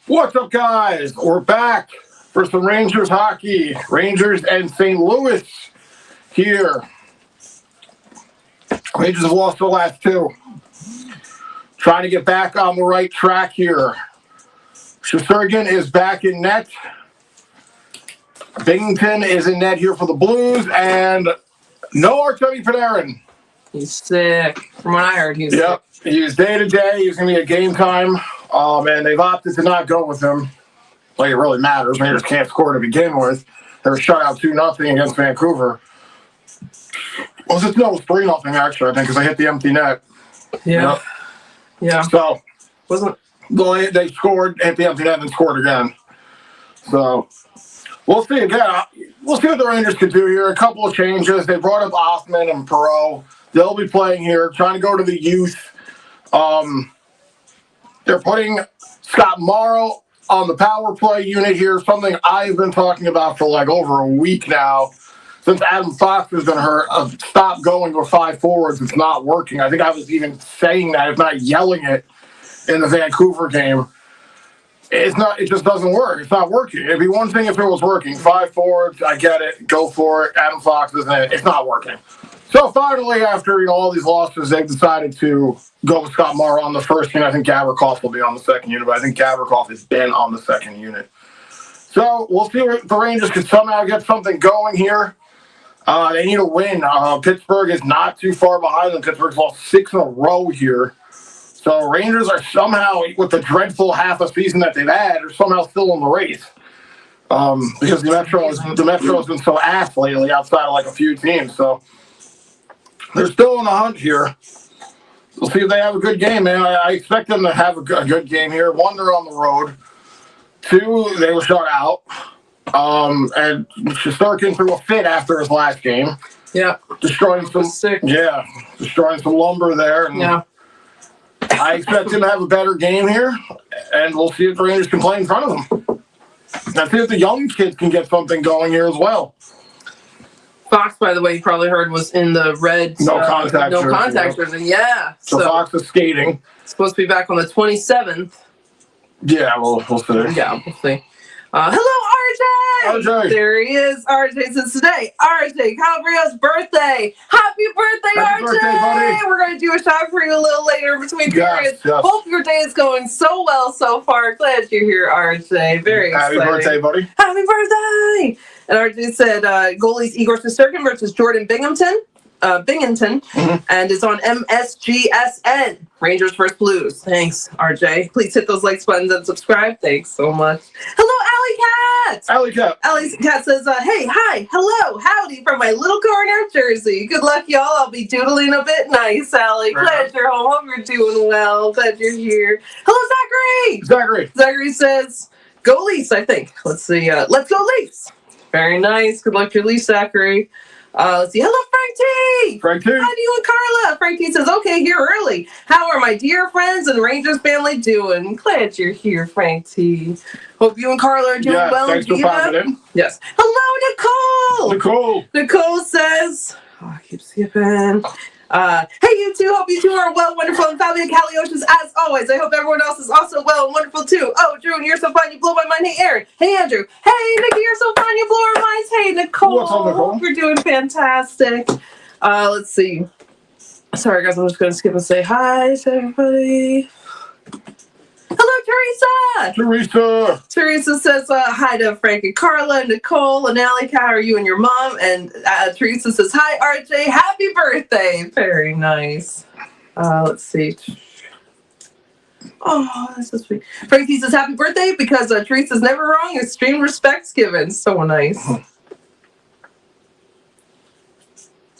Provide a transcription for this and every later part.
What's up, guys? We're back for some Rangers hockey. Rangers and St. Louis here. Rangers have lost the last two. Trying to get back on the right track here. Shesterkin is back in net. Binghamton is in net here for the Blues. And no Artemi Panarin. He's sick. From what I heard, he's sick. He's day-to-day. He's going to be at game time. And they've opted to not go with him. Like, it really matters. Rangers can't score to begin with. They were shut out 2-0 against Vancouver. Well, it was 3-0, actually, I think, because they hit the empty net. Yeah. Yeah. So, wasn't they scored, hit the empty net, and scored again. So, we'll see again. We'll see what the Rangers can do here. A couple of changes. They brought up Hoffman and Perreault. They'll be playing here, trying to go to the youth. They're putting Scott Morrow on the power play unit here, something I've been talking about for like over a week now. Since Adam Fox has been hurt, stop going with 5 forwards. It's not working. I think I was even saying that, if not yelling it, in the Vancouver game. It just doesn't work. It's not working. It'd be one thing if it was working. 5 forwards, I get it. Go for it. Adam Fox isn't it. It's not working. So finally, after all these losses, they've decided to go with Scott Morrow on the first unit. I think Gavrikov will be on the second unit, but I think Gavrikov has been on the second unit. So we'll see if the Rangers can somehow get something going here. They need a win. Pittsburgh is not too far behind them. Pittsburgh's lost 6 in a row here. So Rangers are somehow, with the dreadful half a season that they've had, are somehow still in the race. Because the Metro has been so ass lately outside of like a few teams. So they're still in the hunt here. We'll see if they have a good game, man. I expect them to have a good game here. 1, they're on the road. 2, they were shut out. And Shesterkin threw a fit after his last game. Yeah. Destroying some lumber there. And yeah. I expect him to have a better game here. And we'll see if the Rangers can play in front of them. And see if the young kids can get something going here as well. Fox, by the way, you probably heard, was in the red no contact jersey. Yeah. So Fox is skating. Supposed to be back on the 27th. Yeah, we'll see. Yeah, we'll see. Hello, RJ! RJ! There he is. RJ says today, RJ Calabrio's birthday. Happy birthday, Happy RJ! Birthday, buddy. We're going to do a shout for you a little later between periods. Yes. Hope your day is going so well so far. Glad you're here, RJ. Very exciting. Happy birthday, buddy. Happy birthday! And RJ said goalies Igor Shesterkin versus Jordan Binghamton. And it's on MSGSN. Rangers vs. Blues. Thanks, RJ. Please hit those likes buttons and subscribe. Thanks so much. Hello, Alley Cat. Alley Cat. Alley Cat says, hey, hi, hello, howdy from my little corner of Jersey. Good luck, y'all. I'll be doodling a bit nice, Alley. Glad you're home. Hope you're doing well. Glad you're here. Hello, Zachary. Zachary says, go Leafs, I think. Let's see. Let's go Leafs. Very nice. Good luck to your Leafs, Zachary. Let's see. Hello, Frank T. Frank T. How do you and Carla? Frank T says, okay, here early. How are my dear friends and Rangers family doing? Glad you're here, Frank T. Hope you and Carla are doing well. Thanks for popping in. Yes. Hello, Nicole. Nicole says, I keep skipping. Hey, you two. Hope you two are well, wonderful, and Fabio Caliocious as always. I hope everyone else is also well and wonderful too. Oh, Drew, you're so fun. You blow my mind. Hey, Aaron. Hey, Andrew. Hey, Nikki, you're so fun. You blow our minds. Hey, Nicole. What's up, Nicole? Hope you're doing fantastic. Let's see. Sorry, guys. I'm just going to skip and say hi to everybody. Hello, Teresa. Teresa says hi to Frank and Carla, Nicole, and Allie. How are you and your mom? And Teresa says hi, RJ. Happy birthday. Very nice. Let's see. Oh, that's so sweet. Frankie says happy birthday because Teresa's never wrong. Extreme respect's given. So nice. All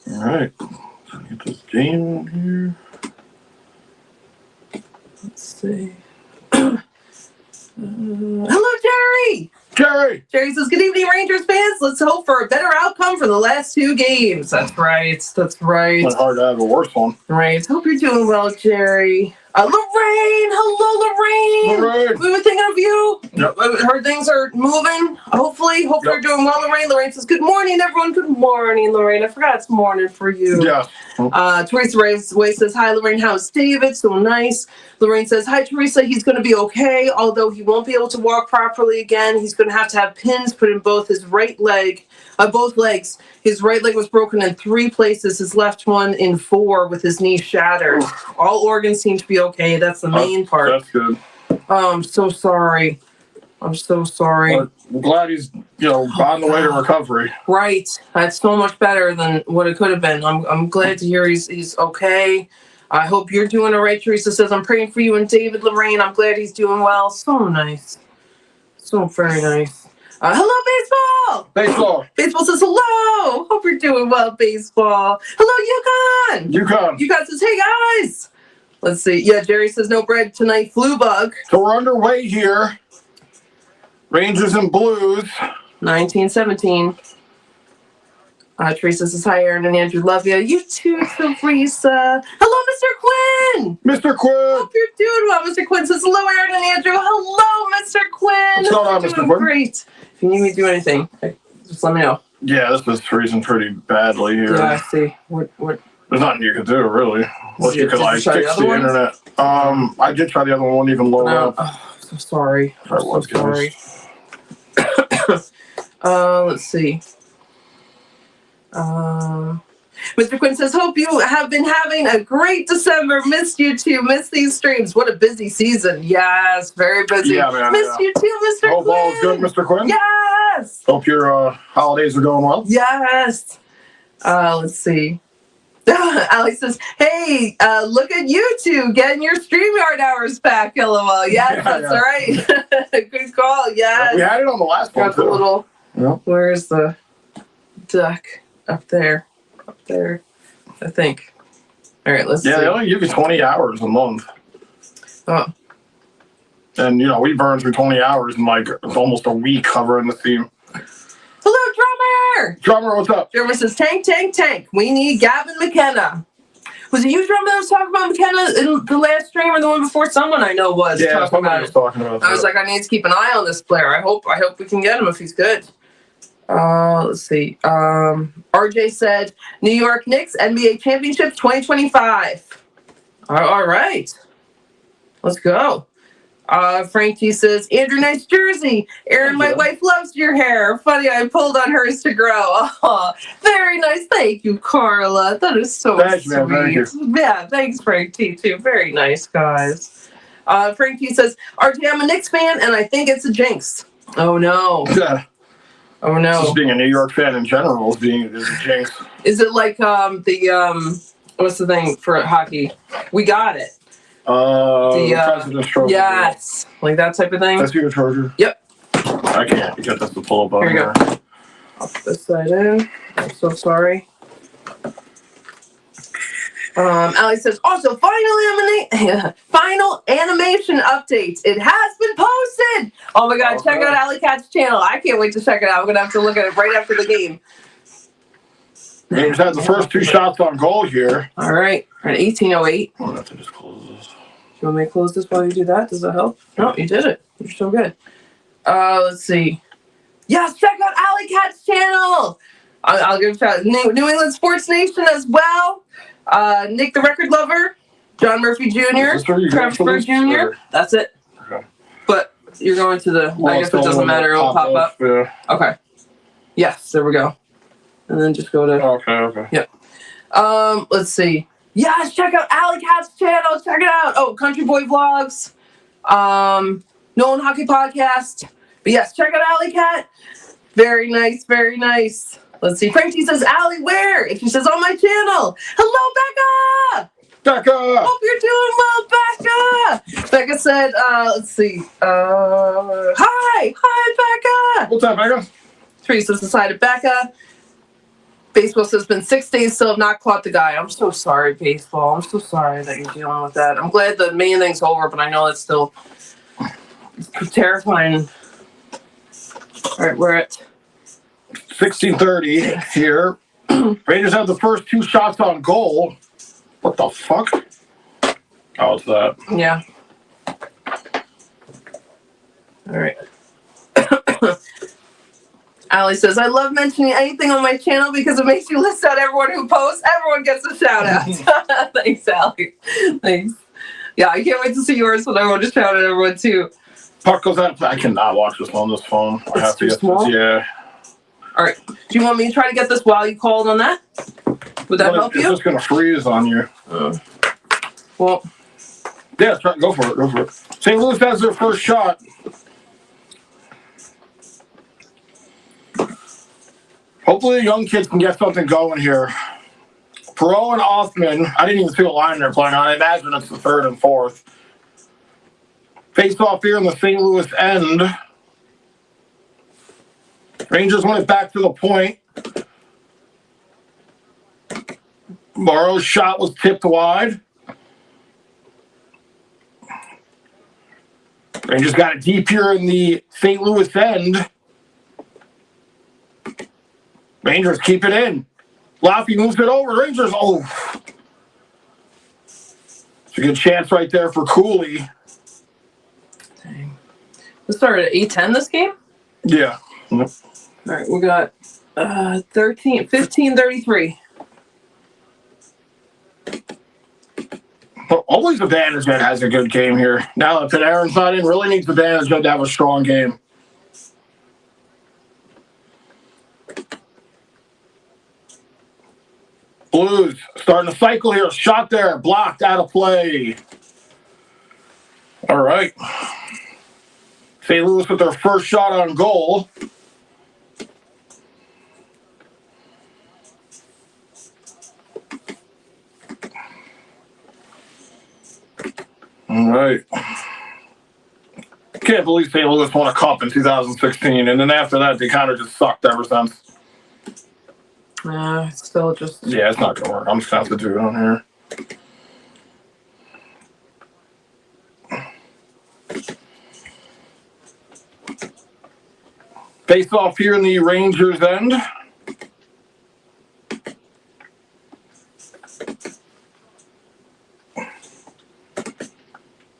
right. Get this game here. Let's see. Hello, Jerry. Jerry says, good evening, Rangers fans. Let's hope for a better outcome for the last 2 games. That's right. It's hard to have a worse one. Right. Hope you're doing well, Jerry. Lorraine, Hello, Lorraine. Lorraine. We've been thinking of you. Yep. Heard things are moving. Hopefully you're doing well, Lorraine. Lorraine says, good morning, everyone. Good morning, Lorraine. I forgot it's morning for you. Yes. Teresa Way says, hi, Lorraine. How's David? So nice. Lorraine says, hi, Teresa. He's going to be okay, although he won't be able to walk properly again. He's going to have pins put in both his both legs. His right leg was broken in 3 places. His left one in 4 with his knee shattered. All organs seem to be okay. That's the main part. That's good. I'm so sorry. I'm so sorry. I'm glad he's, on the way to recovery. Right. That's so much better than what it could have been. I'm glad to hear he's okay. I hope you're doing all right. Teresa says, I'm praying for you and David, Lorraine. I'm glad he's doing well. So nice. So very nice. Hello, baseball. Baseball. Baseball says, hello. Hope you're doing well, baseball. Hello, Yukon. Yukon says, hey, guys. Let's see. Yeah, Jerry says, no bread tonight, flu bug. So we're underway here. Rangers and Blues. 1917. Teresa says, hi, Aaron and Andrew. Love you. You too, Teresa. Hello, Mr. Quinn. Mr. Quinn. Hope you're doing well. Mr. Quinn says, hello, Aaron and Andrew. Hello, Mr. Quinn. What's going on, Mr. Quinn? Great. If you need me to do anything, just let me know. Yeah, this is freezing pretty badly here. Yeah, I see. What? There's nothing you can do, really. Unless you could, Did you try fix the the other internet. I did try the other one, even lower No. up. Oh, so sorry. That I'm was so sorry. Let's see. Mr. Quinn says, hope you have been having a great December. Missed you too. Missed these streams. What a busy season. Yes, very busy. Yeah, man. Missed you too, Mr. Hope Quinn. all is good, Mr. Quinn. Yes. Hope your holidays are going well. Yes. Let's see. Alex says, hey, look at you two getting your StreamYard hours back, LOL. Yes, that's right. Good call. Yes. We had it on the last one, Got the too. little, Yep. where's the duck? Up there, I think. All right, let's see. Yeah, they only give you 20 hours a month. Oh, And, we burn through 20 hours in almost a week covering the theme. hello, Drummer. Drummer, what's up? Drummer says, tank. We need Gavin McKenna. Was it you, Drummer, that was talking about McKenna in the last stream or the one before? Someone I know was Yeah, talking somebody about was it. talking about I was like, I need to keep an eye on this player. I hope we can get him if he's good. Let's see. RJ said, New York Knicks NBA Championship 2025. All right. Let's go. Frank T says, Andrew, nice jersey. Aaron, my wife loves your hair. Funny, I pulled on hers to grow. Oh, very nice. Thank you, Carla. That is so Thank sweet. you, man. Thank you. Yeah, thanks, Frank T, too. Very nice, guys. Frank T says, RJ, I'm a Knicks fan, and I think it's a jinx. Oh, no. Yeah. Oh, no. Just being a New York fan in general is a jinx. Is it like what's the thing for hockey? We got it. President's Trophy. Yes, like that type of thing. That's your treasure. Yep. I can't get this to pull up on Here you here. go. I'll put this side in. I'm so sorry. Ali says, also, final animation updates. It has been posted. Oh my God, Okay. check out Ali Cat's channel. I can't wait to check it out. I'm going to have to look at it right after the game. Rangers had the first 2 shots on goal here. All right, we're at 18:08. I'm gonna have to just close this. Do you want me to close this while you do that? Does that help? No, you did it. You're so good. Let's see. Yes, check out Ali Cat's channel. I'll give a shout out. New England Sports Nation as well. Nick the Record Lover, John Murphy Jr., Is this where you go Travis for Bird this, Jr. or- That's it. Okay. But you're going to the, I guess it doesn't matter. It'll pop up. Yeah. Okay. Yes, there we go. And then just go to, Okay. let's see. Yes, check out Ali Cat's channel. Check it out. Oh, Country Boy Vlogs. Nolan Hockey Podcast. But yes, check out Ali Cat. Very nice, very nice. Let's see. Frank T says, Ali, where? And she says, on my channel. Hello, Becca. Becca! Hope you're doing well, Becca. Becca said, let's see. Hi, Becca. What's up, Becca? Teresa says hi to Becca. Baseball says, been 6 days, still have not caught the guy. I'm so sorry, Baseball. I'm so sorry that you're dealing with that. I'm glad the main thing's over, but I know it's still terrifying. All right, we're at 16:30 here. Rangers have the first 2 shots on goal. What the fuck? Oh, it's that. Yeah. All right. Allie says, I love mentioning anything on my channel because it makes you list out everyone who posts. Everyone gets a shout out. Thanks, Allie. Thanks. Yeah, I can't wait to see yours when I want to shout out everyone too. Puck goes out. I cannot watch this on this phone. I have to too get small? this. Yeah. All right. Do you want me to try to get this while you called on that? Would that help It's you? just going to freeze on you. Well, yeah, go for it. Go for it. St. Louis has their first shot. Hopefully the young kids can get something going here. Perot and Othman, I didn't even see what line they're playing on. I imagine it's the third and fourth. Face off here in the St. Louis end. Rangers went it back to the point. Morrow's shot was tipped wide. Rangers got it deep here in the St. Louis end. Rangers keep it in. Laffy moves it over. Rangers, it's a good chance right there for Cooley. dang. We started at 8:10 this game? Yeah. All right, we got 15:33. Always advantage that has a good game here. Now that Panarin's not in, really needs advantage to have a strong game. Blues starting to cycle here. Shot there. Blocked out of play. All right. St. Louis with their first shot on goal. All right. Can't believe St. Louis won a cup in 2016, and then after that, they kind of just sucked ever since. It's still just. Yeah, it's not going to work. I'm just going to have to do it on here. Face off here in the Rangers end.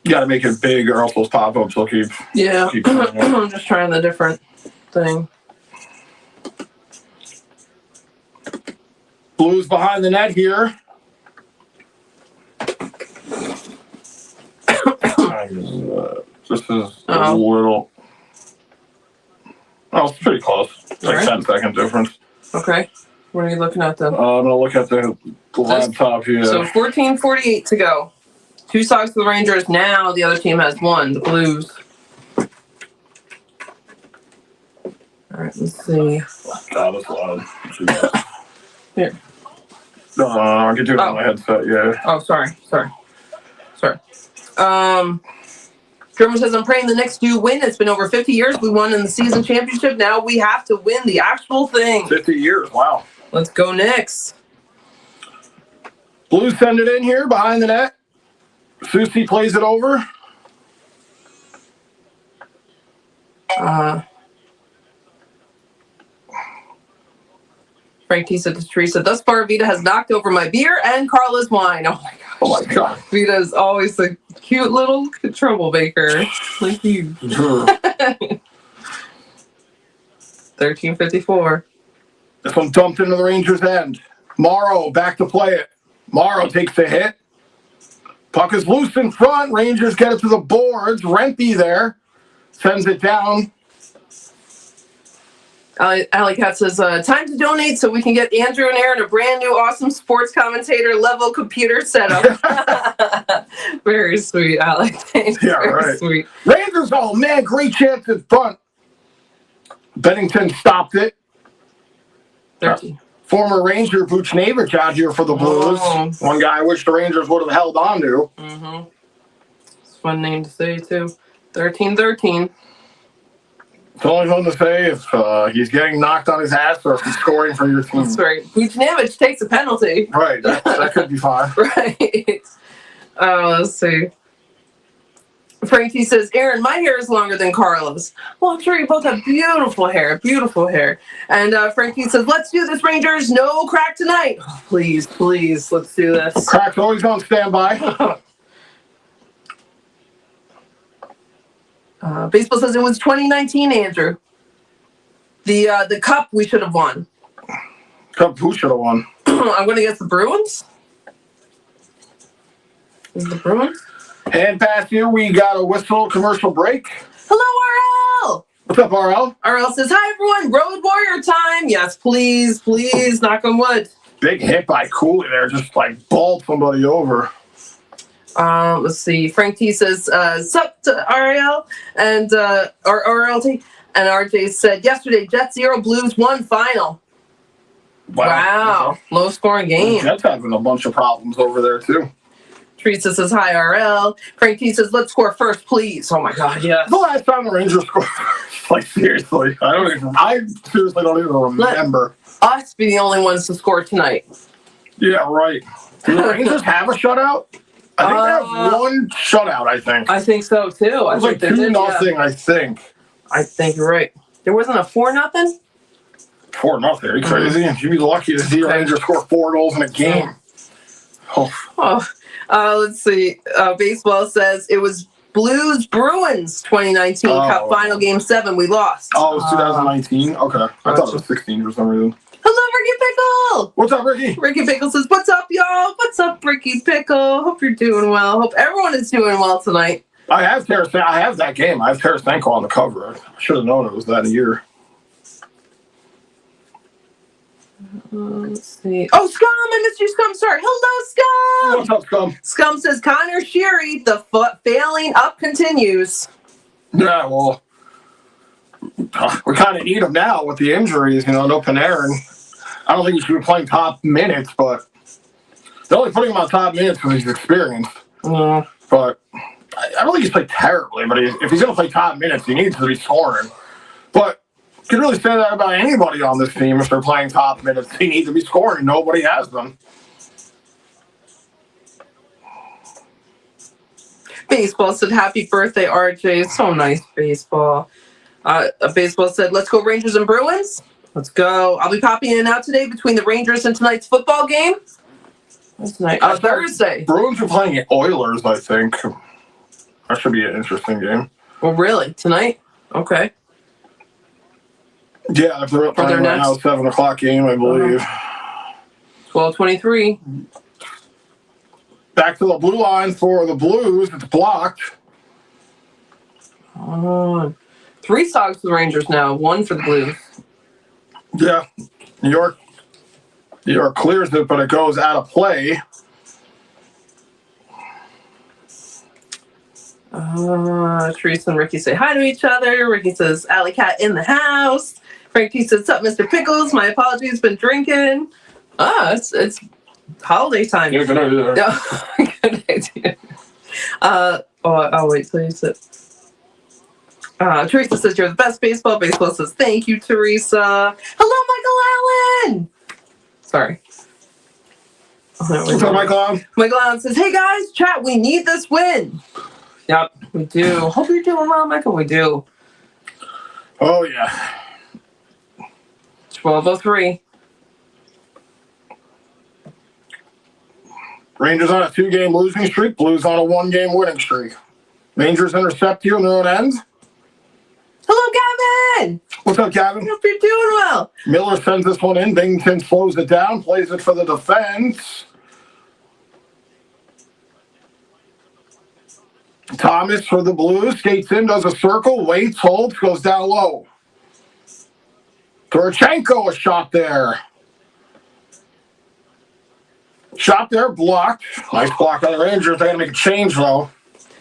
You got to make it big, or else those pop-ups will keep. Yeah, Keep going. I'm just trying the different thing. Blues behind the net here. This is a little. Oh, it's pretty close. It's like 10-second difference. Okay. What are you looking at then? I'm going to look at the laptop here. So 14:48 to go. 2 Sox for the Rangers. Now the other team has 1, the Blues. All right, let's see. God, that's loud. Here. No, I can do it on my headset, yeah. Oh, sorry. German says, I'm praying the Knicks do win. It's been over 50 years. We won in the season championship. Now we have to win the actual thing. 50 years, wow. Let's go Knicks. Blues send it in here behind the net. Susie plays it over. Frank T said to Teresa, thus far Vita has knocked over my beer and Carla's wine. Oh my gosh. Oh my God. Vita is always a cute little troublemaker. Like you. 13:54. This one dumped into the Rangers' end. Morrow back to play it. Morrow takes the hit. Puck is loose in front. Rangers get it to the boards. Rempe there. Sends it down. Alley Cat says, time to donate so we can get Andrew and Aaron a brand new awesome sports commentator level computer setup. Very sweet, Alec. Thanks. Yeah, Very right. sweet. Rangers, oh man, great chance in front. Bennington stopped it. 13. Former Ranger Buchnevich out here for the Blues. Oh. One guy I wish the Rangers would have held on to. Mm-hmm. It's a fun name to say, too. 13-13. It's only fun to say if he's getting knocked on his ass or if he's scoring for your team. That's right. Buchnevich takes a penalty. Right, that could be fine. Right. Let's see. Frankie says, Aaron, my hair is longer than Carla's. Well, I'm sure you both have beautiful hair. Beautiful hair. And Frankie says, let's do this, Rangers. No crack tonight. Oh, please, let's do this. Crack's always on standby. Baseball says it was 2019, Andrew. The cup we should have won. Cup, who should have won? I'm going to guess the Bruins. Is it the Bruins? And past here, we got a whistle commercial break. Hello, RL. What's up, RL? RL says, hi, everyone. Road Warrior time. Yes, please, please. Knock on wood. Big hit by Cooley there. Just like balled somebody over. Let's see. Frank T says, sup to RL and or RLT. And RJ said, yesterday, Jets 0, Blues 1 final. Wow. Low scoring game. Jets having a bunch of problems over there, too. Teresa says, hi, RL. Frank T says, let's score first, please. Oh, my God, yes. The last time the Rangers scored, like, seriously, I seriously don't even remember. Us be the only ones to score tonight. Yeah, right. Do the Rangers have a shutout? I think they have one shutout, I think. I think so, too. It was like 2-0, I think. I think you're right. There wasn't a 4-0? 4-0. Are you crazy? You'd be lucky to see a Rangers score 4 goals in a game. Let's see. Baseball says it was Blues Bruins 2019 Cup Final Game 7. We lost. Oh, it was 2019? Okay. I thought it was 16 for some reason. Hello, Ricky Pickle. What's up, Ricky? Ricky Pickle says, what's up, y'all? What's up, Ricky Pickle? Hope you're doing well. Hope everyone is doing well tonight. I have that game. I have Tarasenko on the cover. I should have known it was that year. Let's see. Oh, Scum! I missed you, Scum. Sorry. Hello, Scum! What's up, Scum? Scum says, Connor Sheary, the failing up continues. Yeah, well, we kind of need him now with the injuries. No Panarin. I don't think he should be playing top minutes, but they're only putting him on top minutes because he's experienced. But I don't think he's played terribly, but if he's going to play top minutes, he needs to be scoring. But you can really say that about anybody on this team. If they're playing top minutes, they need to be scoring. Nobody has them. Baseball said, happy birthday, RJ. So nice, Baseball. Baseball said, let's go Rangers and Bruins. Let's go. I'll be popping in and out today between the Rangers and tonight's football game. That's nice. Thursday. Bruins are playing Oilers, I think. That should be an interesting game. Oh, really? Tonight? Okay. Yeah, if they're playing right now, 7 o'clock game, I believe. 12:23. Back to the blue line for the Blues. It's blocked. 3 stocks for the Rangers now. 1 for the Blues. Yeah. New York clears it, but it goes out of play. Teresa and Ricky say hi to each other. Ricky says, Alley Cat in the house. Frank T says, what's up, Mr. Pickles? My apologies, been drinking. It's holiday time. Yeah, good idea. Good idea. I'll wait till you sit. Teresa says, you're the best baseball. Baseball says, thank you, Teresa. Hello, Michael Allen. Sorry. What's up, Michael Allen? Michael Allen says, hey, guys, chat, we need this win. Yep, we do. Hope you're doing well, Michael. We do. Oh, yeah. 12:03. Rangers on a 2-game losing streak. Blues on a 1-game winning streak. Rangers intercept you in their own end. Hello, Gavin. What's up, Gavin? Hope you're doing well. Miller sends this one in. Binghamton slows it down, plays it for the defense. Thomas for the Blues, skates in, does a circle, waits, holds, goes down low. Turchenko, a shot there. Shot there, blocked. Nice block on the Rangers. They're going to make a change, though.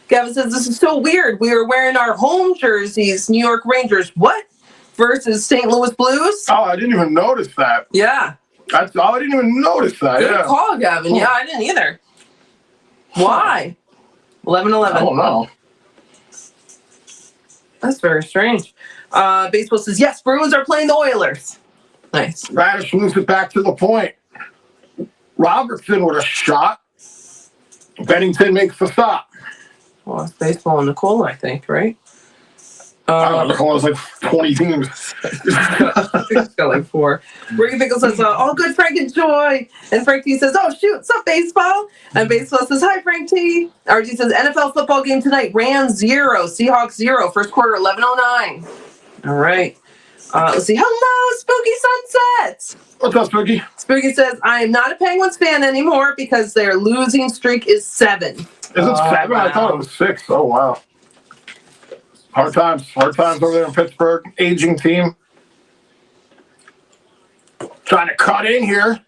Gavin says, this is so weird. We were wearing our home jerseys, New York Rangers. What? Versus St. Louis Blues? Oh, I didn't even notice that. Yeah. I didn't even notice that. Good call, Gavin. Yeah, I didn't either. Why? 11-11. I don't know. That's very strange. Baseball says, yes, Bruins are playing the Oilers. Nice. Radish moves it back to the point. Robertson with a shot. Bennington makes the stop. Well, it's baseball and Nicole, I think, right? I don't know. It was like 20 teams. It's got like 4. Ricky Pickle says, all good, Frank and Joy. And Frank T says, oh, shoot, what's up, baseball? And baseball says, hi, Frank T. RG says, NFL football game tonight. Rams 0, Seahawks 0. First quarter, 11:09. All right. Let's see. Hello, Spooky Sunsets. What's up, Spooky? Spooky says, I am not a Penguins fan anymore because their losing streak is 7. Is it 7? Wow. I thought it was 6. Oh, wow. Hard times over there in Pittsburgh. Aging team. Trying to cut in here.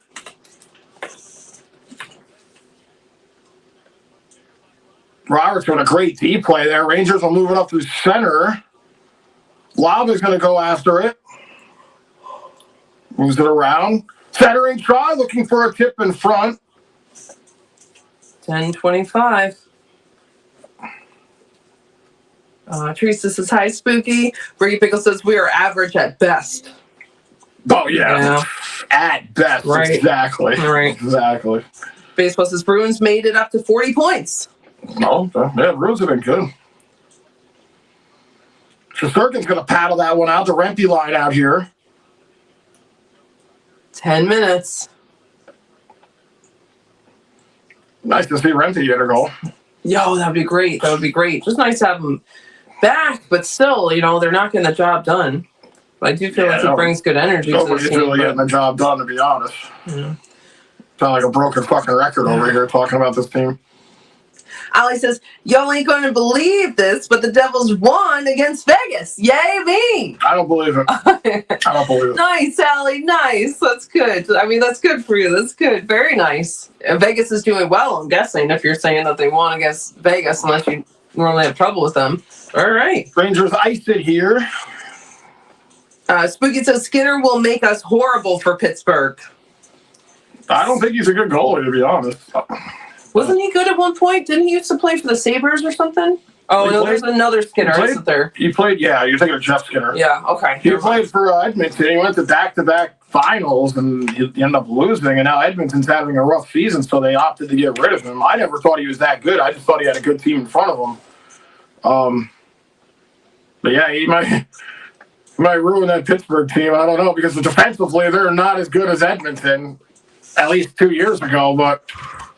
Roberts with a great D play there. Rangers are moving up through center. Lob is going to go after it. Moves it around. Centering try, looking for a tip in front. 10:25. Teresa says, hi, Spooky. Ricky Pickle says, we are average at best. Oh, yeah. At best. Right. Exactly. Right. Exactly. Baseball says, Bruins made it up to 40 points. No, yeah, Bruins have been good. Shesterkin's going to paddle that one out. The Rempe line out here. 10 minutes. Nice to see Rempe get a goal. Yo, that'd be great. That would be great. Just nice to have them back, but still, you know, they're not getting the job done. But I do feel like it brings good energy to the Nobody's team. really getting the job done, to be honest. Yeah. Sound like a broken fucking record over here talking about this team. Ali says, y'all ain't going to believe this, but the Devils won against Vegas. Yay me! I don't believe it. I don't believe it. Nice, Allie. Nice. That's good. I mean, that's good for you. That's good. Very nice. Vegas is doing well, I'm guessing, if you're saying that they won against Vegas, unless you normally have trouble with them. All right. Rangers iced it here. Spooky says, Skinner will make us horrible for Pittsburgh. I don't think he's a good goalie, to be honest. Wasn't he good at one point? Didn't he used to play for the Sabres or something? Oh, He no, played- there's another Skinner, played- isn't there? He played, yeah, you're thinking of Jeff Skinner. Yeah, okay. He played for Edmonton. He went to back-to-back finals, and he ended up losing. And now Edmonton's having a rough season, so they opted to get rid of him. I never thought he was that good. I just thought he had a good team in front of him. But yeah, he might ruin that Pittsburgh team. I don't know, because defensively they're not as good as Edmonton, at least 2 years ago,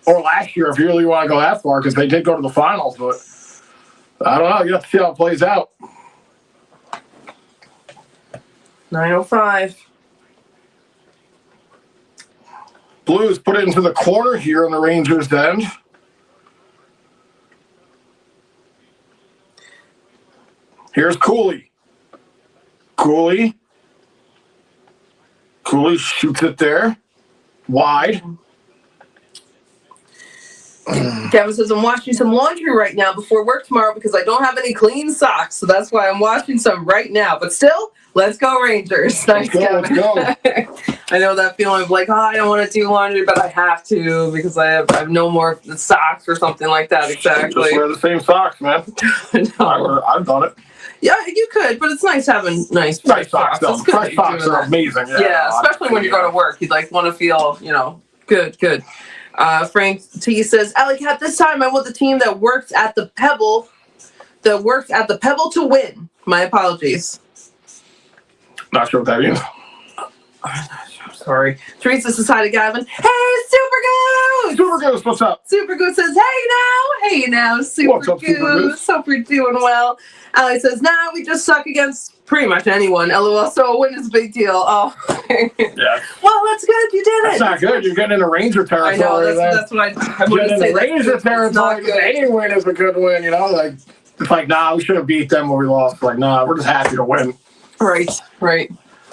or last year if you really want to go that far, because they did go to the finals. But I don't know. You have to see how it plays out. 9:05. Blues put it into the corner here on the Rangers' end. Here's Cooley. Cooley shoots it there. Wide. Kevin says, I'm washing some laundry right now before work tomorrow because I don't have any clean socks. So that's why I'm washing some right now. But still, let's go Rangers. Nice, Let's go. I know that feeling of like, oh, I don't want to do laundry, but I have to because I have no more socks or something like that. Exactly. Just wear the same socks, man. No. I've done it. Yeah, you could, but it's nice having nice fresh socks, though. It's good that Fresh you're socks doing are that. amazing. Yeah, especially when you go to work. You'd like want to feel, good. Frank T says, Alley Cat, this time I want the team that works at the Pebble to win. My apologies. Not sure what that means. Sorry. Teresa says hi to Gavin. Hey, Super Goose! Super Goose, what's up? Super Goose says, hey now, Super What's up, Super Goose. Goose? Hope you're doing well. Allie says, nah, we just suck against pretty much anyone. LOL, so a win is a big deal. Oh. Yeah. Well, that's good. You did it. That's not good. You're getting into Ranger I territory. know. there. That's what I Getting wouldn't say. into That's Ranger good, but it's not territory. good. Any win is a good win, Like, it's like, nah, we should have beat them when we lost. Like, nah, we're just happy to win. Right.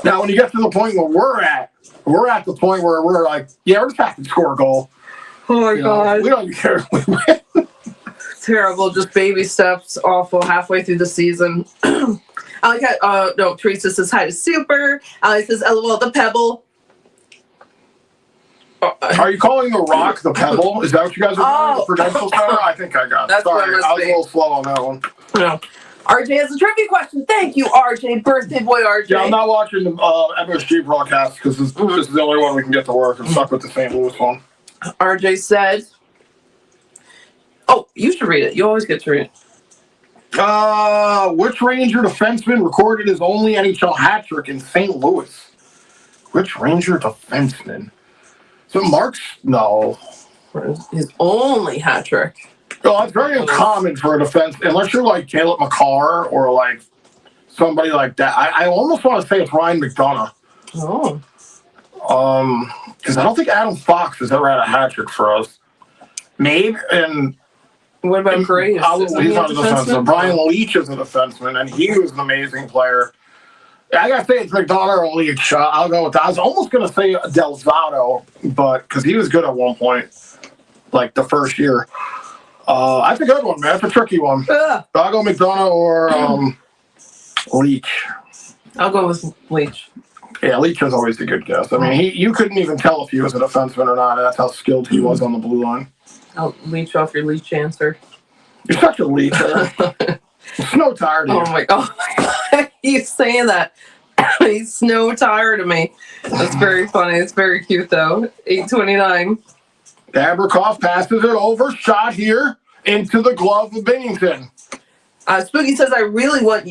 Now, when you get to the point where we're at the point where we're like, yeah, we're just happy to score a goal. Oh my God. We don't even care if we win. Terrible. Just baby steps. Awful. Halfway through the season. Teresa says hi to Super. Ali says, LOL, the Pebble. Are you calling the Rock the Pebble? Is that what you guys are doing? Oh. Prudential Center? I think I got it. That's what Sorry, it must I was be. a little slow on that one. No. RJ has a trivia question. Thank you, RJ. Birthday boy, RJ. Yeah, I'm not watching the MSG broadcast because this is the only one we can get to work. I'm stuck with the St. Louis one. RJ said, oh, you should read it. You always get to read it. Which Ranger defenseman recorded his only NHL hat trick in St. Louis? Which Ranger defenseman? So Mark's no. His only hat trick. Well, it's very uncommon for a defense, unless you're like Caleb McCarr or like somebody like that. I almost want to say it's Ryan McDonough. Oh. Because I don't think Adam Fox has ever had a hat trick for us. Maybe, and what about Graves? He's not a defenseman. Brian Leach is a defenseman, and he was an amazing player. I gotta say it's McDonough or Leach. I'll go with that. I was almost gonna say Del Zotto, but because he was good at one point, like the first year. That's a good one, man. That's a tricky one. I'll go McDonough or Leach. I'll go with Leach. Yeah, Leach was always a good guess. I mean, you couldn't even tell if he was a defenseman or not. That's how skilled he was on the blue line. I'll leech off your Leach answer. You're such a leecher. Snow tired of you. Oh my god. He's saying that. He's snow tired of me. That's very funny. It's very cute though. 8:29. Gabrikov passes it over. Shot here into the glove of Binnington. Spooky says, I really want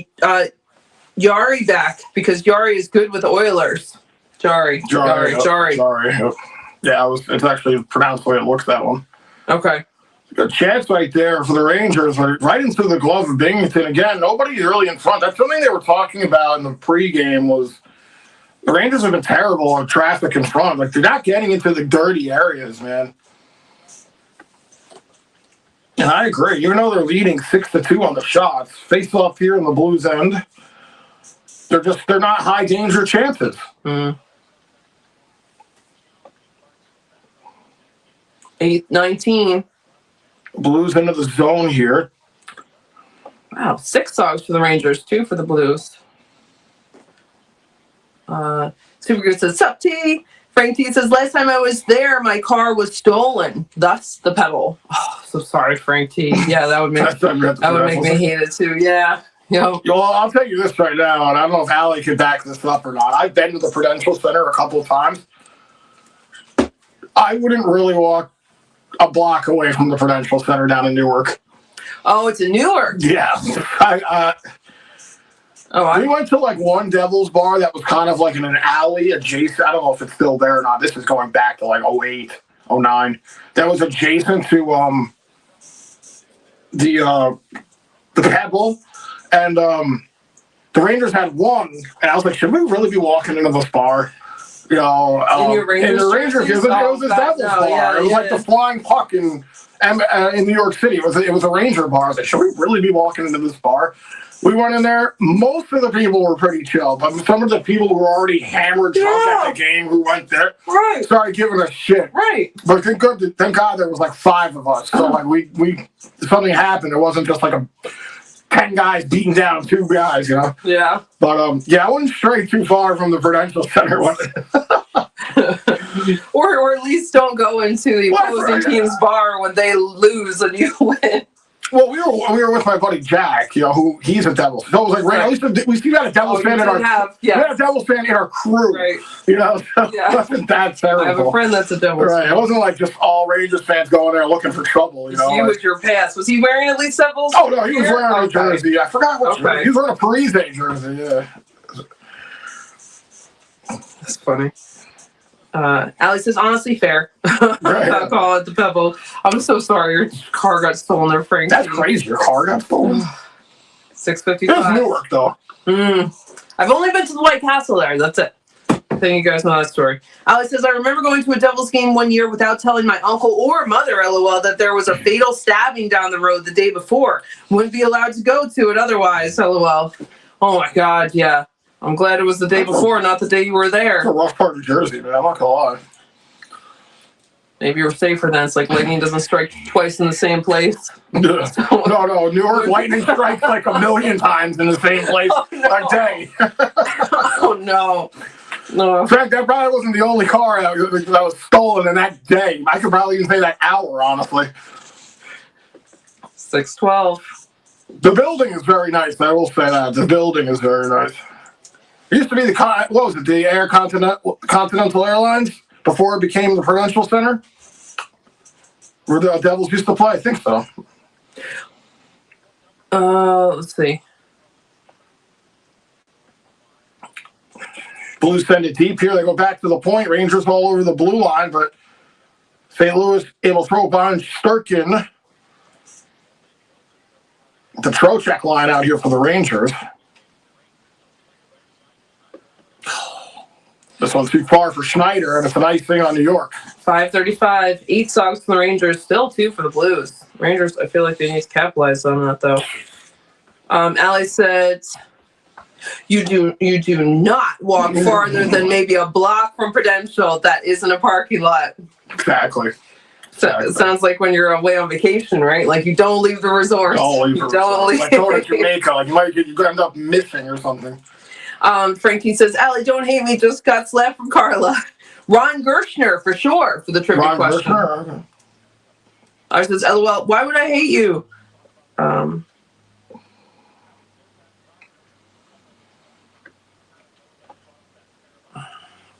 Yari back because Yari is good with Oilers. Jari. Yeah, it's actually pronounced the way it looks, that one. Okay. A chance right there for the Rangers, right into the glove of Binnington. Again, nobody's really in front. That's something they were talking about in the pregame was the Rangers have been terrible on traffic in front. Like, they're not getting into the dirty areas, man. And I agree. Even though they're leading 6-2 on the shots, face off here in the Blues end, they're not high danger chances. 8:19. Blues into the zone here. Wow, 6 dogs for the Rangers, 2 for the Blues. Supergood says, sup T? Frank T says, last time I was there, my car was stolen. Thus the pedal. Oh, so sorry, Frank T. Yeah, that would make me hate it too. Yeah. Yep. Well, I'll tell you this right now, and I don't know if Allie could back this up or not. I've been to the Prudential Center a couple of times. I wouldn't really walk a block away from the Prudential Center down in Newark. Oh, it's in Newark. Yeah. We went to like one Devil's bar that was kind of like in an alley adjacent. I don't know if it's still there or not. This is going back to like 08, 09. That was adjacent to the Pebble. And the Rangers had one. And I was like, should we really be walking into this bar? You know, in the Rangers, it was a Devil's bar. Yeah, it was like the Flying Puck in New York City. It was a Ranger bar. I was like, should we really be walking into this bar? We went in there. Most of the people were pretty chill, but some of the people who were already hammered drunk at the game who went there started giving us shit. Right. But thank God there was like 5 of us. So like we something happened. It wasn't just like 10 guys beating down 2 guys, you know? Yeah. But I wouldn't stray too far from the Prudential Center. or at least don't go into the opposing team's bar when they lose and you win. Well, we were with my buddy Jack, you know, he's a Devils. So it was like, at least we still got a Devils fan in our we had a Devils fan in our crew. Right. You know, so it wasn't that terrible. I have a friend that's a Devils fan. It wasn't like just all Rangers fans going there looking for trouble. You know, you with your pass. Was he wearing at least Devils? Oh no, he was wearing a jersey. I forgot what jersey. He was wearing a Parise jersey. Yeah. That's funny. Allie says, honestly fair. I'll call it the Pebble. I'm so sorry your car got stolen there, Frank. That's crazy. Your car got stolen? 6:55. It was Newark, though. I've only been to the White Castle there. That's it. I think you guys know that story. Allie says, I remember going to a Devils game one year without telling my uncle or mother, LOL, that there was a fatal stabbing down the road the day before. Wouldn't be allowed to go to it otherwise, LOL. Oh, my God, yeah. I'm glad it was the day before, not the day you were there. It's a rough part of Jersey, man. I'm not gonna lie. Maybe you're safer then. It's like lightning doesn't strike twice in the same place. No. Newark lightning strikes like a million times in the same place a day. Oh, no. In fact, that probably wasn't the only car that was stolen in that day. I could probably even say that hour, honestly. 6:12. The building is very nice. I will say that. The building is very nice. It used to be the Air Continental Airlines before it became the Prudential Center, where the Devils used to play. I think so. Let's see. Blues send it deep here. They go back to the point. Rangers all over the blue line, but St. Louis able to throw behind Sturkin. The Trocheck line out here for the Rangers. This one's too far for Schneider, and it's a nice thing on New York. 5:35. 8 songs for the Rangers. Still 2 for the Blues. Rangers, I feel like they need to capitalize on that, though. Allie said, you do not walk farther than maybe a block from Prudential that isn't a parking lot. Exactly. So it sounds like when you're away on vacation, right? Like you don't leave the resort. Don't leave the resort. Like going to Jamaica, like you could end up missing or something. Frankie says, Allie, don't hate me, just got slapped from Carla. Ron Gershner, for sure, for the trivia question. Gershner, okay. I says, LOL, why would I hate you?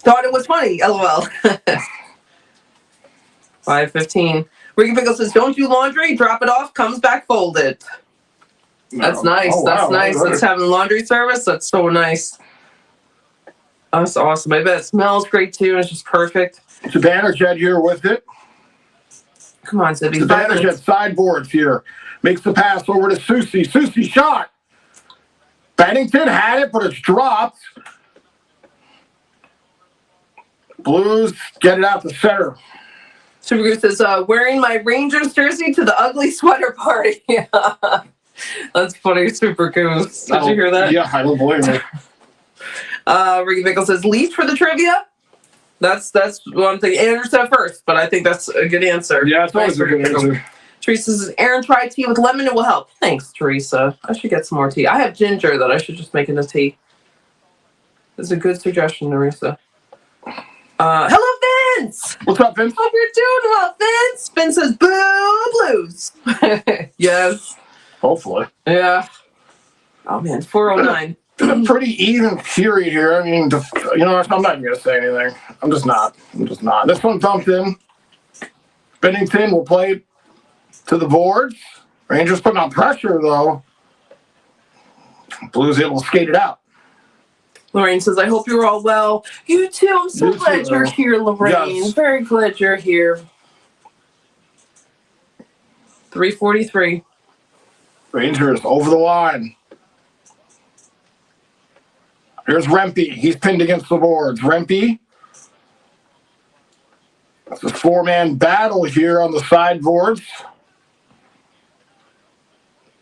Thought it was funny, LOL. 5:15. Ricky Pickle says, don't do laundry, drop it off, comes back folded. That's nice. Oh, That's wow, nice. right. That's having laundry service. That's so nice. That's awesome. I bet it smells great too. It's just perfect. Zibanejad here with it. Come on, Zippy. Zibanejad sideboards here. Makes the pass over to Susie. Susie shot. Bennington had it, but it's dropped. Blues get it out the center. Super Goose says, wearing my Rangers jersey to the ugly sweater party. That's funny, Super Goose. Did you hear that? Yeah, I don't blame you. Ricky Pickle says, Leach for the trivia? That's one thing. Andrew said first, but I think that's a good answer. Yeah, it's always a good answer. Teresa says, Aaron, try tea with lemon. It will help. Thanks, Teresa. I should get some more tea. I have ginger that I should just make into tea. That's a good suggestion, Teresa. Hello, Vince. What's up, Vince? Hope you're doing well, Vince. Vince says, boo, Blues. Yes. Hopefully. Yeah. Oh, man, 409. It's a pretty even period here. I mean, I'm not even going to say anything. I'm just not. This one dumped in. Bennington will play to the boards. Rangers putting on pressure, though. Blues able to skate it out. Lorraine says, I hope you're all well. You too. I'm so glad you're here, Lorraine. Yes. Very glad you're here. 3:43. Rangers over the line. Here's Rempe. He's pinned against the boards. Rempe. It's a 4-man battle here on the sideboards.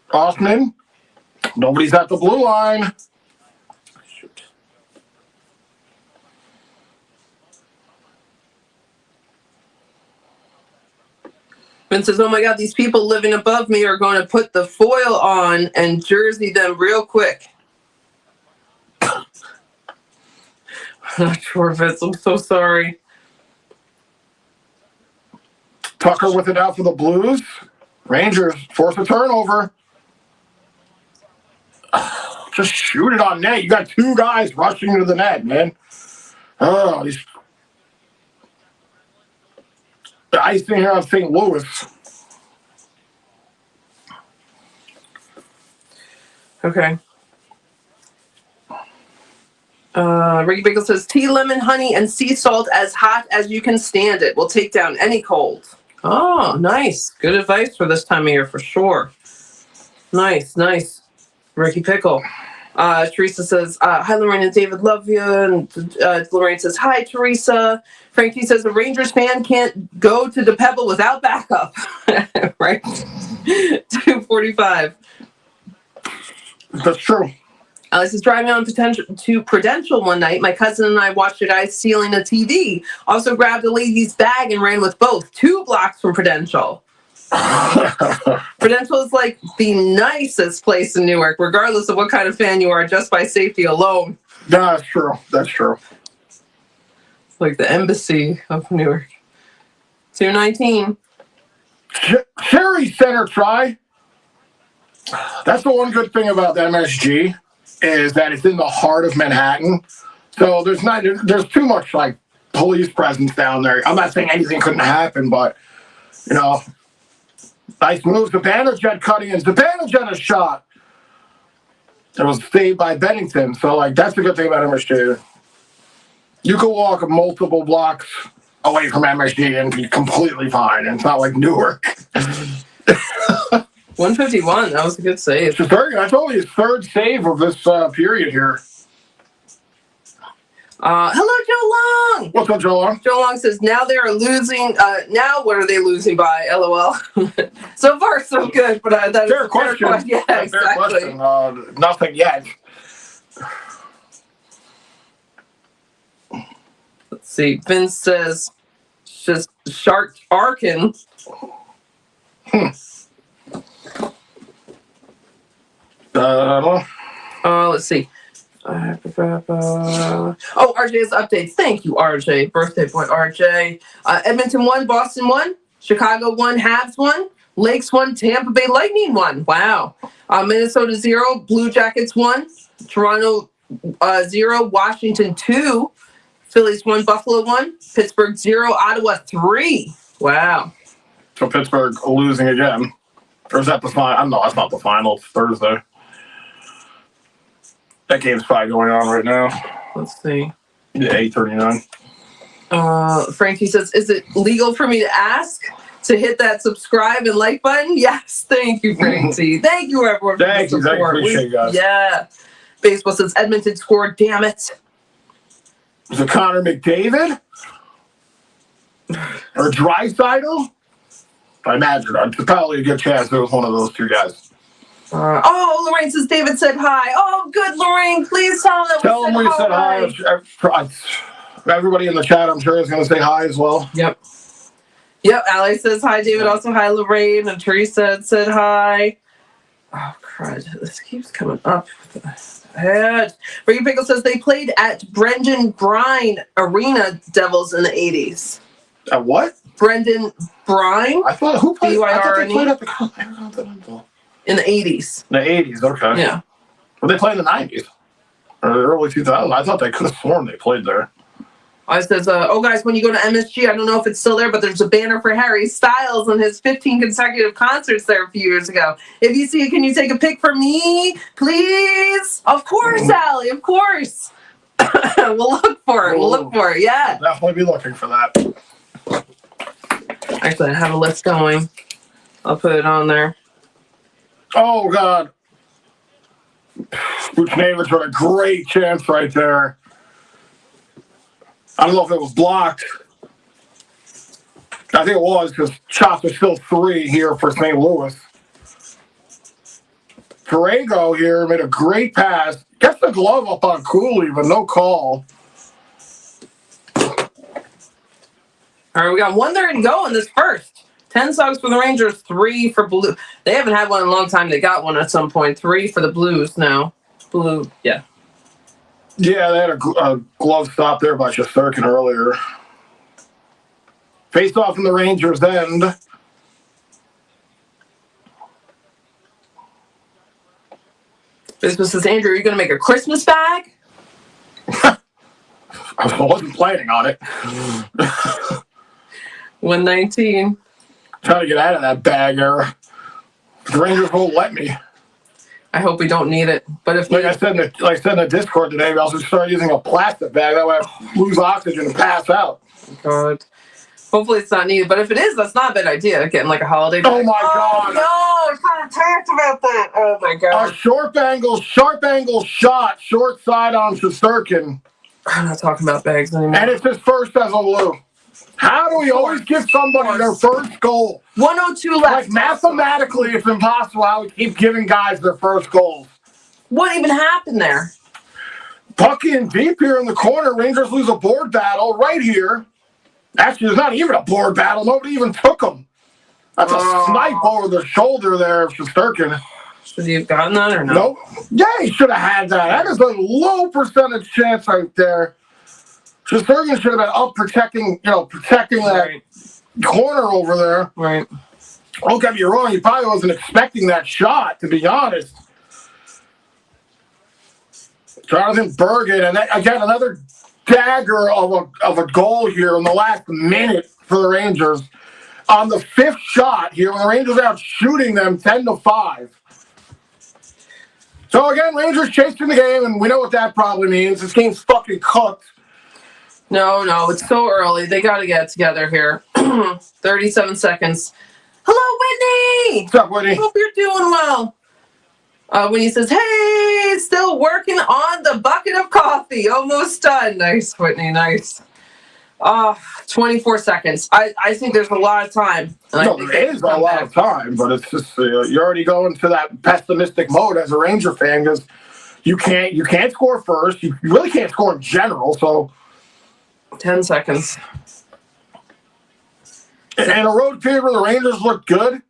Hoffman. Nobody's at the blue line. Shoot. Vince says, oh my God, these people living above me are going to put the foil on and jersey them real quick. Not sure, Vince. I'm so sorry. Tucker with it out for the Blues. Rangers force a turnover. Just shoot it on net. You got 2 guys rushing into the net, man. Oh, he's the icing here on St. Louis. Okay. Ricky Bagel says, tea, lemon, honey, and sea salt as hot as you can stand it. Will take down any cold. Oh, nice. Good advice for this time of year, for sure. Nice. Ricky Pickle. Teresa says, hi, Lorraine and David, love you. And Lorraine says, hi, Teresa. Frankie says, a Rangers fan can't go to DePebble without backup. Right? 2:45. That's true. Alex is driving on to Prudential one night. My cousin and I watched a guy stealing a TV. Also grabbed a lady's bag and ran with both. 2 blocks from Prudential. Prudential is like the nicest place in Newark, regardless of what kind of fan you are, just by safety alone. No, that's true. It's like the embassy of Newark. 2:19. Sherry center try. That's the one good thing about the MSG is that it's in the heart of Manhattan. So there's too much like police presence down there. I'm not saying anything couldn't happen, but Nice move. Zibanejad cutting in. Zibanejad a shot. It was saved by Bennington. So, like, that's the good thing about MSG. You can walk multiple blocks away from MSG and be completely fine. And it's not like Newark. 151. That was a good save. That's only his third save of this period here. Hello, Joe Long. What's up, Joe Long? Joe Long says, now they are losing. Now what are they losing by? LOL. So far, so good. But that's fair question. Yeah, exactly. Fair question. Nothing yet. Let's see. Vince says, just Shark Arkin. Let's see. Oh, RJ's updates. Thank you, RJ. Birthday boy, RJ. Edmonton won, Boston won, Chicago won, Habs won, Lakes won, Tampa Bay Lightning won. Wow. Minnesota 0, Blue Jackets won, Toronto 0, Washington 2, Phillies 1, Buffalo 1, Pittsburgh 0, Ottawa 3. Wow. So Pittsburgh losing again. Or is that the final? No, that's not the final. It's Thursday. That game's probably going on right now. Let's see. Yeah, 8:39. Frankie says, is it legal for me to ask to hit that subscribe and like button? Yes. Thank you, Frankie. Thank you, everyone. Thank you. I appreciate it, guys. Yeah. Baseball says Edmonton scored. Damn it. Is it Connor McDavid? Or Draisaitl? I imagine. It's probably a good chance it was one of those two guys. Lorraine says David said hi. Oh, good, Lorraine. Please tell him that we said hi. Everybody in the chat, I'm sure, is going to say hi as well. Yep. Allie says hi, David. Also hi, Lorraine. And Teresa said hi. Oh, crud. This keeps coming up. Ricky Pickle says they played at Brendan Brine Arena Devils in the 80s. At what? Brendan Brine? I thought who played? I thought they played at the in the 80s. The 80s, okay. Yeah. Well, they played in the 90s or the early 2000s. I thought they could have sworn they played there. I says, guys, when you go to MSG, I don't know if it's still there, but there's a banner for Harry Styles and his 15 consecutive concerts there a few years ago. If you see it, can you take a pic for me, please? Of course, Allie, of course. We'll look for it. Yeah. I'll definitely be looking for that. Actually, I have a list going. I'll put it on there. Oh, God. Buchnevich had a great chance right there. I don't know if it was blocked. I think it was because shots are still 3 here for St. Louis. Corrego here made a great pass. Gets the glove up on Cooley, but no call. All right, we got 1:30 to go in this first. 10 songs for the Rangers, 3 for Blue. They haven't had one in a long time. They got one at some point. 3 for the Blues now. Blue, yeah. Yeah, they had a glove stop there by Shesterkin earlier. Face off in the Rangers' end. Business says, Andrew, are you going to make a Christmas bag? I wasn't planning on it. 119. Trying to get out of that bag era. The Rangers won't let me. I hope we don't need it. But if I said in the Discord today, I'll just start using a plastic bag. That way I lose oxygen and pass out. God. Hopefully it's not needed. But if it is, that's not a bad idea. Getting like a holiday bag. Oh my God. No, I kind of talked about that. Oh my God. A sharp angle shot, short side on Shesterkin. I'm not talking about bags anymore. And it's his first as a Blue. How do we always give somebody their first goal? 102 left. Like mathematically, it's impossible how we keep giving guys their first goals. What even happened there? Pucky and deep here in the corner. Rangers lose a board battle right here. Actually, there's not even a board battle. Nobody even took them. That's a snipe over the shoulder there of Shesterkin. Should he have gotten that or no? Nope. Yeah, he should have had that. That is a low percentage chance right there. Shesterkin should have been up protecting that corner over there. Right. Don't get me wrong, he probably wasn't expecting that shot, to be honest. Jonathan Bergen, and that, again, another dagger of a goal here in the last minute for the Rangers. on the 5th shot here, when the Rangers are out shooting them 10-5. So again, Rangers chasing the game, and we know what that probably means. This game's fucking cooked. No, it's so early. They got to get it together here. 37 seconds. Hello, Whitney. What's up, Whitney? Hope you're doing well. Whitney says, hey, still working on the bucket of coffee. Almost done. Nice, Whitney, nice. 24 seconds. I think there's a lot of time. No, there is a lot of time, but it's just you're already going to that pessimistic mode as a Ranger fan because you can't score first. You really can't score in general. So 10 seconds. in a road period where the Rangers look good,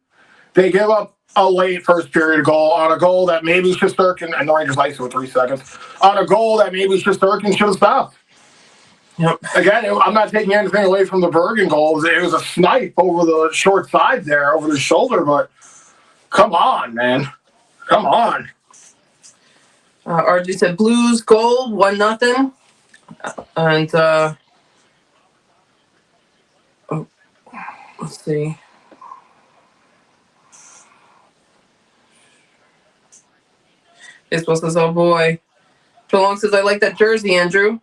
they give up a late first period goal on a goal that maybe Shesterkin, and the Rangers ice it with 3 seconds, on a goal that maybe Shesterkin should have stopped. Yep. Again, I'm not taking anything away from the Bergen goal. It was a snipe over the short side there, over the shoulder, but come on, man. Come on. RG said Blues goal, 1-0. And, let's see. Baseball says, oh boy. Long says, I like that jersey, Andrew.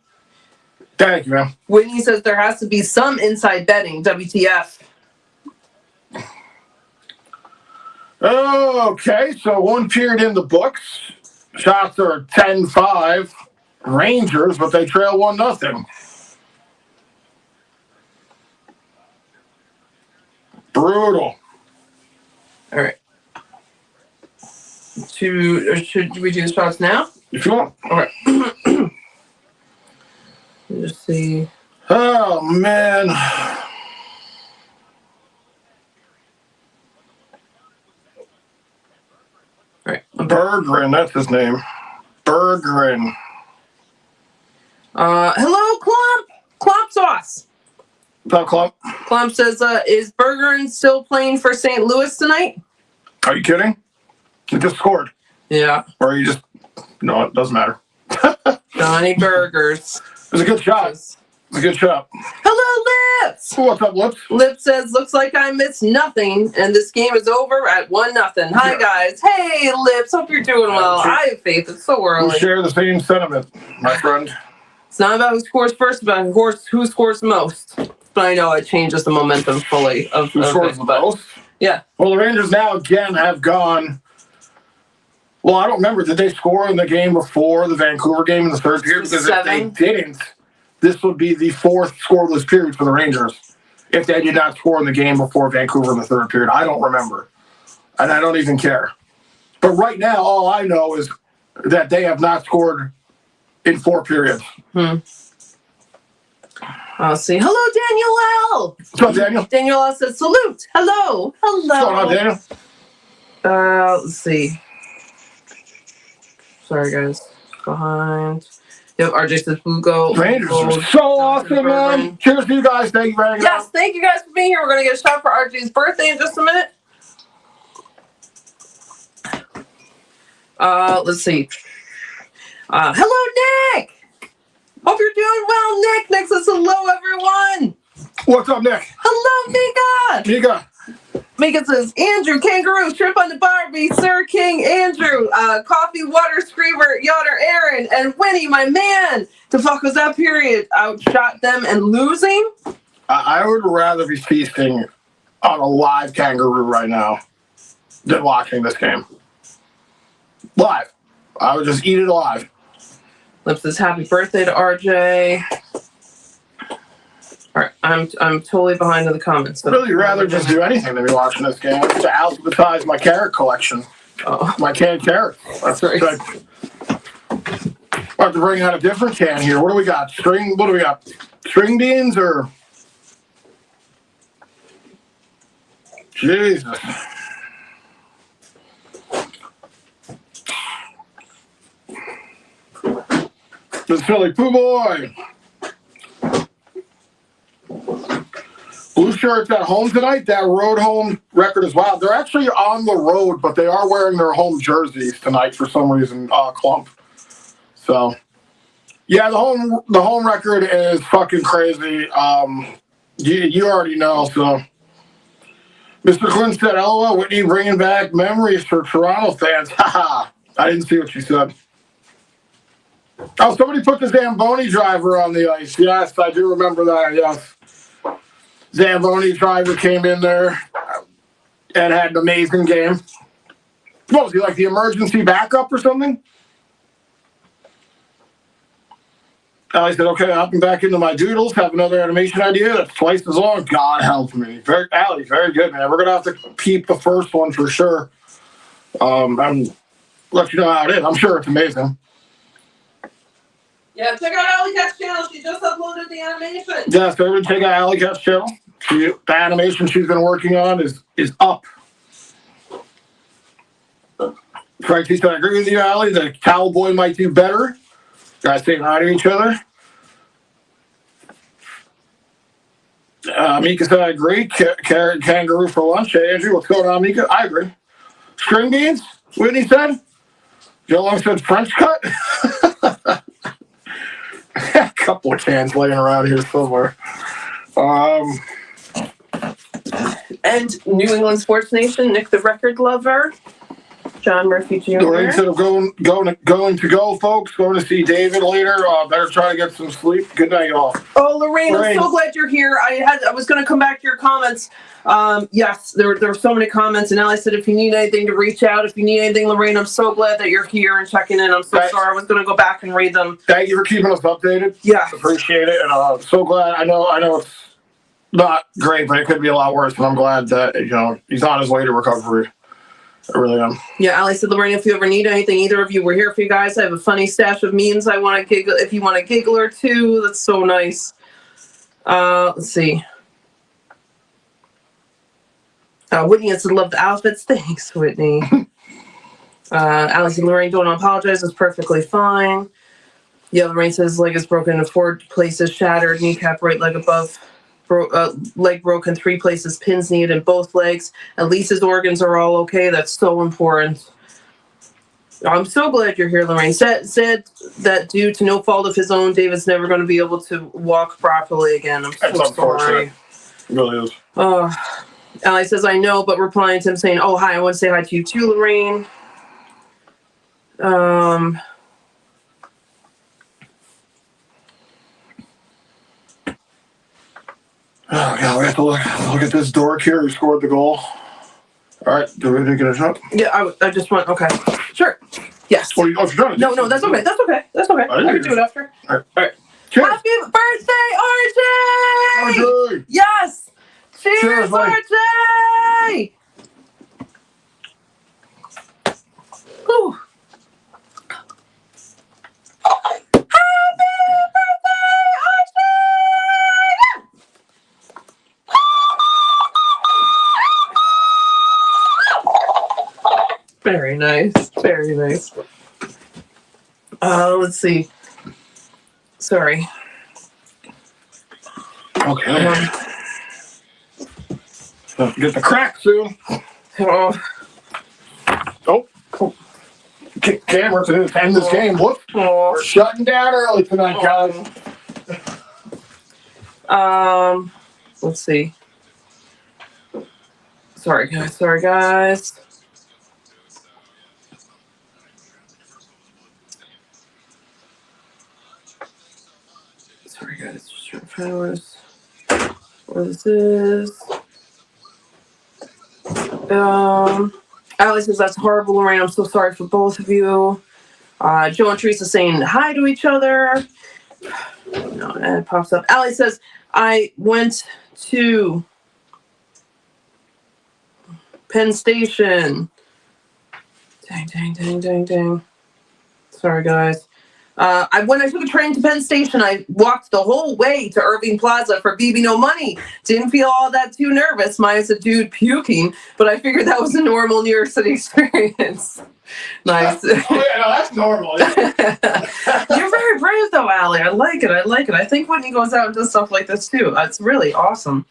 Thank you, man. Whitney says there has to be some inside betting. WTF. Okay, so 1 period in the books. Shots are 10-5 Rangers, but they trail 1-0. Brutal. All right. Should we do the shots now? If you want. All right. Let's see. Oh, man. All right. Berggren, that's his name. Berggren. Hello, Clump. Clump sauce. What's up, Clump? Clump says, is Berggren still playing for St. Louis tonight? Are you kidding? He just scored. Yeah. Or you just... No, it doesn't matter. Johnny Burgers. It was a good shot. It was a good shot. Hello, Lips. What's up, Lips? Lips says, looks like I missed nothing, and this game is over at 1-0. Hi, guys. Hey, Lips. Hope you're doing well. I have faith. It's so We early. share the same sentiment, my friend. It's not about who scores first, about who scores most. But I know it changes the momentum fully of Who scores the most? Yeah. Well, the Rangers now again have gone... Well, I don't remember. Did they score in the game before the Vancouver game in the third period? Because if they didn't, this would be the 4th scoreless period for the Rangers. If they did not score in the game before Vancouver in the third period. I don't remember. And I don't even care. But right now, all I know is that they have not scored in 4 periods. I'll see. Hello, Daniel L. What's up, Daniel? Daniel L says, salute. Hello. Hello. What's going on, Daniel? Let's see. Sorry, guys. Behind. Yep, RJ says blue gold. Rangers are so awesome, man. Cheers to you guys. Thank you for hanging out. Yes, thank you guys for being here. We're going to get a shot for RJ's birthday in just a minute. Let's see. Hello, Nick. Hope you're doing well, Nick. Nick says hello, everyone. What's up, Nick? Hello, Mika. Mika. Mika says, Andrew, Kangaroo, Shrimp on the Barbie, Sir King, Andrew, Coffee, Water, Screamer, Yoder, Aaron, and Winnie, my man. The fuck was that period? Outshot them and losing? I would rather be feasting on a live kangaroo right now than watching this game. Live. I would just eat it alive. Lips says, happy birthday to RJ. All right, I'm totally behind in the comments. I'd really rather just do anything than be watching this game. To alphabetize my carrot collection. Oh. My canned carrots. That's right. I have to bring out a different can here. What do we got? What do we got? String beans or... Jesus. The Philly Pooh Boy. Blue Shirts at home tonight. That road home record is wild. They're actually on the road, but they are wearing their home jerseys tonight for some reason. Clump. So, yeah, the home record is fucking crazy. You already know. So, Mr. Quinn said, LOL, Whitney bringing back memories for Toronto fans. Haha. I didn't see what she said. Oh, somebody put the Zamboni driver on the ice. Yes, I do remember that. Yes. Zamboni driver came in there and had an amazing game. What was he, like the emergency backup or something? I said, okay, I'll be back into my doodles, have another animation idea that's twice as long. God help me. Allie, very good, man. We're going to have to keep the first one for sure. And let you know how it is. I'm sure it's amazing. Yeah, check out Alley Cat's channel. She just uploaded the animation. Yes, everybody check out Alley Cat's channel. The animation she's been working on is up. Frankie said, I agree with you, Allie. The cowboy might do better. Guys saying hi to each other. Mika said, I agree. Carrot and kangaroo for lunch. Hey, Andrew, what's going on, Mika? I agree. String beans, Whitney said. Joe Long said French cut. A couple of cans laying around here somewhere. And New England Sports Nation, Nick the Record Lover. John Murphy Jr. Lorraine said, going to go, folks. Going to see David later. Better try to get some sleep. Good night, y'all. Oh, Lorraine, I'm so glad you're here. I was going to come back to your comments. Yes, there were so many comments, and Allie said if you need anything to reach out. If you need anything, Lorraine, I'm so glad that you're here and checking in. I'm so sorry. I was going to go back and read them. Thank you for keeping us updated. Yeah. Appreciate it. And so glad. I know it's not great, but it could be a lot worse. And I'm glad that, he's on his way to recovery. I really am. Yeah, Allie said, Lorraine, if you ever need anything, either of you, we're here for you guys. I have a funny stash of memes I want to giggle. If you want to giggle or two, that's so nice. Let's see. Whitney has to love the outfits. Thanks, Whitney. Allie said, Lorraine, don't apologize. It's perfectly fine. Yeah, Lorraine says leg is broken in 4 places, shattered, kneecap, right leg above. Leg broken 3 places, pins needed in both legs. At least his organs are all okay. That's so important. I'm so glad you're here, Lorraine. Said that due to no fault of his own, David's never going to be able to walk properly again. I'm so sorry. It really is. Allie says, I know, but replying to him saying, oh, hi, I want to say hi to you too, Lorraine. Oh, God, we have to look at this dork here who scored the goal. All right, do we need to get a shot? Yeah, I just want, okay. Sure. Yes. Oh, you're trying to do No, that's okay. That's okay. That's okay. I can do it after. All right. Cheers. Happy birthday, RJ! RJ! Yes! Cheers, RJ! Whew. Very nice. Very nice. Let's see. Sorry. Okay. Get the crack soon. Oh. Camera to end this game. Whoops. We're shutting down early tonight, guys. Let's see. Sorry, guys. Sorry, guys. Just trying to find where this is. Allie says, that's horrible, Lorraine. I'm so sorry for both of you. Joe and Teresa saying hi to each other. No, and it pops up. Allie says, I went to Penn Station. Dang. Sorry, guys. When I took a train to Penn Station, I walked the whole way to Irving Plaza for BB No Money. Didn't feel all that too nervous, minus a dude puking, but I figured that was a normal New York City experience. Nice. Oh, yeah, no, that's normal. You're very brave, though, Allie. I like it. I think Whitney goes out and does stuff like this, too. It's really awesome.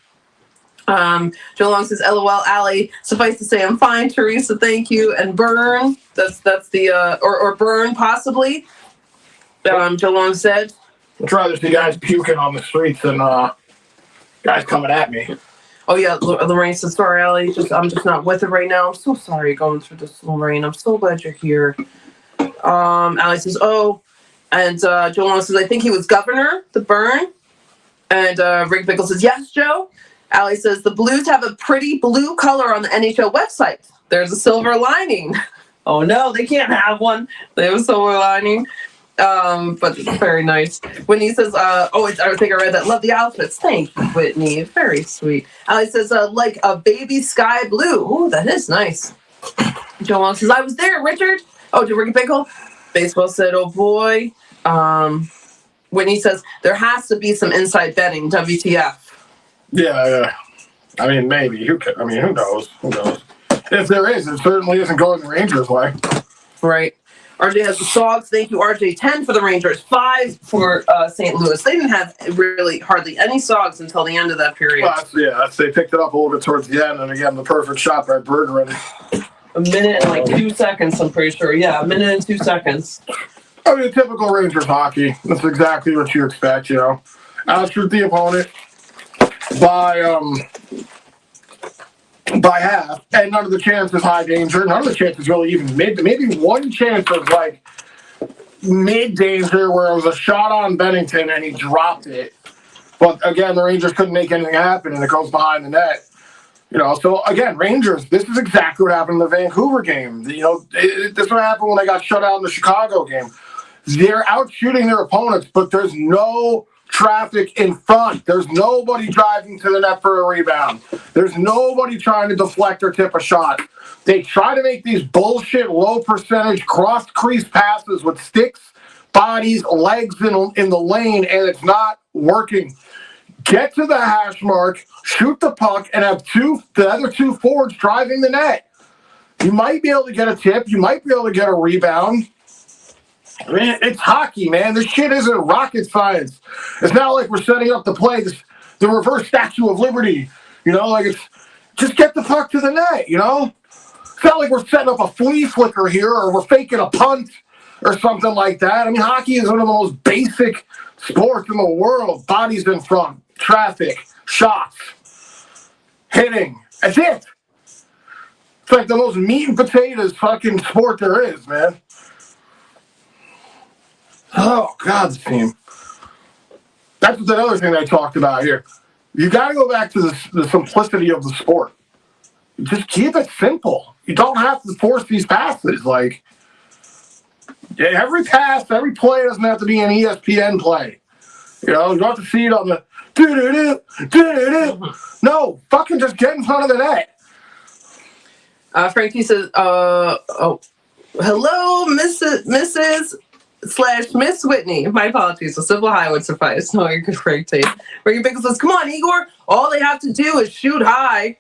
Joe Long says, LOL, Allie. Suffice to say, I'm fine. Teresa, thank you. And Burn, that's the, or Burn, possibly. Joe Long said, I'd rather see guys puking on the streets than guys coming at me. Oh yeah, Lorraine says, sorry, Allie, I'm just not with it right now. I'm so sorry going through this, Lorraine. I'm so glad you're here. Allie says, oh, and Joel says, I think he was governor, the burn. And Rick Bickle says, yes, Joe. Allie says, the Blues have a pretty blue color on the NHL website. There's a silver lining. Oh no, they can't have one. They have a silver lining. But it's very nice. Whitney says, I think I read that. Love the outfits. Thank you, Whitney. Very sweet. Allie says, like a baby sky blue. Oh, that is nice. Joel says, I was there, Richard. Oh, to Ricky Pickle. Baseball said, oh boy. Whitney says, there has to be some inside betting. WTF. Yeah. I mean, maybe. Who knows? Who knows? If there is, it certainly isn't going the Rangers' way. Right. RJ has the Sogs. Thank you, RJ. 10 for the Rangers. 5 for St. Louis. They didn't have really hardly any Sogs until the end of that period. Well, they picked it up a little bit towards the end, and again, the perfect shot by Bergeron. A minute and like 2 seconds, I'm pretty sure. Yeah, a minute and 2 seconds. I mean, typical Rangers hockey. That's exactly what you expect, you know. Outshoot the opponent by half, and none of the chances high danger. None of the chances really even mid. Maybe one chance was like mid danger where it was a shot on Bennington and he dropped it. But again, the Rangers couldn't make anything happen, and it goes behind the net. You know, so again, Rangers, this is exactly what happened in the Vancouver game. You know, this is what happened when they got shut out in the Chicago game. They're out shooting their opponents, but there's no traffic in front. There's nobody driving to the net for a rebound. There's nobody trying to deflect or tip a shot. They try to make these bullshit low percentage cross crease passes with sticks, bodies, legs in the lane, and it's not working. Get to the hash mark, shoot the puck, and have the other two forwards driving the net. You might be able to get a tip. You might be able to get a rebound. I mean, it's hockey, man. This shit isn't rocket science. It's not like we're setting up to play the reverse Statue of Liberty. You know, like it's just get the puck to the net, you know? It's not like we're setting up a flea flicker here or we're faking a punt or something like that. I mean, hockey is one of the most basic sports in the world. Bodies in front, traffic, shots, hitting. That's it. It's like the most meat and potatoes fucking sport there is, man. Oh, God's team. That's another thing they talked about here. You got to go back to the simplicity of the sport. Just keep it simple. You don't have to force these passes. Like, every pass, every play doesn't have to be an ESPN play. You know, you don't have to see it on the do-do-do. No, fucking just get in front of the net. Frankie says, hello, Mrs. / Miss Whitney. My apologies. A simple hi would suffice. No, you're good, Frankie. Ricky Pickle says, come on, Igor. All they have to do is shoot high.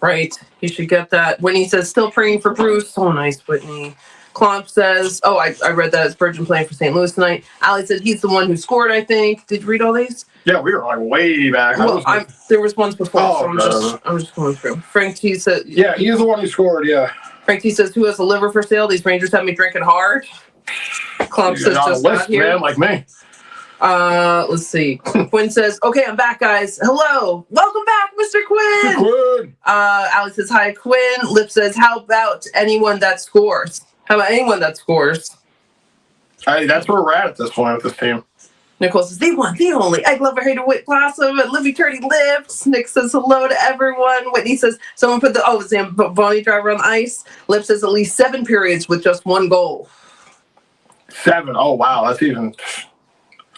Right. He should get that. Whitney says, still praying for Bruce. So nice, Whitney. Klomp says, I read that. It's Virgin playing for St. Louis tonight. Allie said he's the one who scored, I think. Did you read all these? Yeah, we were like way back. Well, there was ones before, so I'm just going through. Frank T said, yeah, he's the one who scored, yeah. Frank T says, who has a liver for sale? These Rangers have me drinking hard. Klomp says, just list, got here. Man, like me. Let's see. Quinn says, okay, I'm back, guys. Hello. Welcome back, Mr. Quinn. Quinn. Alex says, hi, Quinn. Lip says, how about anyone that scores? How about anyone that scores? Hey, that's where we're at this point with this team. Nicole says, the one, the only. Egg lover, hater, wit, blossom, and Livy Turdy Lips. Nick says, hello to everyone. Whitney says, someone put the Zamboni driver on the ice. Lip says, at least 7 periods with just 1 goal. 7. Oh, wow. That's even...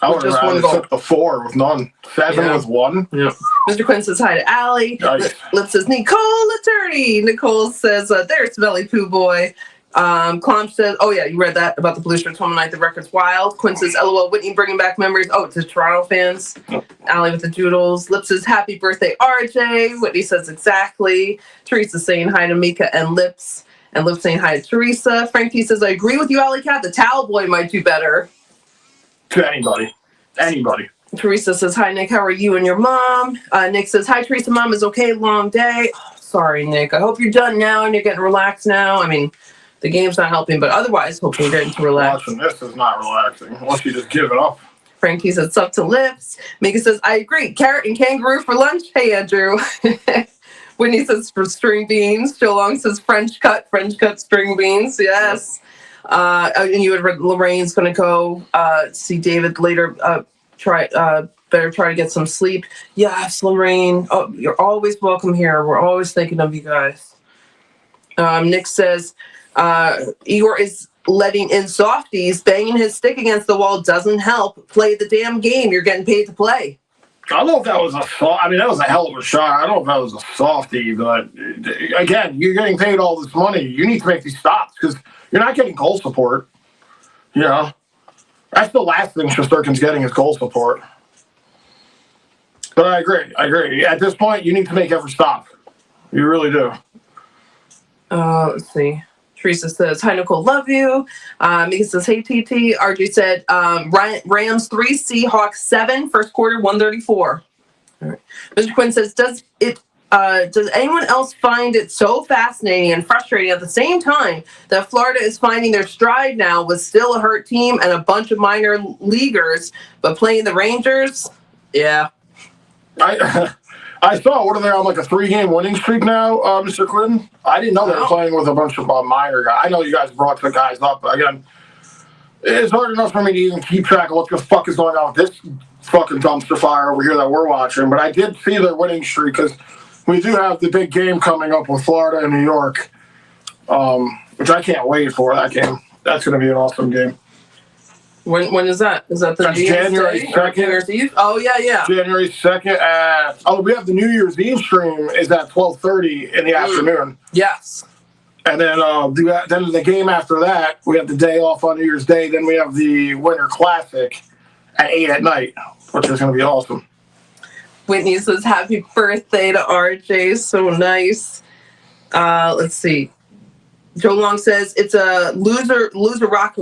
I would have rather took the 4 with none. 7 with 1. Yeah. Mr. Quinn says hi to Allie. Nice. Lip says, Nicole Attorney. Nicole says, there's Smelly Poo Boy. Klomp says, oh yeah, you read that about the Blue Shirts home tonight. The record's wild. Quinn says, LOL, Whitney bringing back memories. Oh, to Toronto fans. Allie with the doodles. Lip says, happy birthday, RJ. Whitney says, exactly. Teresa saying hi to Mika and Lips. And Lips saying hi to Teresa. Frank T says, I agree with you, Alley Cat. The towel boy might do better. To anybody. Teresa says, hi, Nick. How are you and your mom? Nick says, hi, Teresa. Mom is okay. Long day. Oh, sorry, Nick. I hope you're done now and you're getting relaxed now. I mean, the game's not helping, but otherwise, hope you're getting to relax. Watching this is not relaxing unless you just give it up. Frankie says, "Up to lips." Mika says, "I agree. Carrot and kangaroo for lunch." Hey, Andrew. Whitney says, "For string beans." Joe Long says, French cut string beans." Yes. And you had read Lorraine's going to go see David later. Better try to get some sleep. Yes, Lorraine. Oh, you're always welcome here. We're always thinking of you guys. Nick says, Igor is letting in softies. Banging his stick against the wall doesn't help. Play the damn game. You're getting paid to play. I don't know if that was that was a hell of a shot. I don't know if that was a softie, but again, you're getting paid all this money. You need to make these stops because you're not getting goal support. You know, that's the last thing Shesterkin's getting is goal support. But I agree. At this point, you need to make every stop. You really do. Let's see. Teresa says, "Hi, Nicole, love you." Mika says, "Hey, TT." RJ said, Rams 3, Seahawks 7, first quarter 134. All right. Mr. Quinn says, does anyone else find it so fascinating and frustrating at the same time that Florida is finding their stride now with still a hurt team and a bunch of minor leaguers, but playing the Rangers? Yeah. I saw, what are they on, like a 3-game winning streak now, Mr. Quinn? I didn't know they were playing with a bunch of minor guys. I know you guys brought the guys up, but again, it's hard enough for me to even keep track of what the fuck is going on with this fucking dumpster fire over here that we're watching. But I did see their winning streak because we do have the big game coming up with Florida and New York, which I can't wait for that game. That's going to be an awesome game. When is that? Is that the January 2nd? New Year's Eve? Oh, yeah. January 2nd we have the New Year's Eve stream is at 12:30 in the afternoon. Yes. And then then the game after that, we have the day off on New Year's Day. Then we have the Winter Classic at 8 at night, which is going to be awesome. Whitney says, "Happy birthday to RJ." So nice. Let's see. Joe Long says, "It's a loser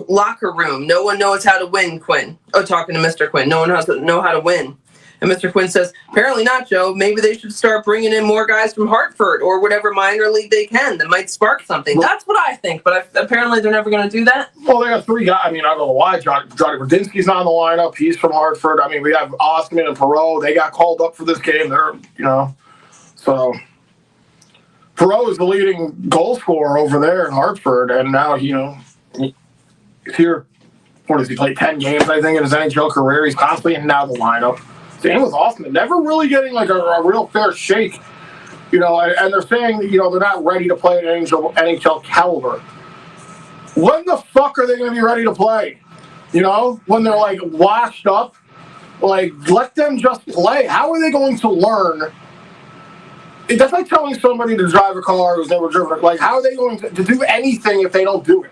locker room. No one knows how to win, Quinn." Oh, talking to Mr. Quinn. No one has to know how to win. And Mr. Quinn says, "Apparently not, Joe. Maybe they should start bringing in more guys from Hartford or whatever minor league they can that might spark something." That's what I think, but apparently they're never going to do that. Well, they got 3 guys. I mean, I don't know why. Johnny Radinsky's not in the lineup. He's from Hartford. I mean, we have Osman and Perot. They got called up for this game. They're, so Perot is the leading goal scorer over there in Hartford, and now, he's here. What does he play? 10 games, I think, in his NHL career. He's constantly in and out of the lineup. Same with Osman. Never really getting like a real fair shake, and they're saying, they're not ready to play at NHL caliber. When the fuck are they going to be ready to play? When they're like washed up? Like, let them just play. How are they going to learn? That's like telling somebody to drive a car who's never driven. Like, how are they going to do anything if they don't do it?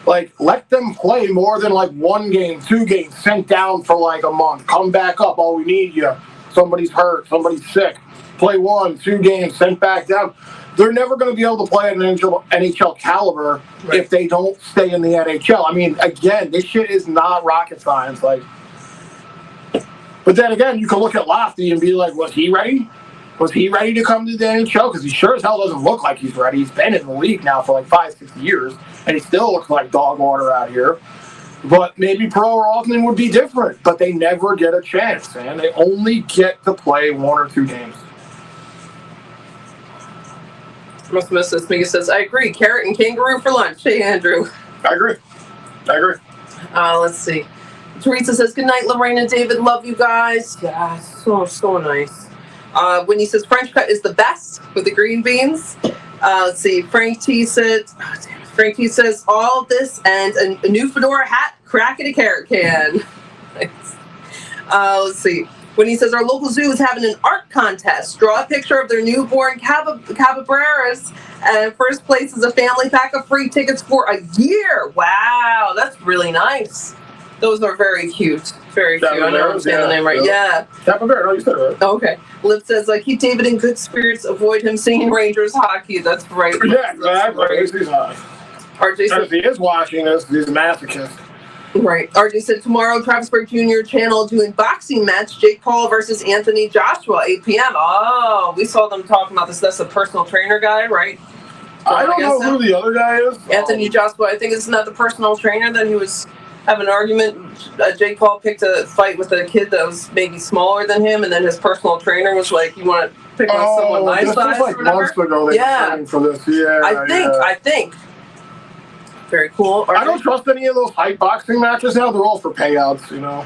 Like, let them play more than like 1 game, 2 games, sent down for like a month. Come back up. Oh, we need you. Somebody's hurt. Somebody's sick. Play 1, 2 games, sent back down. They're never going to be able to play at an NHL caliber if they don't stay in the NHL. I mean, again, this shit is not rocket science. Like, but then again, you can look at Lofty and be like, was he ready? Was he ready to come to the NHL? Because he sure as hell doesn't look like he's ready. He's been in the league now for like 5-6 years, and he still looks like dog water out here. But maybe Perot or Altman would be different, but they never get a chance, man. They only get to play 1 or 2 games. Mika says, "I agree. Carrot and kangaroo for lunch." Hey, Andrew. I agree. Let's see. Teresa says, "Good night, Lorraine and David. Love you guys." Yeah, so nice. Whitney says, "French cut is the best with the green beans." Let's see. Frank T says, "All this and a new fedora hat, crack at a carrot can." Nice. Let's see. Whitney says, "Our local zoo is having an art contest. Draw a picture of their newborn capybaras, and first place is a family pack of free tickets for a year." Wow, that's really nice. Those are very cute. Very cute. I don't understand the name right. Yeah. Capybara, no, you said it right. Okay. Lip says, "Keep David in good spirits. Avoid him singing Rangers hockey." That's right. Yeah, exactly. RJ said, if he is watching this, he's a masochist. Right. RJ said, "Tomorrow, Travis Burke Jr. channel doing boxing match, Jake Paul versus Anthony Joshua, 8 p.m. Oh, we saw them talking about this. That's a personal trainer guy, right? I don't know who the other guy is. Anthony Joshua. I think it's not the personal trainer that he was have an argument. Jake Paul picked a fight with a kid that was maybe smaller than him, and then his personal trainer was like, "You want to pick on someone my this size?" was like or whatever? months ago. They were training for this. Yeah, I think. Very cool. I don't trust any of those hype boxing matches now. They're all for payouts, you know.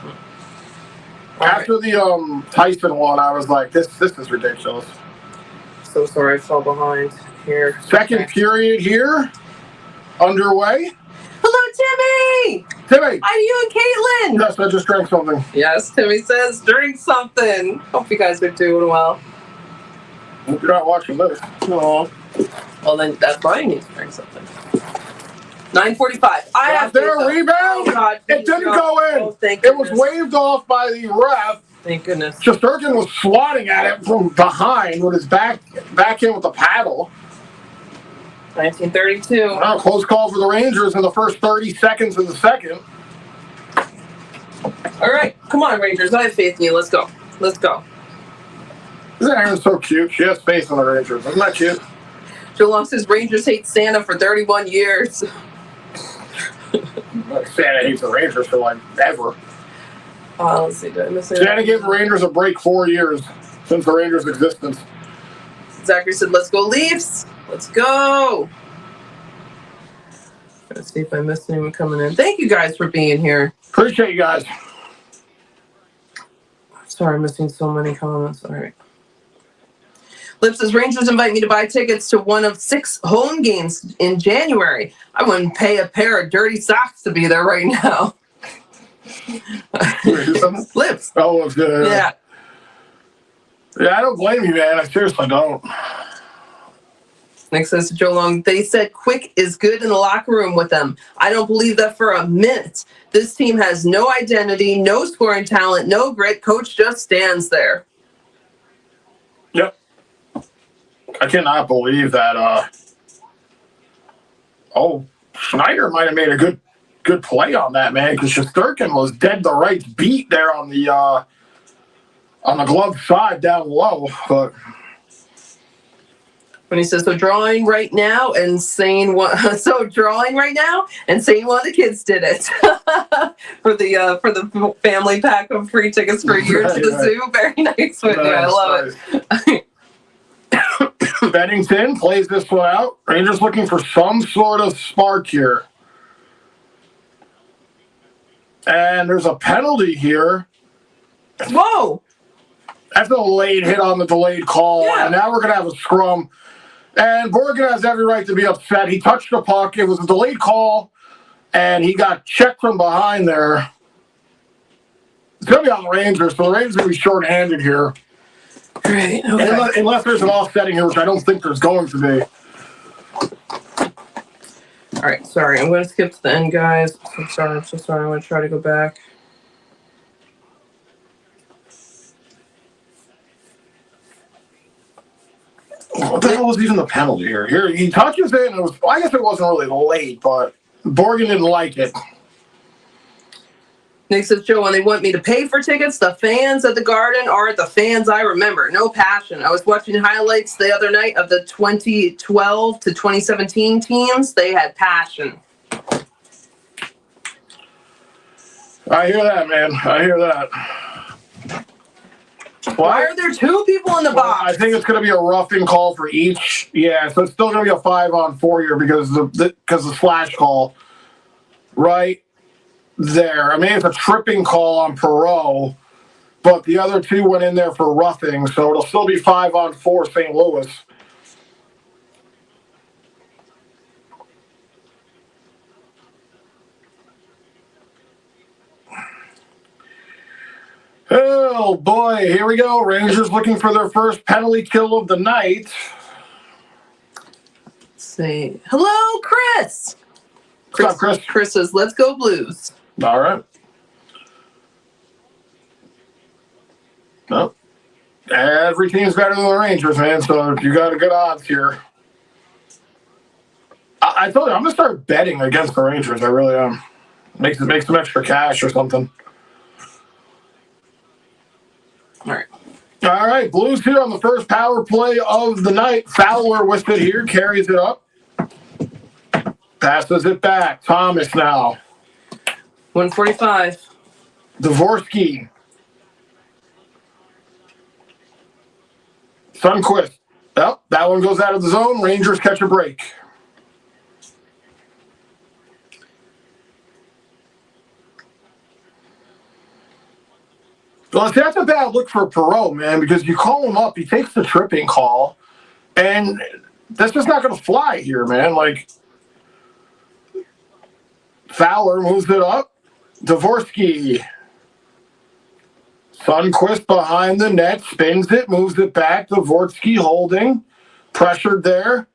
After the Tyson one, I was like, this is ridiculous. So sorry, I fell behind here. Second period here, underway. Hello, Timmy! Timmy! Are you and Caitlin? Yes, I just drank something. Yes, Timmy says, drink something. Hope you guys are doing well. Hope you're not watching this. No. Well, then that's why you need to drink something. 9:45. I have there a rebound? Oh, God, it didn't go in. Oh, thank it was goodness. waved off by the ref. Thank goodness. Shesterkin was swatting at it from behind with his back in with the paddle. 1932. Wow, close call for the Rangers in the first 30 seconds of the second. All right, come on, Rangers. I have faith in you. Let's go. Let's go. Isn't Aaron so cute? She has faith in the Rangers. Isn't that cute? Joe Long says Rangers hate Santa for 31 years. Santa hates the Rangers for like ever. Let's see. Did I miss anything? Santa gave the Rangers a break 4 years since the Rangers' existence. Zachary said, let's go Leafs. Let's go. Let's see if I missed anyone coming in. Thank you guys for being here. Appreciate you guys. Sorry, I'm missing so many comments. All right. Lip says, Rangers invite me to buy tickets to one of 6 home games in January. I wouldn't pay a pair of dirty socks to be there right now. Lips. Oh, Yeah. Yeah, I don't blame you, man. I seriously don't. Nick says to Joe Long, they said Quick is good in the locker room with them. I don't believe that for a minute. This team has no identity, no scoring talent, no grit. Coach just stands there. Yep. I cannot believe that. Schneider might have made a good play on that, man, because Shesterkin was dead to rights beat there on the glove side down low. But when he says, drawing right now and saying one of the kids did it for the family pack of free tickets for a year to the zoo. Very nice with you. I love it. Bennington plays this one out. Rangers looking for some sort of spark here. And there's a penalty here. Whoa! That's a late hit on the delayed call. Yeah. And now we're going to have a scrum. And Borgen has every right to be upset. He touched the puck. It was a delayed call. And he got checked from behind there. It's going to be on the Rangers. So the Rangers are going to be short-handed here. Great. Okay. Unless there's an offsetting here, which I don't think there's going to be. All right, sorry. I'm going to skip to the end, guys. I'm so sorry. I'm going to try to go back. What the hell was even the penalty here? Here, he touches it, and I guess it wasn't really late, but Borgen didn't like it. Nick says, Joe, when they want me to pay for tickets, the fans at the Garden are the fans I remember. No passion. I was watching highlights the other night of the 2012 to 2017 teams. They had passion. I hear that, man. I hear that. Why are there 2 people in the box? I think it's going to be a roughing call for each. Yeah, so it's still going to be a 5-on-4 here because the slash call right there. I mean, it's a tripping call on Perreault, but the other 2 went in there for roughing, so it'll still be 5-on-4 St. Louis. Oh, boy. Here we go. Rangers looking for their first penalty kill of the night. Let's see. Hello, Chris. What's up, Chris? Chris says, let's go Blues. All right. No. Every team's better than the Rangers, man, so you got a good odds here. I told you, I'm going to start betting against the Rangers. I really am. Make some extra cash or something. All right. All right, Blues here on the first power play of the night. Fowler with it here, carries it up. Passes it back. Thomas now. 145. Dvorsky. Sunquist. Yep, that one goes out of the zone. Rangers catch a break. Well, that's a bad look for Perreault, man, because you call him up, he takes the tripping call, and that's just not going to fly here, man. Like, Fowler moves it up. Dvorsky. Sunquist behind the net, spins it, moves it back. Dvorsky holding. Pressured there.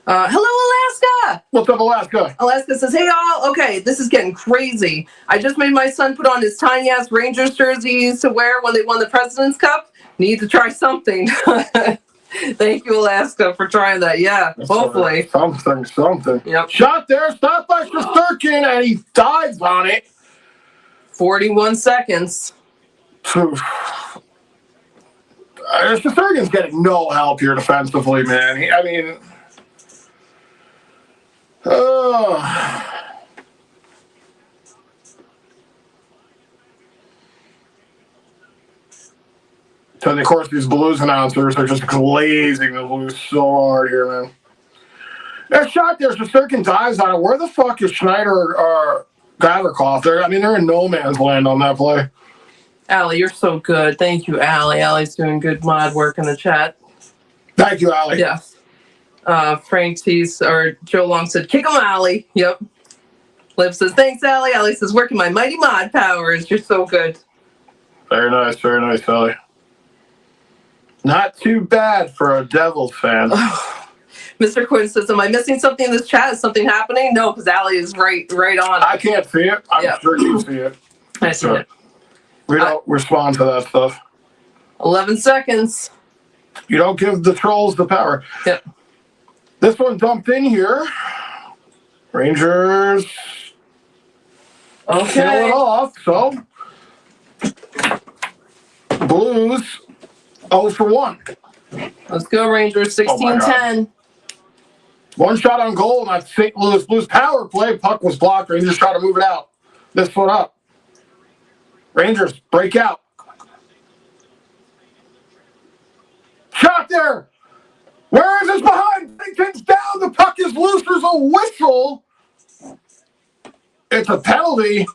Hello, Alaska. What's up, Alaska? Alaska says, hey, all. Okay, this is getting crazy. I just made my son put on his tiny-ass Rangers jersey he used to wear when they won the President's Cup. Need to try something. Thank you, Alaska, for trying that. Yeah, hopefully. Something. Yep. Shot there, stopped by Shesterkin, and he dives on it. 41 seconds. Shesterkin's getting no help here defensively, man. So, of course, these Blues announcers are just glazing the Blues so hard here, man. That shot there, Shesterkin dives on it. Where the fuck is Schneider or Gavrikov? They're in no man's land on that play. Allie, you're so good. Thank you, Allie. Allie's doing good mod work in the chat. Thank you, Allie. Yes. Frank Tees or Joe Long said, kick him, Allie. Yep. Liv says, thanks, Allie. Allie says, working my mighty mod powers. You're so good. Very nice, Allie. Not too bad for a Devils fan. Mr. Quinn says, am I missing something in this chat? Is something happening? No, because Allie is right on. I can't see it. I'm sure you see it. I see it. We don't respond to that stuff. 11 seconds. You don't give the trolls the power. Yep. This one dumped in here. Rangers kill it off. So Blues 0 for 1. Let's go, Rangers. 16-10. One shot on goal, and that St. Louis Blues power play. Puck was blocked. Rangers try to move it out. This one up. Rangers break out. Shot there. Where is this behind? Bennington's down. The puck is loose. There's a whistle. It's a penalty.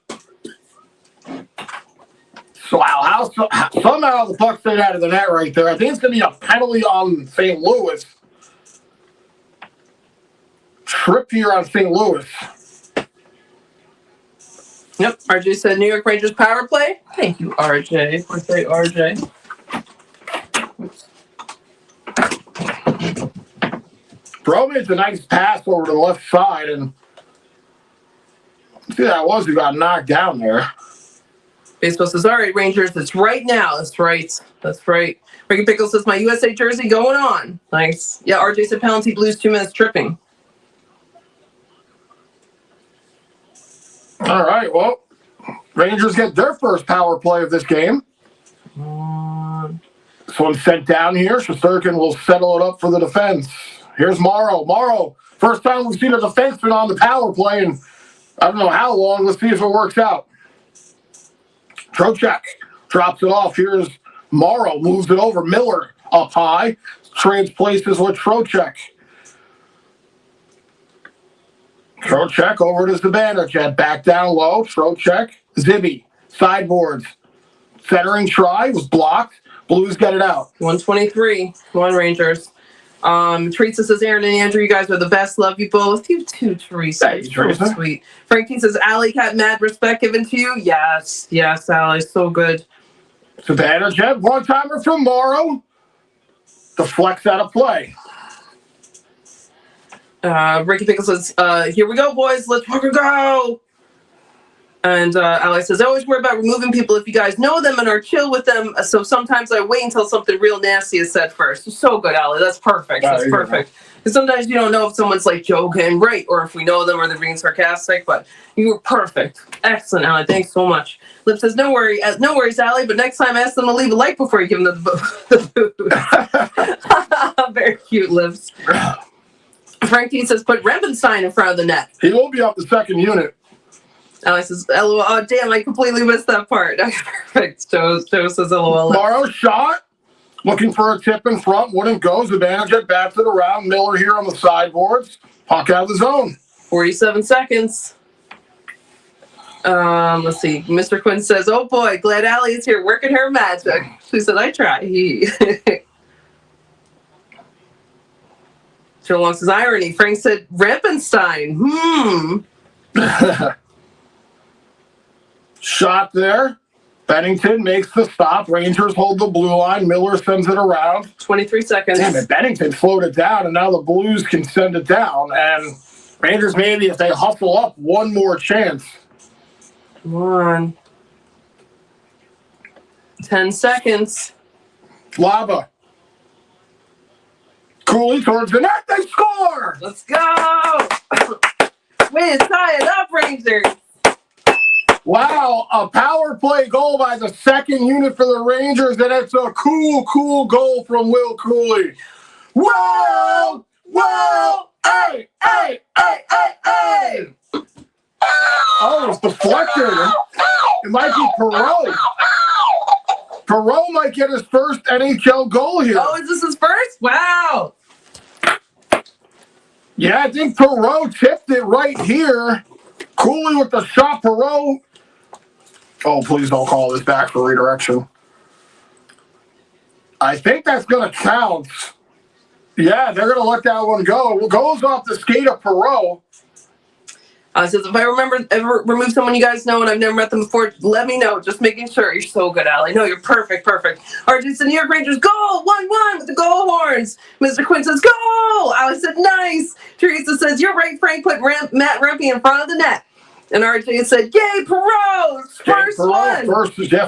So somehow the puck stayed out of the net right there. I think it's going to be a penalty on St. Louis. Trip here on St. Louis. Yep. RJ said New York Rangers power play. Thank you, RJ. Birthday, RJ. Bro made a nice pass over to the left side, and see that was who got knocked down there. Baseball says, all right, Rangers, it's right now. That's right. Ricky Pickle says, my USA jersey going on. Nice. Yeah, RJ said penalty, Blues 2 minutes tripping. All right, well, Rangers get their first power play of this game. This one's sent down here. Shesterkin will settle it up for the defense. Here's Morrow. Morrow, first time we've seen a defenseman on the power play in I don't know how long. Let's see if it works out. Trocheck drops it off. Here's Morrow, moves it over. Miller up high, trades places with Trocheck. Trocheck over to Zibanejad, back down low. Trocheck, Zibby, sideboards. Centering try was blocked. Blues get it out. 123. Come on, Rangers. Teresa says, Aaron and Andrew, you guys are the best. Love you both. You too, Teresa. Thanks, Teresa. So sweet. Frankie says, Allie got mad respect given to you. Yes, Allie. So good. Zibanejad, one-timer from Morrow. Deflects out of play. Ricky Pickle says, here we go, boys. Let's fucking go. And Allie says, I always worry about removing people if you guys know them and are chill with them. So sometimes I wait until something real nasty is said first. So good, Allie. That's perfect. That's perfect. Because sometimes you don't know if someone's like joking, right, or if we know them or they're being sarcastic. But you were perfect, excellent, Allie. Thanks so much. Lip says, no worries, Allie. But next time, ask them to leave a like before you give them the booze. Very cute, Lips. Frank T says, put Rempenstein in front of the net. He will be up the second unit. Allie says, LOL. Oh, damn, I completely missed that part. Perfect. Joe says, LOL. Morrow shot. Looking for a tip in front. Wouldn't go. Zibanejad bats it around. Miller here on the sideboards. Puck out of the zone. 47 seconds. Let's see. Mr. Quinn says, oh boy, glad Allie is here working her magic. She said, I try. Joe Long says, irony. Frank said, Rempenstein. Shot there. Bennington makes the stop. Rangers hold the blue line. Miller sends it around. 23 seconds. Damn it. Bennington slowed it down, and now the Blues can send it down. And Rangers, maybe if they hustle up, one more chance. Come on. 10 seconds. Lava. Cooley towards the net. They score! Let's go. Way to tie it up, Rangers. Wow, a power play goal by the second unit for the Rangers, and it's a cool goal from Will Cooley. Whoa! Hey! Oh, it's deflected. It might be Perreault. Perreault might get his first NHL goal here. Oh, is this his first? Wow. Yeah, I think Perreault tipped it right here. Cooley with the shot. Perreault. Oh, please don't call this back for redirection. I think that's going to count. Yeah, they're going to let that one go. It goes off the skate of Perreault. Says, if I ever remove someone you guys know and I've never met them before, let me know. Just making sure. You're so good, Allie. No, you're perfect. RJ said, New York Rangers, goal! 1-1 with the goal horns. Mr. Quinn says, goal! Allie said, nice. Teresa says, you're right, Frank. Put Matt Rempe in front of the net. And RJ said, yay, Perreault! First one!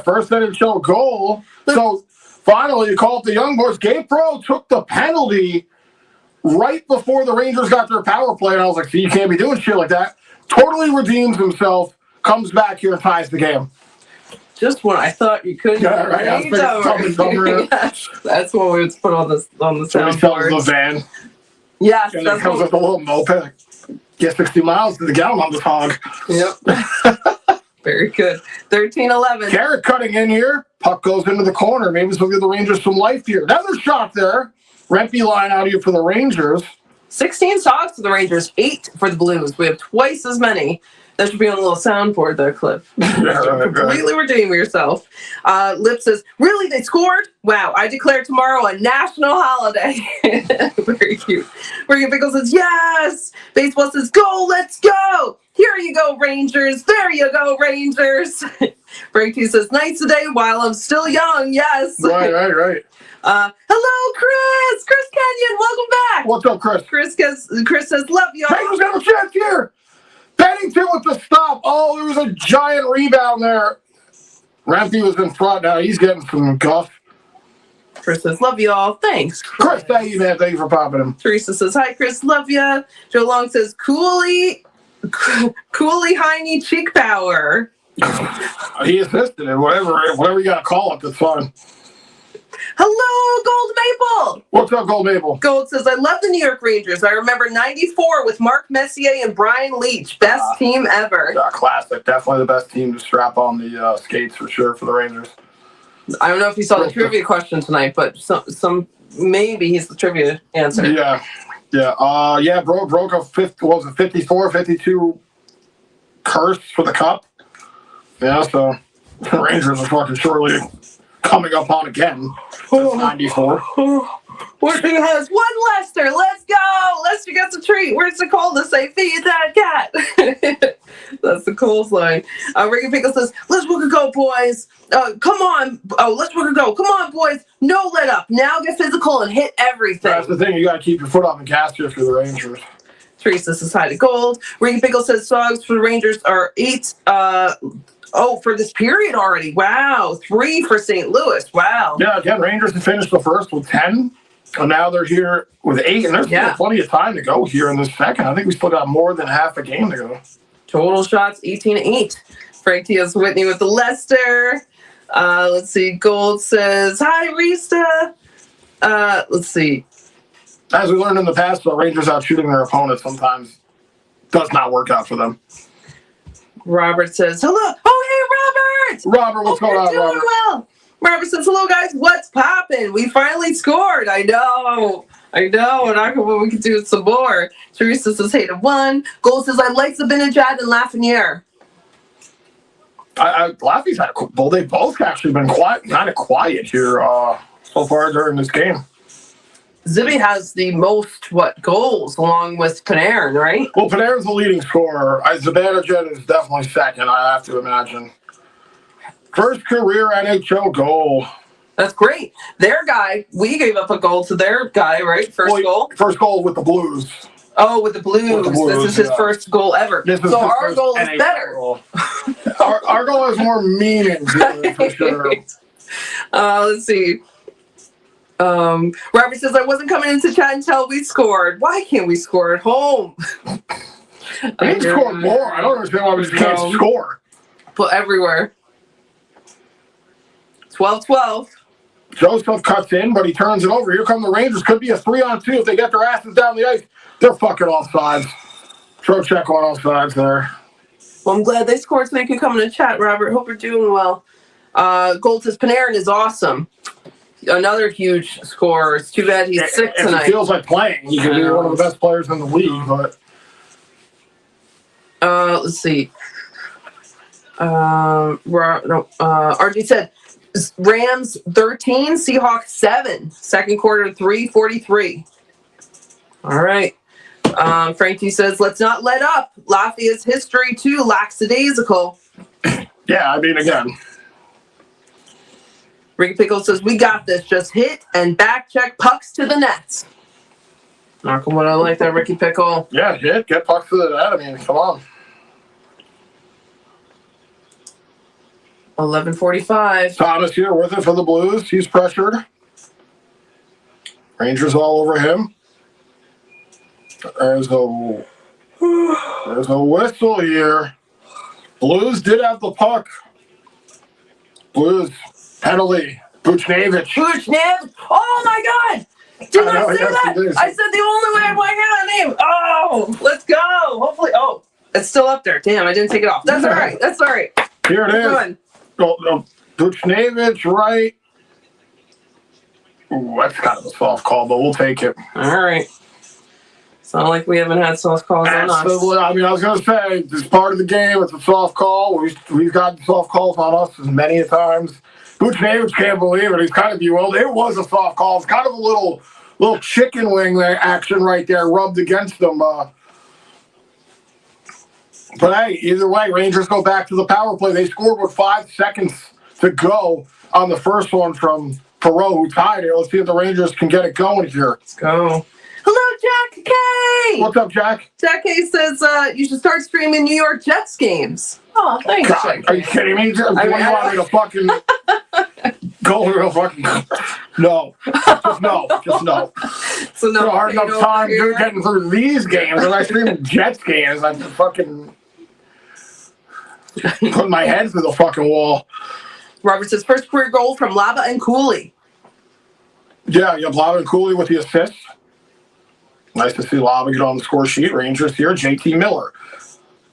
First NHL goal. So, finally, you call it the Young Boys. Gabe Perreault took the penalty right before the Rangers got their power play, and I was like, see, you can't be doing shit like that. Totally redeems himself, comes back here and ties the game. Just when I thought you couldn't. Yeah, right. Yes, that's what we would put on the soundboard. The van. Yes, and it comes with a little moped. Get 60 miles to the gallon on this hog. Yep. Very good. 13-11. Carrot cutting in here. Puck goes into the corner. Maybe this will give the Rangers some life here. Another shot there. Rempe line out here for the Rangers. 16 shots for the Rangers, 8 for the Blues. We have twice as many. That should be on a little soundboard there, Cliff. Completely redeem yourself. Lip says, really, they scored? Wow, I declare tomorrow a national holiday. Very cute. Regan Pickle says, yes. Baseball says, go, let's go. Here you go, Rangers. There you go, Rangers. Frank T says, nice today while I'm still young. Yes. Right. Hello, Chris Kenyon. Welcome back. What's up, Chris? Chris says, love y'all. Rangers have a chance here. Bennington with the stop. Oh, there was a giant rebound there. Rempe was in front now. He's getting some guff. Chris says, love y'all. Thanks, Chris, thank you, man. Thank you for popping him. Teresa says, hi, Chris. Love ya. Joe Long says, Cooley Heine cheek power. He assisted it. Whatever you got to call it, that's fine. Hello, Gold Maple. What's up, Gold Maple? Gold says, I love the New York Rangers. I remember 94 with Mark Messier and Brian Leach. Best team ever. Classic. Definitely the best team to strap on the skates for sure for the Rangers. I don't know if you saw the trivia question tonight, but some maybe he's the trivia answer. Yeah. Broke a 54, 52 curse for the cup. Yeah, so the Rangers are fucking shortly coming up on again. 94. Working has one Lester. Let's go. Lester gets a treat. Where's Nicole to say, feed that cat? That's the Cole's line. Regan Pickle says, let's work a go, boys. Come on. Oh, let's work a go. Come on, boys. No let up. Now get physical and hit everything. That's the thing. You got to keep your foot on the gas here for the Rangers. Teresa says hi to Gold. Regan Pickle says songs for the Rangers are 8. For this period already. Wow. 3 for St. Louis. Wow. Yeah, again, Rangers have finished the first with 10. So now they're here with 8, and there's still plenty of time to go here in this second. I think we still got more than half a game to go. Total shots, 18-8. Frank Diaz Whitney with the Leicester. Let's see. Gold says, hi, Rista. Let's see. As we learned in the past, the Rangers out shooting their opponents sometimes does not work out for them. Robert says, hello. Oh, hey, Robert. Robert, what's going on, Robert? Well. Robert says, hello, guys. What's poppin'? We finally scored. I know. And I can what we can do some more. Teresa says, hey to 1. Gold says, I like Zibanejad and Lafreniere. Laffy's had well, they've both actually been kind of quiet here so far during this game. Zibby has the most, goals along with Panarin, right? Well, Panarin's the leading scorer. Zibanejad is definitely second, I have to imagine. First career NHL goal. That's great. Their guy, we gave up a goal to their guy, right? First goal? First goal with the Blues. Oh, with the Blues. This is his first goal ever. So our goal is better. Goal. our goal has more meaning, for sure. Let's see. Robert says, I wasn't coming into chat until we scored. Why can't we score at home? We need to score more. I don't understand why we just can't score. But everywhere. 12-12. Joseph cuts in, but he turns it over. Here come the Rangers. Could be a 3-on-2 if they get their asses down the ice. They're fucking offsides. Trocheck on offsides there. Well, I'm glad they scored so they can come in the chat, Robert. Hope you're doing well. Gold says Panarin is awesome. Another huge scorer. It's too bad he's sick tonight. It feels like playing. He could be one of the best players in the league, but... let's see. RG said Rams 13, Seahawks 7. Second quarter 3:43. All right. Frankie says, let's not let up. Lafia's history too lackadaisical. Yeah, I mean, again. Ricky Pickle says, we got this. Just hit and back check pucks to the nets. Not what I like that, Ricky Pickle. Yeah, get pucks to the net. I mean, come on. 11:45. Thomas here with it for the Blues. He's pressured. Rangers all over him. There's a whistle here. Blues did have the puck. Blues penalty. Buchnevich. Oh my God! Did I say that? I said the only way I got a name. Oh, let's go. Hopefully. Oh, it's still up there. Damn, I didn't take it off. That's all right. Here it is. Buchnevich, right? Ooh, that's kind of a soft call, but we'll take it. All right. It's not like we haven't had soft calls on us. I mean, I was going to say, it's part of the game. It's a soft call. We've gotten soft calls on us many a times. Buchnevich can't believe it. He's kind of bewildered. It was a soft call. It's kind of a little chicken wing action right there rubbed against them. But hey, either way, Rangers go back to the power play. They scored with 5 seconds to go on the first one from Perreault, who tied it. Let's see if the Rangers can get it going here. Let's go. Hello, Jack K. What's up, Jack? Jack K says you should start streaming New York Jets games. Oh, thanks, God, Jack K. Are you kidding me? You want me to fucking go to a fucking... No. Just no. So no. Hard enough time getting through these games. When I stream Jets games, I'm fucking putting my head through the fucking wall. Robert says first career goal from Laba and Cooley. Yeah, you have Laba and Cooley with the assist. Nice to see Laba get on the score sheet. Rangers here. JT Miller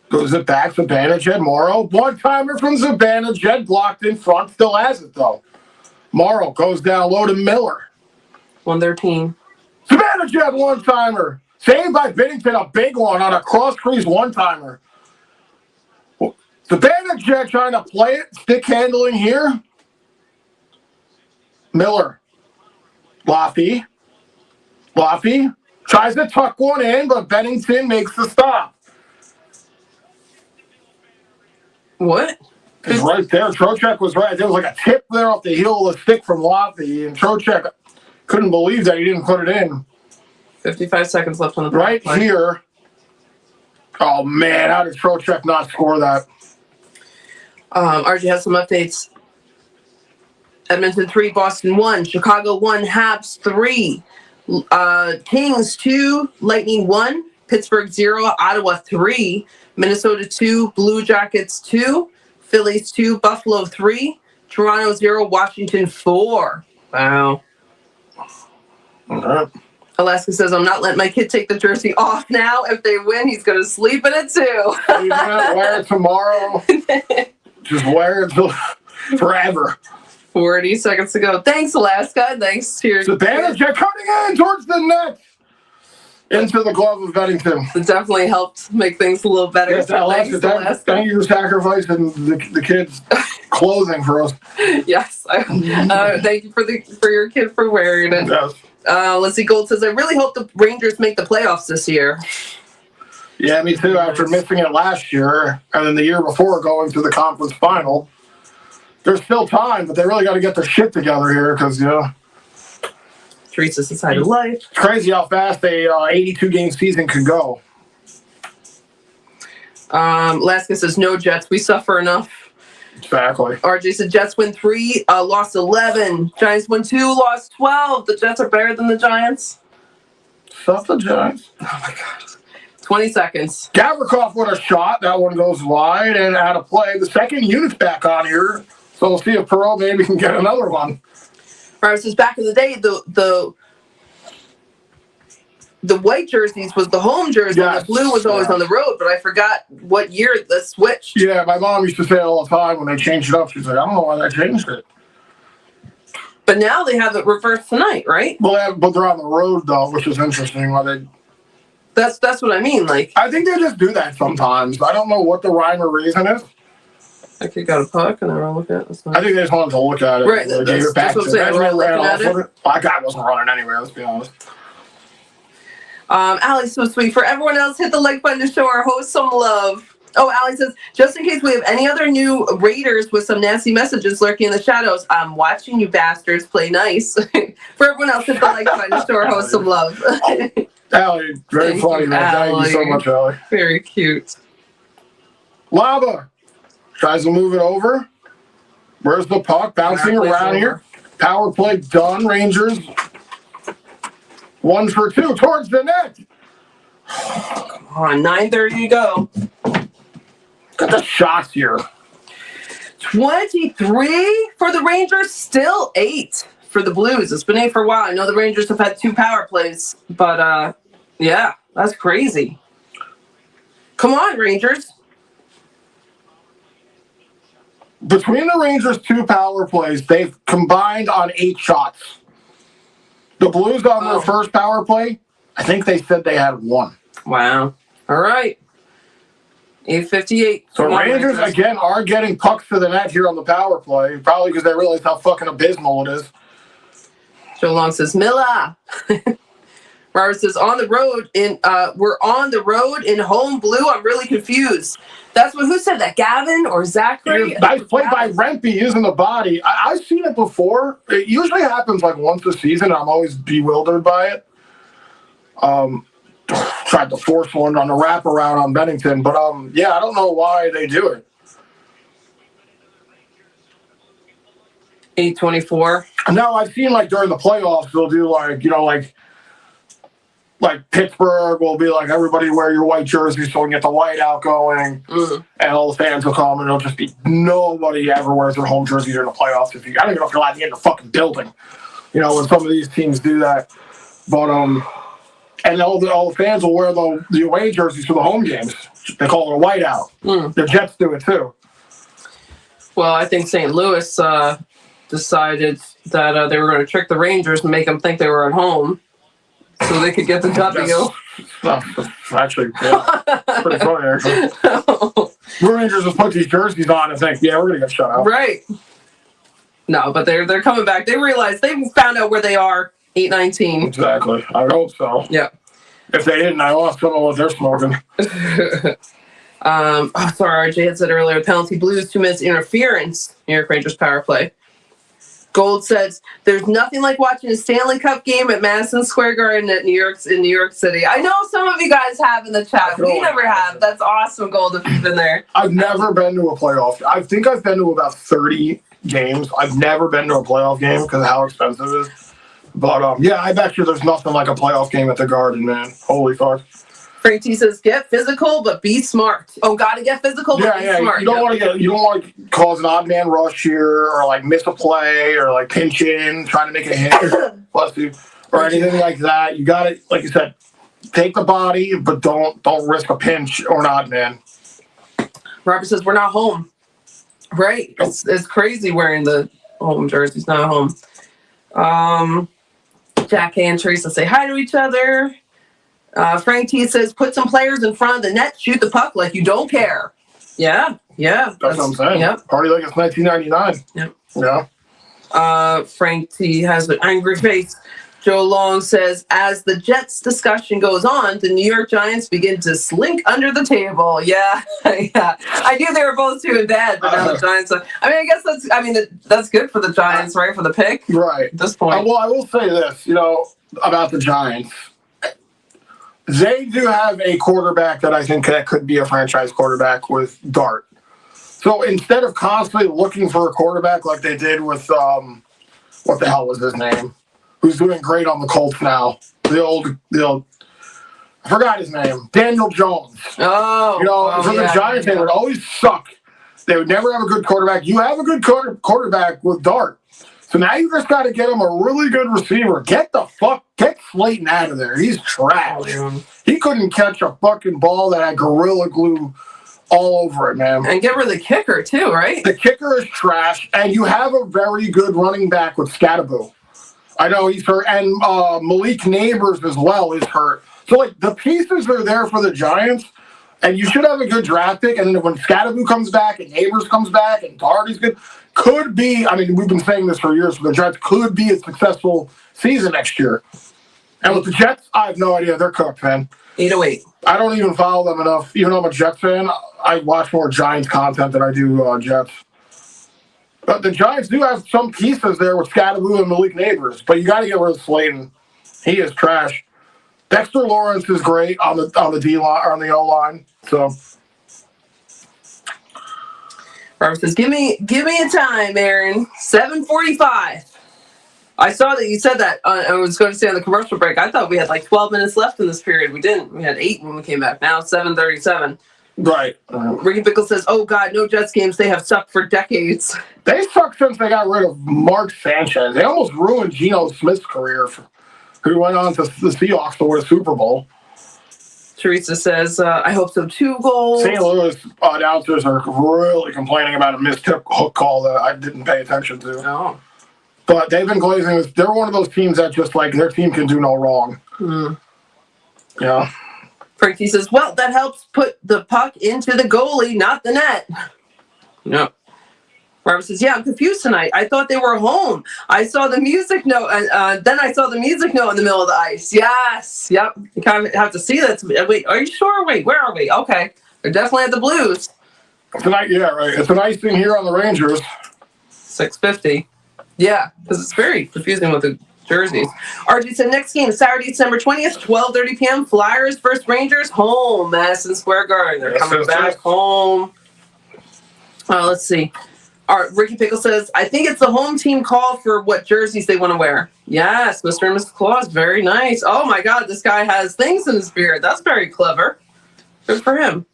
goes it back. Zibanejad, Morrow. One-timer from Zibanejad, blocked in front. Still has it, though. Morrow goes down low to Miller. 113. Zibanejad, one-timer. Saved by Binnington, a big one on a cross-crease one-timer. Zibanejad trying to play it. Stick handling here. Miller. Laffy tries to tuck one in, but Binnington makes the stop. What? He's right there. Trocheck was right. There was like a tip there off the heel of the stick from Laffy, and Trocheck couldn't believe that he didn't put it in. 55 seconds left on the right play. Here. Oh, man. How did Trocheck not score that? RG has some updates. Edmonton 3, Boston 1, Chicago 1, Habs 3. Kings 2, Lightning 1, Pittsburgh 0, Ottawa 3, Minnesota 2, Blue Jackets 2, Phillies 2, Buffalo 3, Toronto 0, Washington 4. Wow. All right. Alaska says, I'm not letting my kid take the jersey off now. If they win, he's going to sleep in it too. You're gonna wear it tomorrow. Just wear it till forever. 40 seconds to go. Thanks, Alaska. Thanks to your... Zibanejad cutting in towards the net. Into the glove of Bennington. It definitely helped make things a little better. Yes, So Alaska, thank you for sacrificing the kids' clothing for us. Yes. Thank you for your kid for wearing it. Yes. Let's see. Gold says, I really hope the Rangers make the playoffs this year. Yeah, me too. After missing it last year and then the year before going to the conference final, there's still time, but they really got to get their shit together here because, you know. Teresa's inside of life. It's crazy how fast a 82-game season can go. Alaska says, no Jets. We suffer enough. Exactly. RJ said, Jets win 3, lost 11. Giants win 2, lost 12. The Jets are better than the Giants. Stuff the Giants. Oh, my God. 20 seconds. Gavrikov with a shot. That one goes wide and out of play. The second unit's back on here, so we'll see if Perot maybe can get another one. Robert says, back in the day, the white jerseys was the home jersey, Yes. and the blue was always on the road, but I forgot what year that switched. Yeah, my mom used to say it all the time when they changed it up. She's like, I don't know why they changed it. But now they have it reversed tonight, right? Well, but they're on the road, though, which is interesting. Why they? That's what I mean. Like, I think they just do that sometimes. I don't know what the rhyme or reason is. I could got a puck and I were looking at this. I think they just wanted to look at it. Right, They gave it back that's what I'm to saying. them. We're They ran looking off at with it. My guy wasn't running anywhere, let's be honest. Allie, so sweet. For everyone else, hit the like button to show our host some love. Oh, Allie says, just in case we have any other new raiders with some nasty messages lurking in the shadows, I'm watching you bastards play nice. For everyone else, hit the like button to show our host some love. Allie, very Thank funny, you, man. Thank you so Allie. much, Allie. Very cute. Lava tries to move it over. Where's the puck? Bouncing Power play's around over. here. Power play done. Rangers 1 for 2 towards the net. Come on, 9:30 to go. Got the shots here. 23 for the Rangers, still 8 for the Blues. It's been 8 for a while. I know the Rangers have had 2 power plays, but yeah, that's crazy. Come on, Rangers. Between the Rangers' 2 power plays, they've combined on 8 shots. The Blues on their first power play, I think they said they had 1. Wow. All right. 8:58. So Come on, Rangers, again, are getting pucks to the net here on the power play, probably because they realize how fucking abysmal it is. Joe Long says, Milla. Robert says, on the road in we're on the road in home blue. I'm really confused. That's who said that? Gavin or Zachary? Nice play by Rempe using the body. I've seen it before. It usually happens like once a season. I'm always bewildered by it. Tried to force one on the wraparound on Bennington, but yeah, I don't know why they do it. 8:24. No, I've seen like during the playoffs they'll do like, you know, like Pittsburgh will be like, everybody wear your white jersey so we can get the white out going, and all the fans will come, and it'll just be nobody ever wears their home jersey during the playoffs. I don't even know if you're allowed to get in the fucking building, you know, when some of these teams do that. But and all the fans will wear the away jerseys for the home games. They call it a white out. The Jets do it too. Well, I think St. Louis decided that they were going to trick the Rangers and make them think they were at home, so they could get the W. Actually, yeah, pretty funny, actually. The Rangers just put these jerseys on and think, yeah, we're going to get shut out. Right. No, but they're coming back. They realized, they found out where they are, 8:19. Exactly. I hope so. Yeah. If they didn't, I lost don't know what they're smoking. Sorry, RJ had said earlier, penalty Blues, 2 minutes interference, New York Rangers power play. Gold says, there's nothing like watching a Stanley Cup game at Madison Square Garden in New York City. I know some of you guys have in the chat. We never have. That's awesome, Gold, if you've been there. I've never been to a playoff. I think I've been to about 30 games. I've never been to a playoff game because of how expensive it is. But yeah, I bet you there's nothing like a playoff game at the Garden, man. Holy fuck. Frank T says, "Get physical, but be smart." Oh, gotta get physical, but be smart. You don't want to cause an odd man rush here, or like miss a play, or like pinch in, trying to make a hit, bless you, or anything like that. You got to, like you said, take the body, but don't risk a pinch or an odd man. Robert says, "We're not home." Right? It's crazy wearing the home jerseys, not home. Jack and Teresa say hi to each other. Frank T says, "Put some players in front of the net, shoot the puck like you don't care." Yeah. That's what I'm saying. Yep. Party like it's 1999. Yep. Yeah. Frank T has an angry face. Joe Long says, "As the Jets discussion goes on, the New York Giants begin to slink under the table." Yeah. I knew they were both too in bad, but now the Giants are, I guess that's good for the Giants, right? For the pick. Right. At this point. Well, I will say this, about the Giants. They do have a quarterback that I think that could be a franchise quarterback with Dart. So instead of constantly looking for a quarterback like they did with, what the hell was his name? Who's doing great on the Colts now? The old, I forgot his name. Daniel Jones. The Giants, they would always suck. They would never have a good quarterback. You have a good quarterback with Dart. So now you just got to get him a really good receiver. Get Slayton out of there. He's trash. He couldn't catch a fucking ball that had Gorilla Glue all over it, man. And get rid of the kicker, too, right? The kicker is trash, and you have a very good running back with Scatterbo. I know he's hurt, and Malik Neighbors as well is hurt. So, the pieces are there for the Giants, and you should have a good draft pick, and then when Scatterbo comes back, and Neighbors comes back, and Darty's good, could be, we've been saying this for years, but the Giants could be a successful season next year. And with the Jets, I have no idea. They're cooked, man. 808. I don't even follow them enough. Even though I'm a Jets fan, I watch more Giants content than I do Jets. But the Giants do have some pieces there with Scatterbo and Malik Neighbors, but you got to get rid of Slayton. He is trash. Dexter Lawrence is great on the D line or on the O line. So Robert says, "Give me a time, Aaron. 7:45." I saw that you said that. I was going to say on the commercial break. I thought we had 12 minutes left in this period. We didn't. We had 8 when we came back. Now 7:37. Right. Ricky Pickle says, "Oh God, no Jets games. They have sucked for decades." They sucked since they got rid of Mark Sanchez. They almost ruined Geno Smith's career, who went on to the Seahawks to win a Super Bowl. Teresa says, "I hope so. 2 goals." St. Louis announcers are really complaining about a missed hook call that I didn't pay attention to. Oh. But they've been glazing this. They're one of those teams that just their team can do no wrong. Yeah. Frankie says, "Well, that helps put the puck into the goalie, not the net." No. Robert says, "Yeah, I'm confused tonight. I thought they were home. I saw the music note, and then I saw the music note in the middle of the ice." Yes. Yep. You kind of have to see that. Wait, are you sure? Wait, where are we? Okay. They're definitely at the Blues. Tonight, yeah, right. It's a nice thing here on the Rangers. 6:50. Yeah, because it's very confusing with the jerseys. RG said, "Next game, Saturday, December 20th, 12:30 p.m. Flyers versus Rangers, home, Madison Square Garden. They're coming back home." Let's see. All right, Ricky Pickle says, "I think it's the home team call for what jerseys they want to wear." Yes, Mr. and Mrs. Claus, very nice. Oh my God, this guy has things in his beard. That's very clever. Good for him.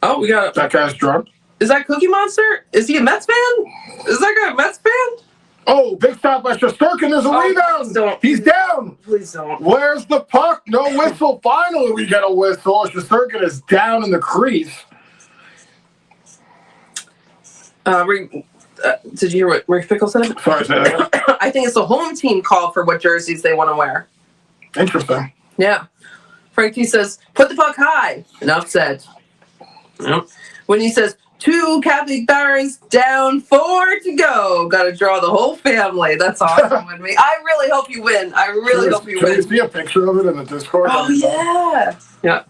Oh, we got that guy's drunk. Is that Cookie Monster? Is he a Mets fan? Is that guy a Mets fan? Oh, big stop by Shesterkin. There's a rebound. Don't. He's down. Please don't. Where's the puck? No whistle. Finally, we get a whistle. Shesterkin is down in the crease. Did you hear what Rick Pickle said? Sorry, say that. I think it's the home team call for what jerseys they want to wear. Interesting. Yeah. Frank T says, "Put the puck high." Enough said. Yep. When he says, 2 capybaras down, 4 to go. Got to draw the whole family. That's awesome with me. I really hope you win. I really hope you win. Can you see a picture of it in the Discord? Oh, yeah. Yeah.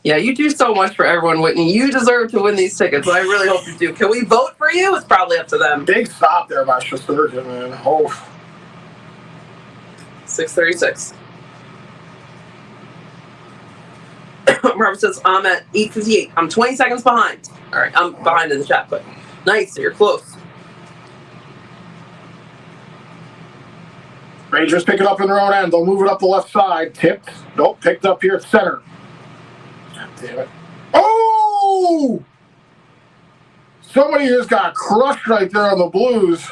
Yeah, you do so much for everyone, Whitney. You deserve to win these tickets. I really hope you do. Can we vote for you? It's probably up to them. Big stop there by Shesterkin, man. Oh. 6:36. Robert says, "I'm at 8:58. I'm 20 seconds behind." All right, I'm behind in the chat, but nice. You're close. Rangers pick it up in their own end. They'll move it up the left side. Tipped. Nope, picked up here at center. God damn it. Oh! Somebody just got crushed right there on the Blues.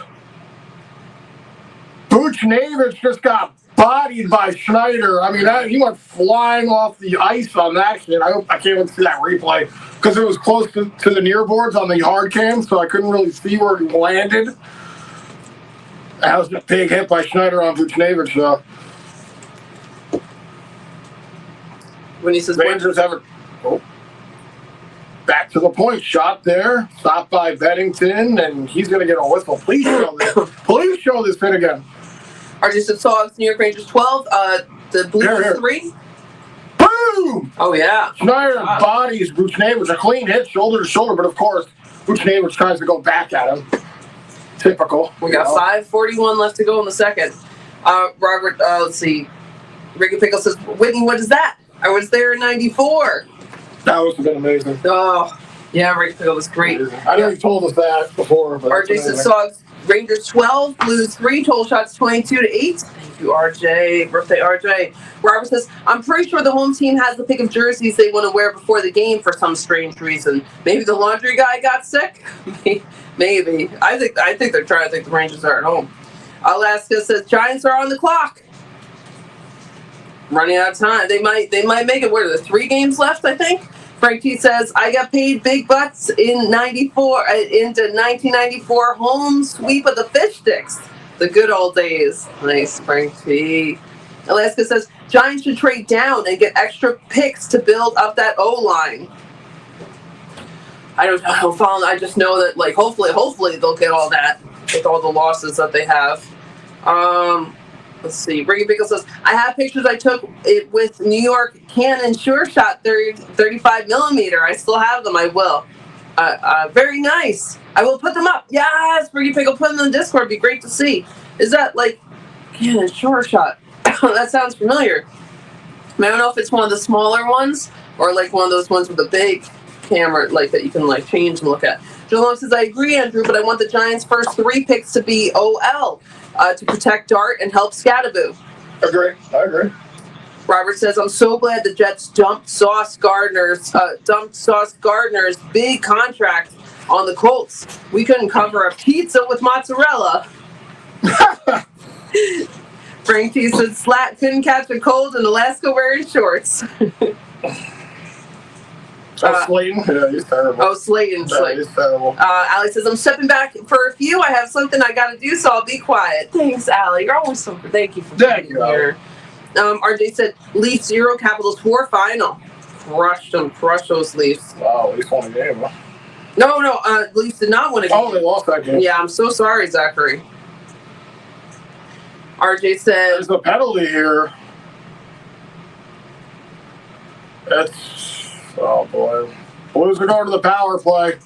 Buchnevich just got bodied by Schneider. I mean, he went flying off the ice on that shit. I can't even see that replay because it was close to the near boards on the hard cam, so I couldn't really see where he landed. That was a big hit by Schneider on Buchnevich, though. When he says Rangers have it. Oh. Back to the point. Shot there. Stopped by Beddington, and he's going to get a whistle. Please show this. Please show this hit again. RJ said Sogs, New York Rangers 12. The Blues 3. Boom! Oh, yeah. Schneider bodies Buchnevich. A clean hit, shoulder to shoulder, but of course, Buchnevich tries to go back at him. Typical. We got 5:41 left to go in the second. Robert, let's see. Ricky Pickle says, Whitney, what is that? I was there in 94. That would have been amazing. Oh, yeah, Ricky Pickle was great. I know you told us that before. But RJ says Sogs, Rangers 12, Blues 3, total shots 22-8. Thank you, RJ. Birthday, RJ. Robert says, I'm pretty sure the home team has the pick of jerseys they want to wear before the game for some strange reason. Maybe the laundry guy got sick? Maybe. I think they're trying to think the Rangers are at home. Alaska says Giants are on the clock. Running out of time. They might make it. What are there, 3 games left, I think? Frank T says, I got paid big bucks in 94 into 1994 home sweep of the fish sticks. The good old days. Nice, Frank T. Alaska says, Giants should trade down and get extra picks to build up that O-line. I don't follow. I just know that, like, hopefully they'll get all that with all the losses that they have. Let's see. Ricky Pickle says, I have pictures I took it with New York Canon Sure Shot 35 millimeter. I still have them. I will. Very nice. I will put them up. Yes, Ricky Pickle, put them in the Discord. It'd be great to see. Is that like Canon Sure Shot? That sounds familiar. I don't know if it's one of the smaller ones or like one of those ones with a big camera like that you can like change and look at. Joe says, I agree, Andrew, but I want the Giants' first 3 picks to be OL to protect Dart and help Scattaboo. I agree. Robert says, I'm so glad the Jets dumped Sauce Gardner's big contract on the Colts. We couldn't cover a pizza with mozzarella. Frank T said, Slat couldn't catch a cold in Alaska wearing shorts. Slayton? Yeah, he's terrible. Oh, Slayton. Yeah, he's terrible. Allie says, I'm stepping back for a few. I have something I got to do, so I'll be quiet. Thanks, Allie. You're always so good. Thank you for being here. RJ said, Leafs 0, Capitals 4 final. Crushed them. Crushed those Leafs. Wow, at least won a game, huh? No, Leafs did not win a game. Oh, they lost that game. Yeah, I'm so sorry, Zachary. RJ says, there's a penalty here. Oh, boy. Blues are going to the power play.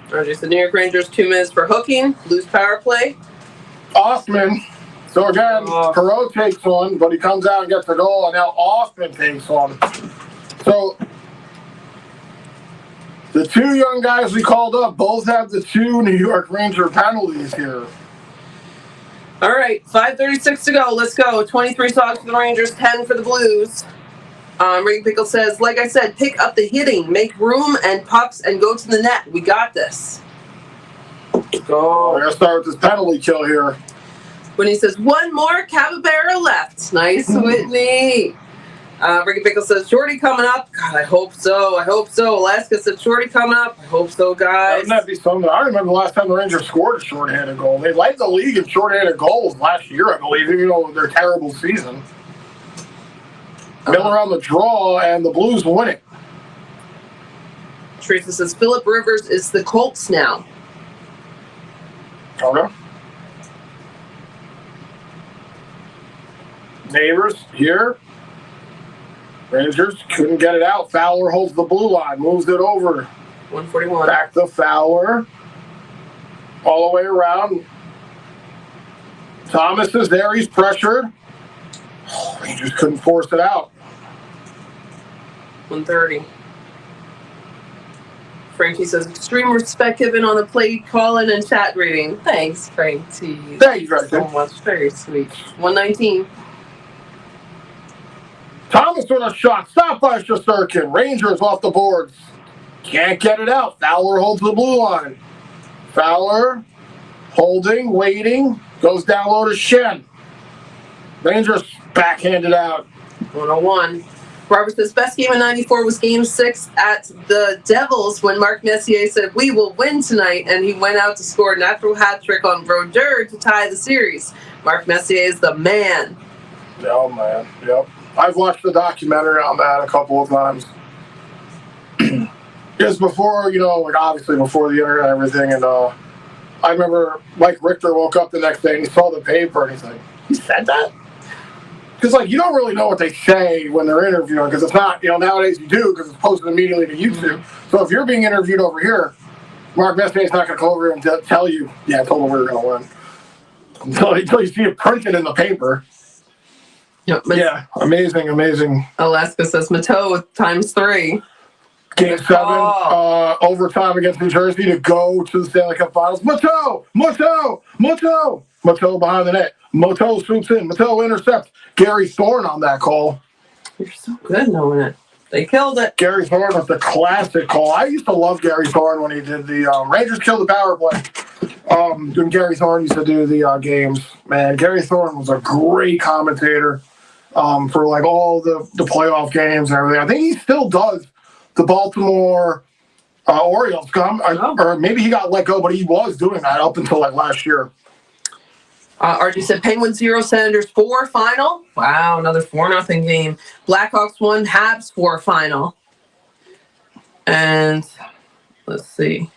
RJ said, New York Rangers 2 minutes for hooking. Blues power play. Offman. So, again, Perreault takes one, but he comes out and gets the goal, and now Offman takes one. So, the 2 young guys we called up both have the 2 New York Ranger penalties here. All right, 5:36 to go. Let's go. 23 Sogs for the Rangers, 10 for the Blues. Ricky Pickle says, like I said, pick up the hitting, make room and pucks, and go to the net. We got this. Go. We're going to start with this penalty kill here. When he says, 1 more Capybara left. Nice, Whitney. Ricky Pickle says, Shorty coming up. God, I hope so. Alaska said, Shorty coming up. I hope so, guys. Wouldn't that be something? I remember the last time the Rangers scored a shorthanded goal. They led the league in shorthanded goals last year, I believe, even though their terrible season. Miller on the draw, and the Blues win it. Teresa says, Phillip Rivers is the Colts now. Okay. Neighbors here. Rangers couldn't get it out. Fowler holds the blue line, moves it over. 141. Back to Fowler. All the way around. Thomas is there. He's pressured. Oh, Rangers couldn't force it out. 130. Frankie says, extreme respect given on the play call-in and chat reading. Thanks, Frankie. Thank you, Frankie. So much. Very sweet. 119. Thomas with a shot. Stop by Shesterkin. Rangers off the boards. Can't get it out. Fowler holds the blue line. Fowler holding, waiting. Goes down low to Shen. Rangers backhanded out. 101. Robert says, best game in 94 was game 6 at the Devils when Mark Messier said, we will win tonight, and he went out to score a natural hat trick on Brodeur to tie the series. Mark Messier is the man. Oh, man. Yep. I've watched the documentary on that a couple of times. Just before, like obviously before the internet and everything, and I remember Mike Richter woke up the next day and he saw the paper and he's like, he said that? Because, you don't really know what they say when they're interviewing, because it's not, nowadays you do, because it's posted immediately to YouTube. So if you're being interviewed over here, Mark Messier's not going to come over here and tell you, yeah, I told him we were going to win. Until you see it printed in the paper. Yep, yeah, amazing. Alaska says, Mateau ×3. Game 7, overtime against New Jersey to go to the Stanley Cup Finals. Mateau behind the net. Mateau swoops in. Mateau intercepts. Gary Thorne on that call. You're so good knowing it. They killed it. Gary Thorne with the classic call. I used to love Gary Thorne when he did the Rangers killed the power play. When Gary Thorne used to do the games. Man, Gary Thorne was a great commentator for all the playoff games and everything. I think he still does the Baltimore Orioles or maybe he got let go, but he was doing that up until last year. RG said Penguins 0, Senators 4 final. Wow, another 4-0 game. Blackhawks 1, Habs 4 final. And let's see.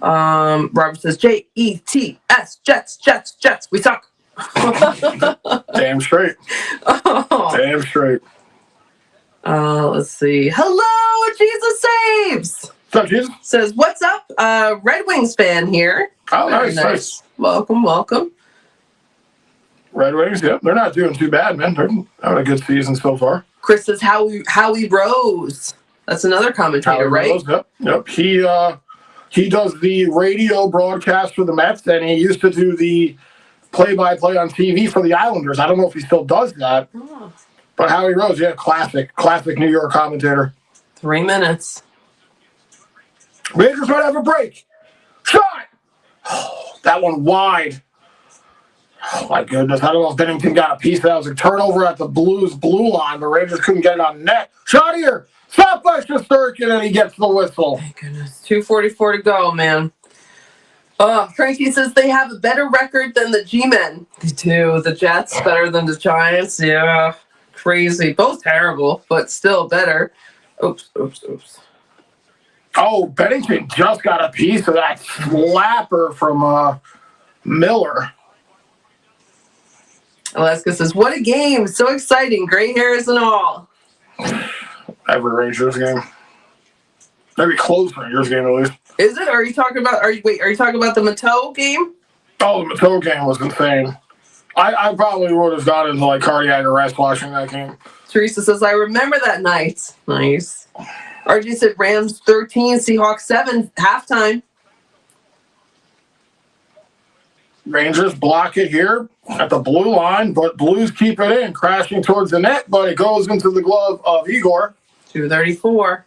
Robert says Jets, Jets. We suck. Damn straight. Oh. Damn straight. Let's see. Hello, Jesus Saves. What's up, Jesus? Says, what's up? Red Wings fan here. Oh, nice. Welcome. Red Wings, yep. They're not doing too bad, man. They're having a good season so far. Chris says, Howie Rose. That's another commentator, right? Rose, yep. He does the radio broadcast for the Mets, and he used to do the play-by-play on TV for the Islanders. I don't know if he still does that. Oh. But Howie Rose, yeah, classic New York commentator. 3 minutes. Rangers might have a break. Shot! Oh, that one wide. Oh, my goodness. I don't know if Bennington got a piece of that. It was a turnover at the Blues blue line. The Rangers couldn't get it on net. Shot here. Stop by Shesterkin, and he gets the whistle. Thank goodness. 2:44 to go, man. Frankie says they have a better record than the G-Men. They do. The Jets better than the Giants. Yeah. Crazy. Both terrible, but still better. Oops. Oh, Bennington just got a piece of that slapper from Miller. Alaska says, what a game. So exciting. Gray hairs and all. Every Rangers game. Every close Rangers game, at least. Is it? Are you talking about the Mateau game? Oh, the Mateau game was insane. I probably would have gone into cardiac arrest watching that game. Teresa says, I remember that night. Nice. RG said Rams 13, Seahawks 7, halftime. Rangers block it here at the blue line, but Blues keep it in, crashing towards the net, but it goes into the glove of Igor. 2:34.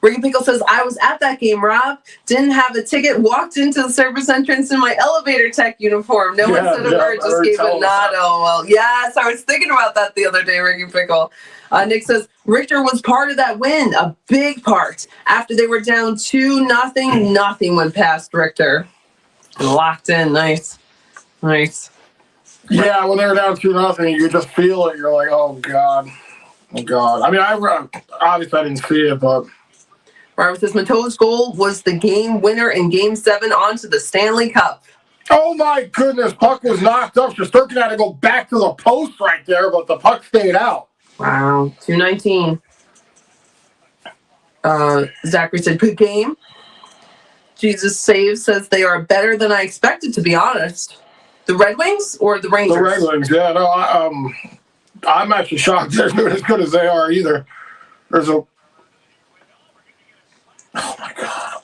Ricky Pickle says, I was at that game, Rob. Didn't have a ticket, walked into the service entrance in my elevator tech uniform. No one said a word, just gave a nod. Oh, well, yes, I was thinking about that the other day, Ricky Pickle. Nick says, Richter was part of that win, a big part. After they were down 2-0, nothing went past Richter. Locked in, nice. Yeah, when they were down 2-0, you just feel it. You're like, oh, God. I mean, obviously I didn't see it, but... Robert says Mateau's goal was the game winner in Game 7 onto the Stanley Cup. Oh, my goodness. Puck was knocked up. Shesterkin had to go back to the post right there, but the puck stayed out. Wow. 2:19. Zachary said, good game. Jesus Saves says they are better than I expected, to be honest. The Red Wings or the Rangers? The Red Wings, yeah. No, I'm actually shocked they're doing as good as they are either. Oh, my God.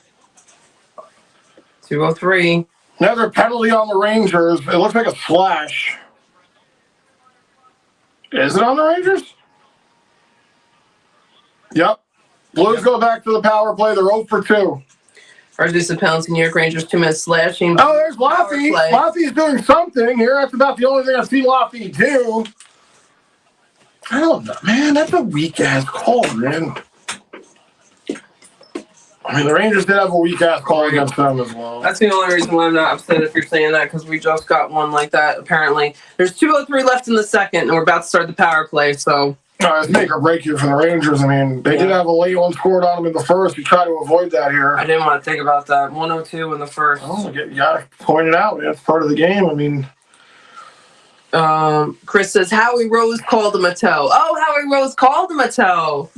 203. Another penalty on the Rangers. It looks like a slash. Is it on the Rangers? Yep. Blues go back to the power play. They're 0 for 2. Reduce penalty, New York Rangers, 2 minutes slashing. Oh, there's Power Laffy. play. Laffy's doing something here. That's about the only thing I've seen Laffy do. I don't know, man. That's a weak-ass call, man. I mean, the Rangers did have a weak-ass call against them as well. That's the only reason why I'm not upset if you're saying that, because we just got one like that, apparently. There's 2:03 left in the second, and we're about to start the power play, so... It's make or break here for the Rangers. I mean, they did have a late one scored on them in the first. You try to avoid that here. I didn't want to think about that. 102 in the first. Oh, you got to point it out. That's part of the game. I mean... Chris says, Howie Rose called him a toe. Oh, Howie Rose called him a toe.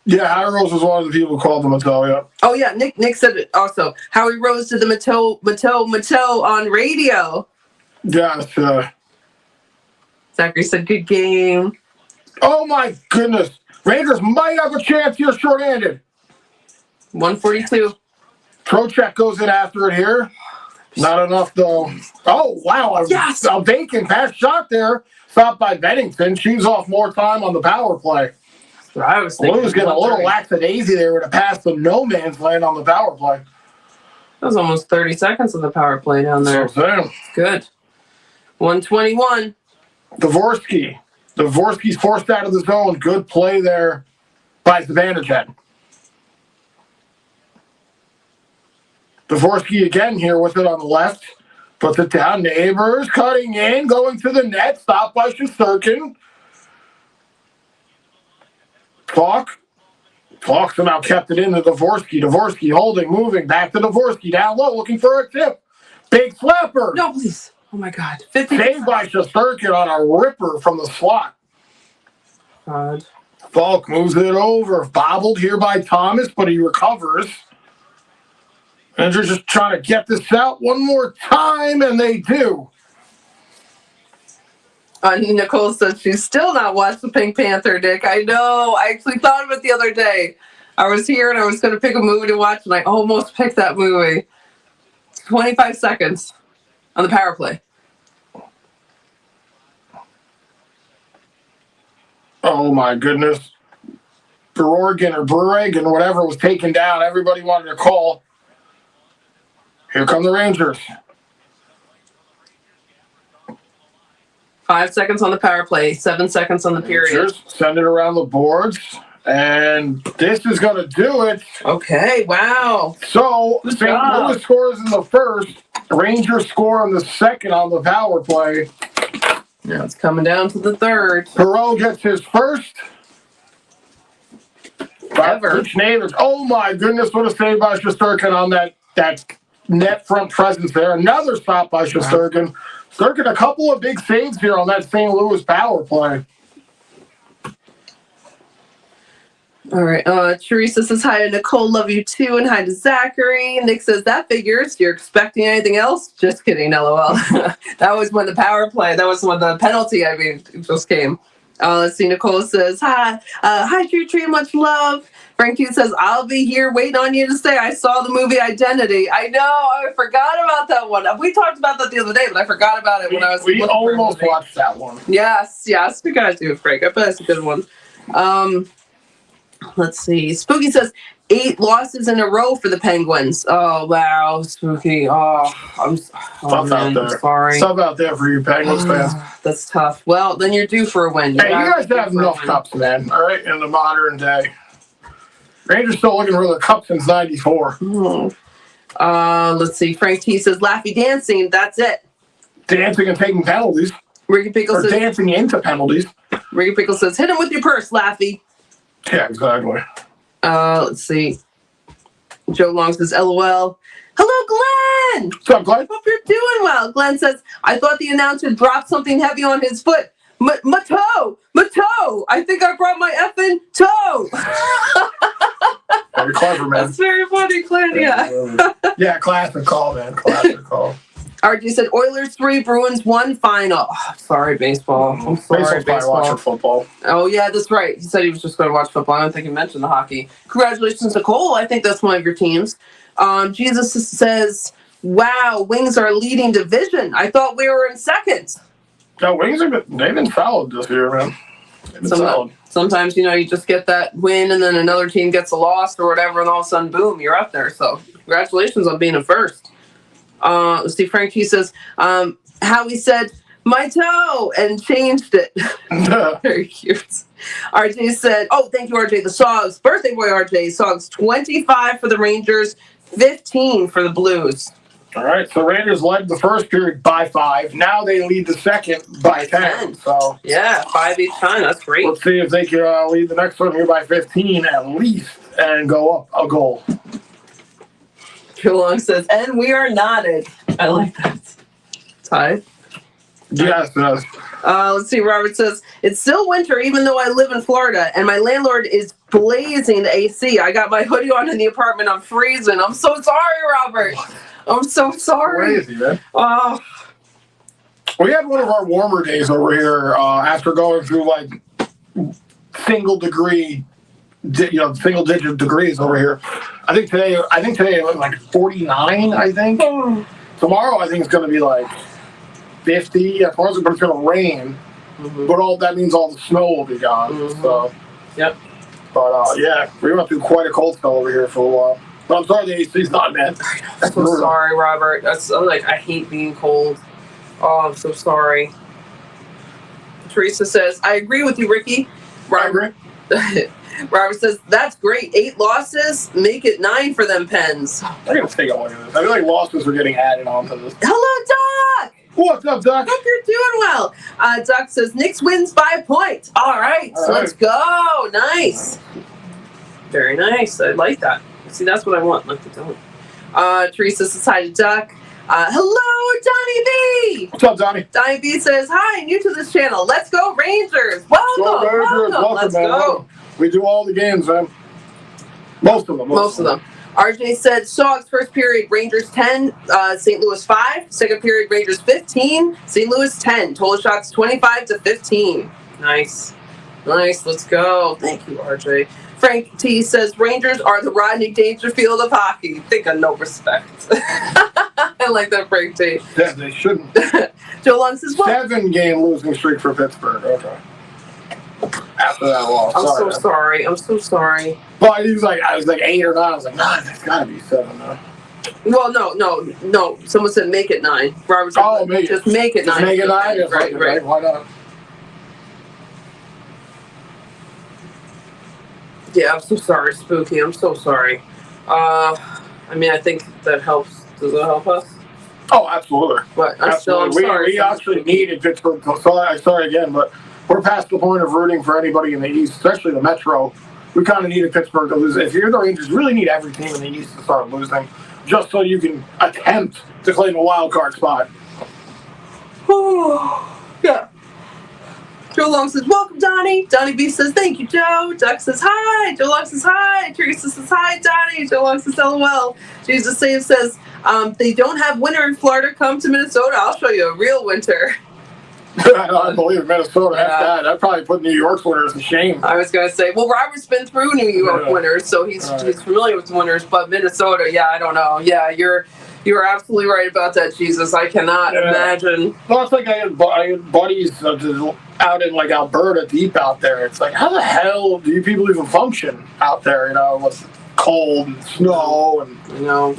Yeah, Howie Rose was one of the people who called them a toe, yeah. Oh, yeah, Nick said it also. Howie Rose did the Matteau on radio. Yeah, Zachary said, good game. oh, my goodness. Rangers might have a chance here shorthanded. 142. Trocheck goes in after it here. Not enough, though. Oh, wow. Yes! A vacant pass shot there. Stopped by Bennington. She's off more time on the power play. I was thinking. Blues getting a little lackadaisy there with a pass to no man's land on the power play. That was almost 30 seconds of the power play down there. So, Good. 121. Dvorsky's forced out of the zone. Good play there by Zibanejad. Dvorsky again here with it on the left. Puts it down. Neighbors cutting in, going to the net. Stopped by Shesterkin. Falk somehow kept it into Dvorsky. Dvorsky holding, moving. Back to Dvorsky. Down low, looking for a tip. Big flapper. No, please. Oh, my God. 50. Saved by Shesterkin on a ripper from the slot. God. Falk moves it over. Bobbled here by Thomas, but he recovers. And they're just trying to get this out one more time, and they do. Nicole says she's still not watched the Pink Panther, Dick. I know. I actually thought of it the other day. I was here and I was going to pick a movie to watch, and I almost picked that movie. 25 seconds on the power play. Oh, my goodness. Breregan, whatever was taken down. Everybody wanted to call. Here come the Rangers. 5 seconds on the power play, 7 seconds on the period. Rangers send it around the boards, and this is going to do it. Okay, wow. So, Good St. job. Louis scores in the first. Rangers score in the second on the power play. Now it's coming down to the third. Perreault gets his first. Ever. Neighbors. Oh, my goodness. What a save by Shesterkin on that net front presence there. Another stop by Shesterkin. Shesterkin, a couple of big saves here on that St. Louis power play. All right. Teresa says hi to Nicole, love you too, and hi to Zachary. Nick says that figures. You're expecting anything else? Just kidding, LOL. That was when the power play. That was when the penalty. Just came. Let's see. Nicole says hi. Hi, Tree. Much love. Frank Hughes says I'll be here waiting on you to say I saw the movie Identity. I know. I forgot about that one. We talked about that the other day, but I forgot about it when I was. We almost watched that one. Yes. We gotta do it, Frank. I bet it's a good one. Let's see. Spooky says 8 losses in a row for the Penguins. Oh, wow. Spooky. I'm Tough out there. Sorry. Tough out there for you Penguins fans. That's tough. Well, then you're due for a win. Hey, you guys have enough cups, man. All right, in the modern day. Rangers still looking for the cup since '94. Let's see. Frank T says Laffy dancing. That's it. Dancing and taking penalties. Ricky Pickle says dancing into penalties. Ricky Pickle says hit him with your purse, Laffy. Yeah, exactly. Let's see. Joe Long says LOL. Hello, Glenn. What's up, Glenn? Hope you're doing well. Glenn says, I thought the announcer dropped something heavy on his foot. My toe. I think I brought my effing toe. Very clever, man. That's very funny, Glenn. Yeah. Yeah, classic call, man. Classic call. RJ said Oilers 3, Bruins 1 final. Oh, sorry, baseball. I'm sorry, Baseball's probably watching football. Oh, yeah, that's right. He said he was just going to watch football. I don't think he mentioned the hockey. Congratulations, Nicole. I think that's one of your teams. Jesus says, wow, Wings are leading division. I thought we were in second. No, Wings they've been solid this year, man. They've been solid. Sometimes, you just get that win and then another team gets a loss or whatever, and all of a sudden, boom, you're up there. So congratulations on being a first. Let's see, Frank T says, Howie said, my toe, and changed it. Very cute. RJ said, oh, thank you, RJ. The Sogs, birthday boy RJ, Sogs 25 for the Rangers, 15 for the Blues. All right, so Rangers led the first period by 5. Now they lead the second by 10. So yeah, 5 each time. That's great. Let's see if they can lead the next one here by 15 at least and go up a goal. Joe Long says, and we are knotted. I like that. Tied. Yes, yes. Let's see. Robert says, it's still winter even though I live in Florida and my landlord is blazing the AC. I got my hoodie on in the apartment. I'm freezing. I'm so sorry, Robert. I'm so sorry. Crazy, man. We had one of our warmer days over here after going through like single digit degrees over here. I think today it was like 49, I think. Tomorrow I think it's going to be like 50. But it's going to rain. Mm-hmm. But all that means all the snow will be gone. Mm-hmm. So, yep. But yeah, we went through quite a cold spell over here for a while. But I'm sorry the AC's not, man. I'm so sorry, Robert. I hate being cold. Oh, I'm so sorry. Teresa says, I agree with you, Ricky. Robert. Robert says, that's great. 8 losses, make it 9 for them Pens. I gotta take a look at this. I feel like losses are getting added onto this. Hello, Doc! What's up, Doc? Hope you're doing well. Doc says, Knicks wins by a point. All right, let's go. Nice. Very nice. I like that. See, that's what I want. Like the don't. Teresa says hi to Duck. Hello, Donnie B. What's up, Donnie? Donnie B says, hi, new to this channel. Let's go, Rangers. Welcome. Let's go. We do all the games, man. Most of them. Most of them. RJ said, Sogs, first period, Rangers 10, St. Louis 5. Second period, Rangers 15, St. Louis 10. Total shots 25-15. Nice. Nice. Let's go. Thank you, RJ. Frank T says, Rangers are the Rodney Dangerfield of hockey. Think of no respect. I like that, Frank T. Yeah, they shouldn't. Joe Long says, what? 7-game losing streak for Pittsburgh. Okay. After that loss. I'm so sorry. Well, I was like 8 or 9. I was like, nah, it's got to be 7 now. Well, no. Someone said make it 9. Robert said, just make it 9. Make it 9? Yeah, right. Why not? Yeah, I'm so sorry, Spooky. I'm so sorry. I think that helps. Does that help us? Oh, absolutely. But I'm sorry. We actually needed Pittsburgh. Sorry again, but we're past the point of rooting for anybody in the East, especially the Metro. We kind of needed Pittsburgh to lose. If you're the Rangers, you really need every team in the East to start losing, just so you can attempt to claim a wild card spot. Yeah. Joe Long says, welcome, Donnie. Donnie B says, thank you, Joe. Duck says, hi. Joe Long says, hi. Teresa says, hi, Donnie. Joe Long says, LOL. Jesus Save says, they don't have winter in Florida. Come to Minnesota. I'll show you a real winter. I believe Minnesota has that. I'd probably put New York's winters to shame. I was going to say, well, Robert's been through New York winters, so he's familiar with winters. But Minnesota, I don't know. Yeah, you're absolutely right about that, Jesus. I cannot imagine. Well, it's like I had buddies out in like Alberta, deep out there. It's like, how the hell do you people even function out there? With cold and snow and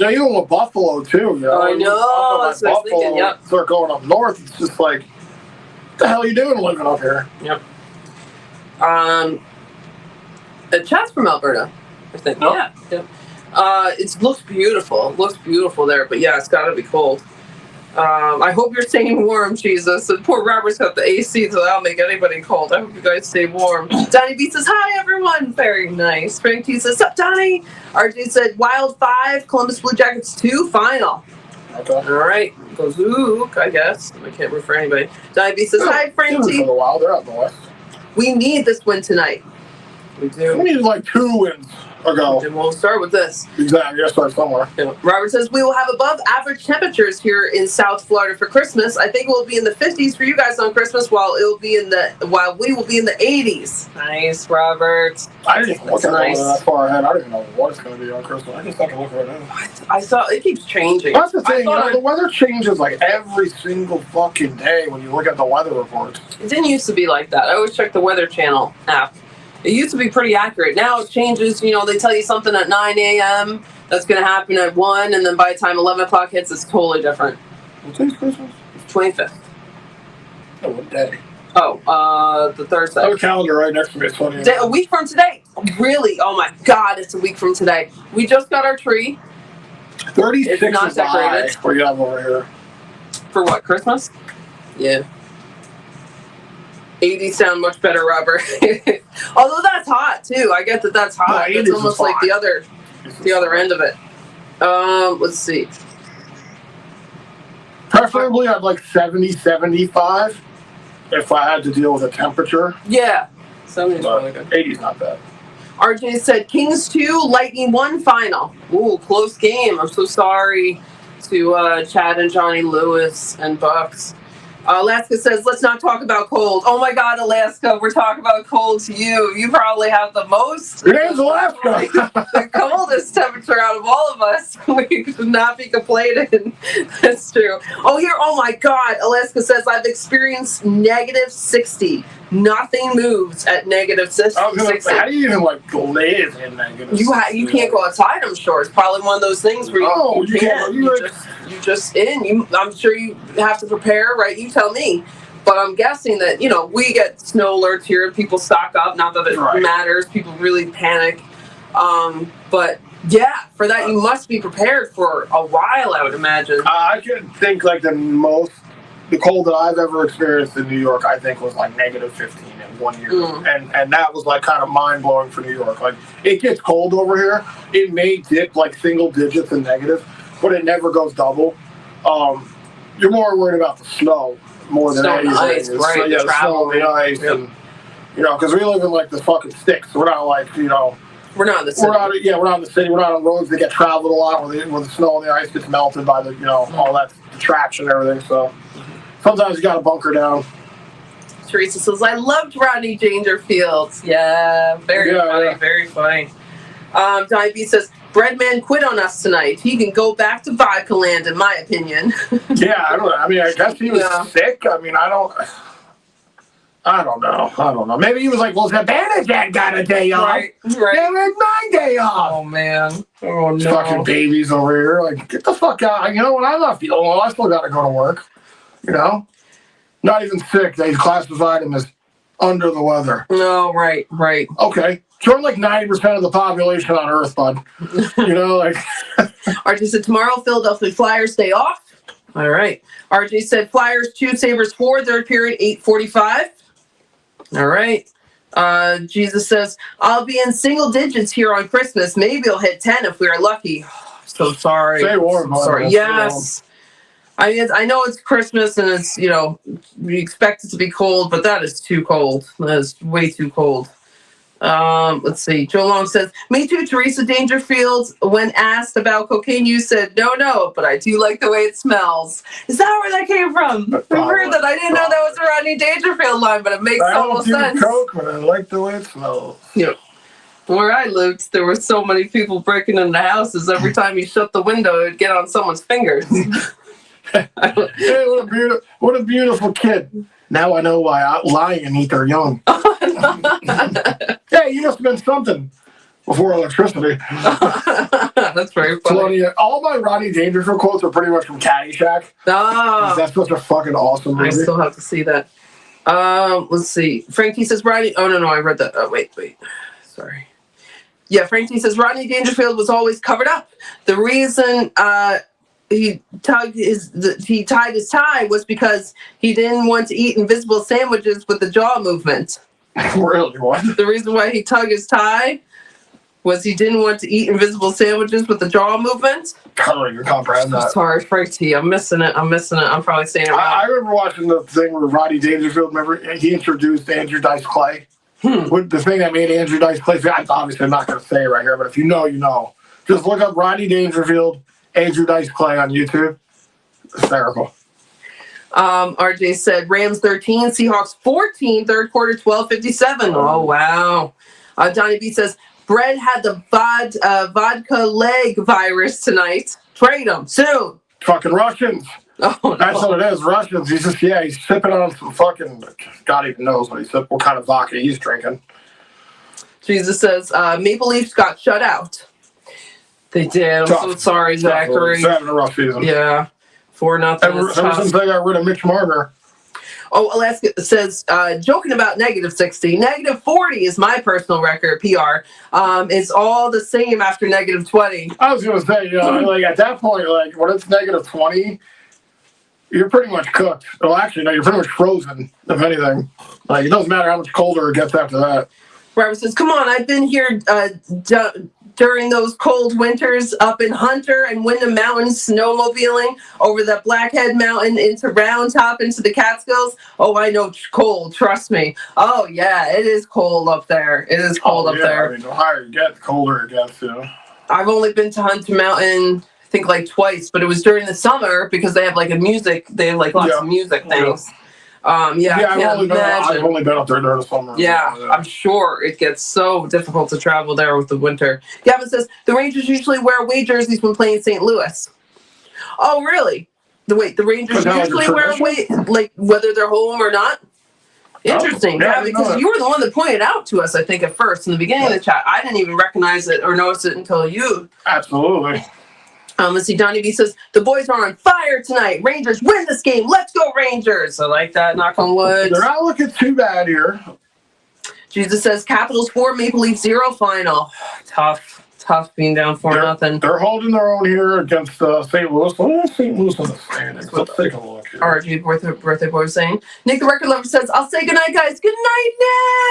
even with Buffalo too. I know. That's what I was thinking. Yep. Start going up north. It's just like, what the hell are you doing living up here? Yep. Chat's from Alberta, I think. No? Yeah. It looks beautiful. It looks beautiful there, but yeah, it's got to be cold. I hope you're staying warm, Jesus. And poor Robert's got the AC, so that'll make anybody cold. I hope you guys stay warm. Donnie B says, hi, everyone. Very nice. Frank T says, sup, Donnie? RJ said, Wild 5, Columbus Blue Jackets 2, final. Okay. All right. Goes Luke, I guess. I can't root for anybody. Donnie B says, hi, Frank T. For the Wild, they're out in the West. We need this win tonight. We do. We need like 2 wins ago. And we'll start with this. Exactly. Yes, start somewhere. Robert says we will have above average temperatures here in South Florida for Christmas. I think it will be in the 50s for you guys on Christmas, while we will be in the 80s. Nice, Robert. I didn't even look at Nice. that far ahead. I don't even know what it's going to be on Christmas. I just can look right now. I thought it keeps changing. That's the thing. I thought The weather changes like every single fucking day when you look at the weather reports. it didn't used to be like that. I always check the Weather Channel app. It used to be pretty accurate. Now it changes. You know, they tell you something at 9 a.m. that's going to happen at 1, and then by the time 11 o'clock hits, it's totally different. What's today's Christmas? 25th. Oh, what day? Oh, the Thursday. I have a calendar right next to me. It's funny. A week from today. Really? Oh my God, it's a week from today. We just got our tree. 36 It's not is high. decorated. What do you have over here? For what, Christmas? Yeah. 80 sound much better, Robert. Although that's hot too. I get that that's hot. No, 80s It's is almost like fine. the other end of it. Let's see. Preferably, I'd like 70, 75 if I had to deal with a temperature. Yeah. 70 is really But good. 80's not bad. RJ said Kings 2, Lightning 1 final. Ooh, close game. I'm so sorry to Chad and Johnny Lewis and Bucks. Alaska says, let's not talk about cold. Oh my God, Alaska, we're talking about cold to you. You probably have the most. Your name's Alaska. The coldest temperature out of all of us. We could not be complaining. That's true. Oh my God. Alaska says, I've experienced negative 60. Nothing moves at negative 60. I was gonna say, how do you even like live in negative? You can't go outside, I'm sure. It's probably one of those things where you can't. You just in. I'm sure you have to prepare, right? You tell me. But I'm guessing that, we get snow alerts here. People stock up. Not that it matters. People really panic. But yeah, for that, you must be prepared for a while, I would imagine. I can think like the cold that I've ever experienced in New York, I think was like negative 15 in 1 year. And that was like kind of mind blowing for New York. Like it gets cold over here. It may dip like single digits in negative, but it never goes double. You're more worried about the snow more than Snow and anything. ice, right, So, yeah, the snow and the ice. Yep. And, because we live in like the fucking sticks. We're not like, We're not in the city. we're not in the city. We're not on roads that get traveled a lot where the snow and the ice gets melted by the, all that traction and everything. So sometimes you got to bunker down. Teresa says, I loved Rodney Dangerfield. Yeah, very funny, very funny. Donnie B says, Breadman quit on us tonight. He can go back to vodka land, in my opinion. Yeah, I don't know. I mean, I guess he was sick. I mean, I don't know. Maybe he was like, well, Zibanejad got a day off. Right. They had my day off. Oh, man. Oh, no. Fucking babies over here. Like, get the fuck out. You know what? I'm not feeling well. I still got to go to work. Not even sick. They classified him as under the weather. No, right. Okay. You're like 90% of the population on Earth, bud. RJ said, tomorrow, Philadelphia Flyers day off. All right. RJ said, Flyers 2, Sabres 4, third period, 8:45. All right. Jesus says, I'll be in single digits here on Christmas. Maybe I'll hit 10 if we are lucky. So sorry. Stay warm, bud. Sorry. Yes. I know it's Christmas and it's, we expect it to be cold, but that is too cold. That is way too cold. Let's see. Joe Long says, me too, Teresa Dangerfield. When asked about cocaine use, said, no, but I do like the way it smells. Is that where that came from? I heard that. I didn't know that was a Rodney Dangerfield line, but it makes total sense. I don't do coke, but I like the way it smells. Yep. Where I lived, there were so many people breaking into houses. Every time you shut the window, it would get on someone's fingers. Hey, what a beautiful kid. Now I know why I lie and eat their young. Hey, you must have been something before electricity. That's very funny. All my Rodney Dangerfield quotes are pretty much from Caddyshack. That's such a fucking awesome movie. I still have to see that. Let's see. Frank T says Rodney. Oh no, I read that. Oh wait. Sorry. Yeah, Frank T says Rodney Dangerfield was always covered up. The reason he tied his tie was because he didn't want to eat invisible sandwiches with the jaw movement. Really? What? The reason why he tugged his tie was he didn't want to eat invisible sandwiches with the jaw movement. You comprehend that. Sorry, Frank T. I'm missing it. I'm probably saying it wrong. I remember watching the thing where Rodney Dangerfield, remember, he introduced Andrew Dice Clay. With the thing that made Andrew Dice Clay, I'm obviously not going to say it right here, but if you know, you know. Just look up Rodney Dangerfield, Andrew Dice Clay on YouTube. Hysterical. RJ said Rams 13, Seahawks 14, third quarter 12:57. Oh, wow. Donnie B says, Brett had the vodka leg virus tonight. Trade him soon. Fucking Russians. Oh, no. That's what it is, Russians. He's just, he's sipping on some fucking, God even knows what kind of vodka he's drinking. Jesus says, Maple Leafs got shut out. They did. I'm so sorry, Zachary. They're having a rough season. Yeah. 4-0. Ever since they got rid of Mitch Marner. Oh, Alaska says, joking about -60. -40 is my personal record, PR. It's all the same after -20. I was going to say, like at that point, like when it's -20, you're pretty much cooked. Well, actually, no, you're pretty much frozen, if anything. Like, it doesn't matter how much colder it gets after that. Robert says, come on, I've been here during those cold winters up in Hunter and Windham Mountains snowmobiling over the Blackhead Mountain into Round Top into the Catskills. Oh, I know cold, trust me. Oh, yeah, it is cold up there. It is cold up there. I mean, the higher you get, the colder it gets, I've only been to Hunter Mountain, I think like twice, but it was during the summer because they have like lots of music things. I've only been up there during the summer. Yeah, I'm sure it gets so difficult to travel there with the winter. Gavin says the Rangers usually wear away jerseys when playing St. Louis. Oh, really? The Rangers usually wear away, like whether they're home or not. Interesting, because you were the one that pointed out to us, I think, at first in the beginning of the chat. I didn't even recognize it or notice it until you. Absolutely. Let's see, Donnie B says, the boys are on fire tonight. Rangers win this game. Let's go, Rangers. I like that. Knock on wood. They're not looking too bad here. Jesus says, Capitals 4, Maple Leafs 0 final. Tough being down 4-0. They're holding their own here against St. Louis. Well, St. Louis in the standings. Let's take a look here. RG birthday boy was saying. Nick the Record Lover says, I'll say goodnight, guys. Good night,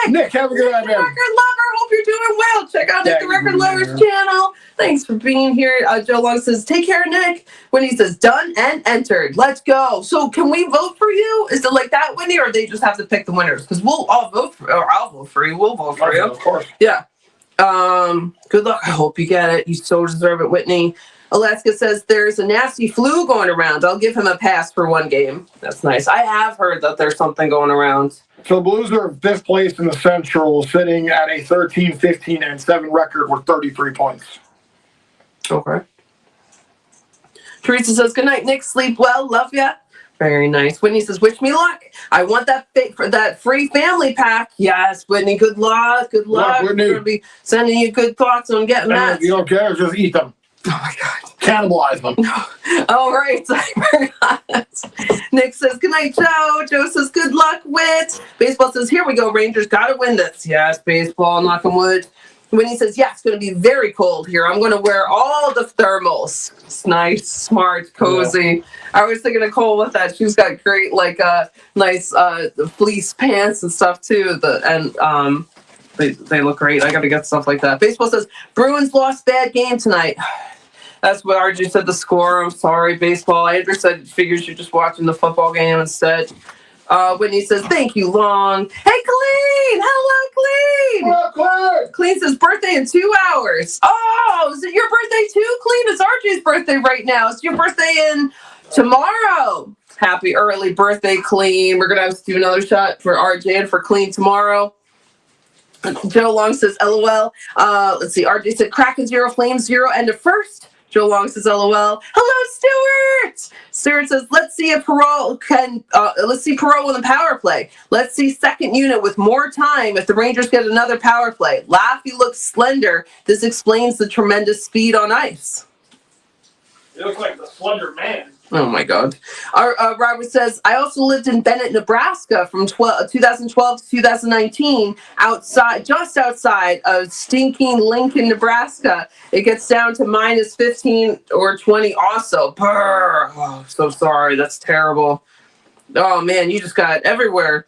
Nick. Nick, have a good night, man. Record Lover, hope you're doing well. Check out Nick the Record Lover's channel. Thanks for being here. Joe Long says, take care, Nick. When he says, done and entered. Let's go. So can we vote for you? Is it like that, Whitney, or they just have to pick the winners? Because I'll vote for you. We'll vote for you. Of course. Yeah. Good luck. I hope you get it. You so deserve it, Whitney. Alaska says there's a nasty flu going around. I'll give him a pass for one game. That's nice. I have heard that there's something going around. So the Blues are fifth place in the Central, sitting at a 13, 15, and 7 record with 33 points. Okay. Teresa says, good night, Nick. Sleep well. Love ya. Very nice. Whitney says, wish me luck. I want that free family pack. Yes, Whitney. Good luck. Good luck. We're going to be sending you good thoughts on getting that. If you don't care, just eat them. Oh, my God. Cannibalize them. All right. I forgot. Nick says, good night, Joe. Joe says, good luck, Whit. Baseball says, here we go, Rangers. Got to win this. Yes, baseball. Knock on wood. Whitney says, yeah, it's going to be very cold here. I'm going to wear all the thermals. It's nice, smart, cozy. Yeah. I was thinking of Cole with that. She's got great, nice fleece pants and stuff, too. They look great. I got to get stuff like that. Baseball says, Bruins lost bad game tonight. That's what RJ said the score. I'm sorry, baseball. Andrew said figures you're just watching the football game instead. Whitney says, thank you, Long. Hey, Clean! Hello, Clean! Hello, Clean! Clean says, birthday in 2 hours. Oh, is it your birthday too, Clean? It's RJ's birthday right now. It's your birthday in tomorrow. Happy early birthday, Clean. We're going to have to do another shot for RJ and for Clean tomorrow. Joe Long says, LOL. Let's see. RJ said, Kraken 0, Flames 0, end of first. Joe Long says, LOL. Hello, Stuart. Stuart says, let's see Perreault in the power play. Let's see second unit with more time if the Rangers get another power play. Laffy looks slender. This explains the tremendous speed on ice. He looks like the Slender Man. Oh, my God. Robert says, I also lived in Bennett, Nebraska from 2012 to 2019, just outside of stinking Lincoln, Nebraska. It gets down to minus 15 or 20 also. Brr. Oh, so sorry. That's terrible. Oh, man, you just got everywhere.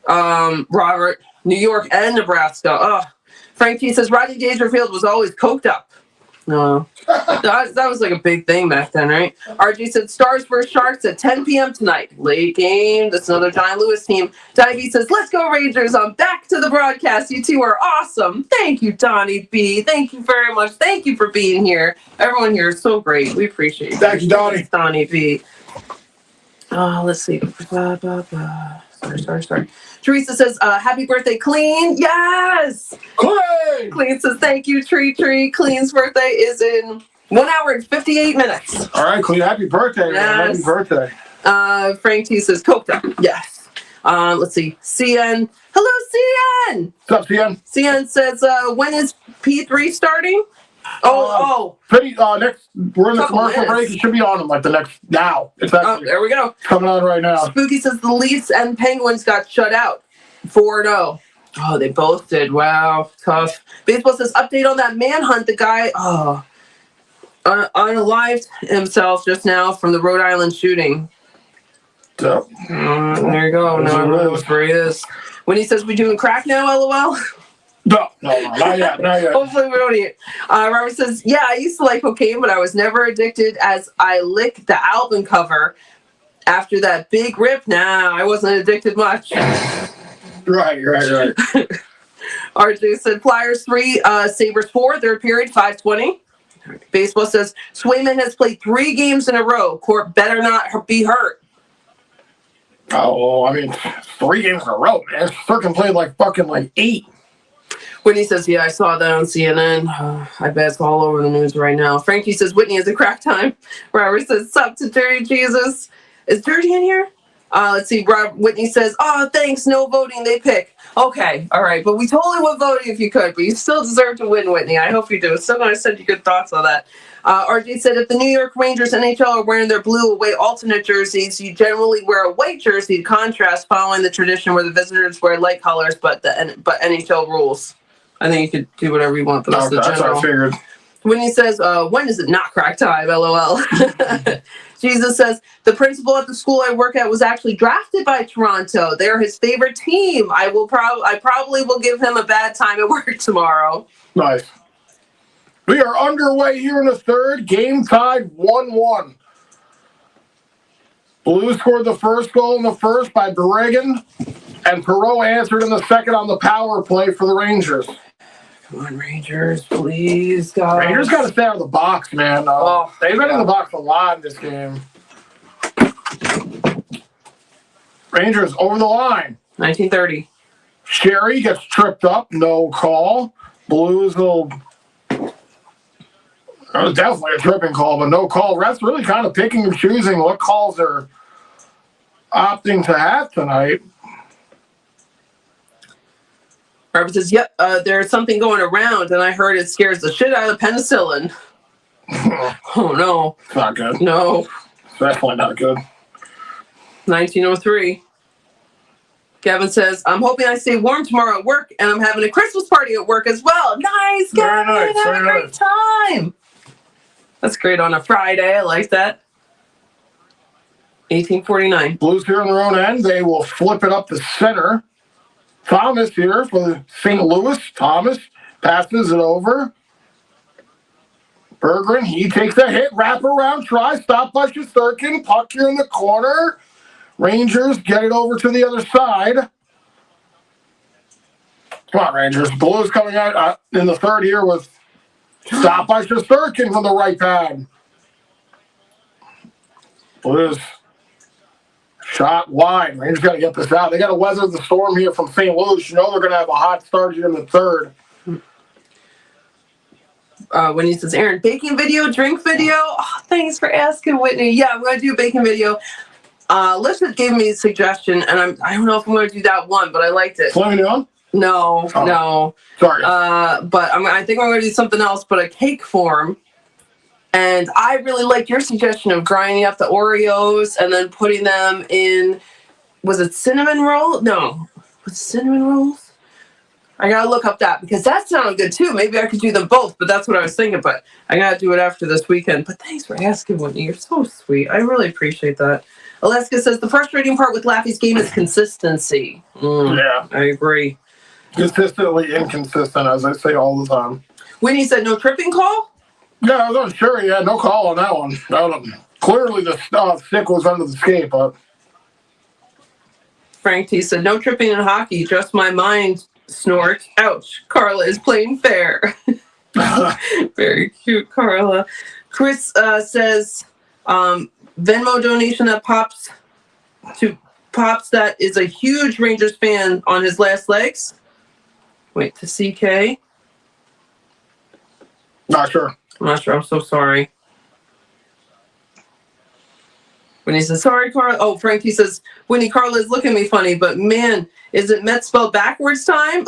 Robert, New York and Nebraska. Oh. Frank T says, Rodney Dangerfield was always coked up. No. That was like a big thing back then, right? RG said Stars vs. Sharks at 10 p.m. tonight. Late game. That's another Johnny Lewis team. Donnie B says, let's go Rangers. I'm back to the broadcast. You two are awesome. Thank you, Donnie B. Thank you very much. Thank you for being here. Everyone here is so great. We appreciate you. Thank you, Donnie. Thanks, Donnie B. Let's see. Sorry. Teresa says, happy birthday, Clean. Yes. Clean. Clean says, thank you, Tree. Clean's birthday is in 1 hour and 58 minutes. All right, Clean. Happy birthday, man. Yes. Happy birthday. Frank T says, coked up. Yes. Let's see. CN. Hello, CN. What's up, CN? CN says, when is P3 starting? Pretty, next, we're in the Couple commercial minutes. break. It should be on like the next, now. It's actually There we go. coming on right now. Spooky says the Leafs and Penguins got shut out. 4-0. Oh, they both did. Wow, tough. Baseball says update on that manhunt. The guy, unalived himself just now from the Rhode Island shooting. So, There you go. No, I know where he is. When he says we doing crack now, LOL. no, not yet. Hopefully we don't eat. Robert says, yeah, I used to like cocaine, but I was never addicted as I licked the album cover. After that big rip, I wasn't addicted much. Right. RJ said Flyers 3, Sabres 4, third period, 5:20. Baseball says Swayman has played 3 games in a row. Court better not be hurt. Oh, I mean, 3 games in a row, man. Cirkin played like 8. Whitney says, yeah, I saw that on CNN. I bet it's all over the news right now. Frankie says, Whitney, is it crack time? Robert says, sup to Dirty Jesus. Is Dirty in here? Let's see. Whitney says, oh, thanks. No voting. They pick. Okay. All right. But we totally would vote if you could. But you still deserve to win, Whitney. I hope you do. Still going to send you good thoughts on that. RJ said, if the New York Rangers NHL are wearing their blue away alternate jerseys, you generally wear a white jersey to contrast, following the tradition where the visitors wear light colors, but NHL rules. I think you could do whatever you want, but that's the That's what I general. figured. When he says, when is it not crack time, LOL. Jesus says, the principal at the school I work at was actually drafted by Toronto. They're his favorite team. I probably will give him a bad time at work tomorrow. Nice. We are underway here in the third. Game tied 1-1. Blues scored the first goal in the first by Berrigan, and Perreault answered in the second on the power play for the Rangers. Come on, Rangers, please, guys. Rangers got to stay out of the box, man. They've been in the box a lot in this game. Rangers over the line. 1930. Sherry gets tripped up, no call. Blues will... That was definitely a tripping call, but no call. Refs really kind of picking and choosing what calls they're opting to have tonight. Robert says, yep, there's something going around, and I heard it scares the shit out of penicillin. Oh, no. It's not good. No. It's definitely not good. 1903. Kevin says, I'm hoping I stay warm tomorrow at work, and I'm having a Christmas party at work as well. Nice, Kevin. Very nice, Have very a great nice. time. That's great on a Friday. I like that. 1849. Blues here on their own end. They will flip it up the center. Thomas here for St. Louis. Thomas passes it over. Berggren, he takes a hit. Wrap around try. Stop by Shesterkin. Puck here in the corner. Rangers get it over to the other side. Come on, Rangers. Blues coming out in the third here with stop by Shesterkin from the right pad. Blues shot wide. Rangers got to get this out. They got to weather the storm here from St. Louis. You know they're going to have a hot start here in the third. When he says, Aaron, baking video, drink video. Oh, thanks for asking, Whitney. Yeah, I'm going to do a baking video. Lisa gave me a suggestion, and I don't know if I'm going to do that one, but I liked it. Fleming on? No. Sorry. But I think I'm going to do something else, but a cake form. And I really like your suggestion of grinding up the Oreos and then putting them in, was it cinnamon roll? No. Was it cinnamon rolls? I got to look up that because that sounded good too. Maybe I could do them both, but that's what I was thinking. But I got to do it after this weekend. But thanks for asking, Whitney. You're so sweet. I really appreciate that. Alaska says the frustrating part with Laffy's game is consistency. Yeah. I agree. Consistently inconsistent, as I say all the time. Whitney said no tripping call? Yeah, I was unsure. Yeah, no call on that one. Clearly, the stick was under the skate, but Frank T said, no tripping in hockey, just my mind. Snort. Ouch. Carla is playing fair. Very cute, Carla. Chris says, Venmo donation that Pops that is a huge Rangers fan on his last legs. Wait, to CK? not sure. I'm not sure. I'm so sorry. When he says, sorry, Carla. Oh, Frankie says, Winnie, Carla is looking at me funny, but man, is it Met spelled backwards time?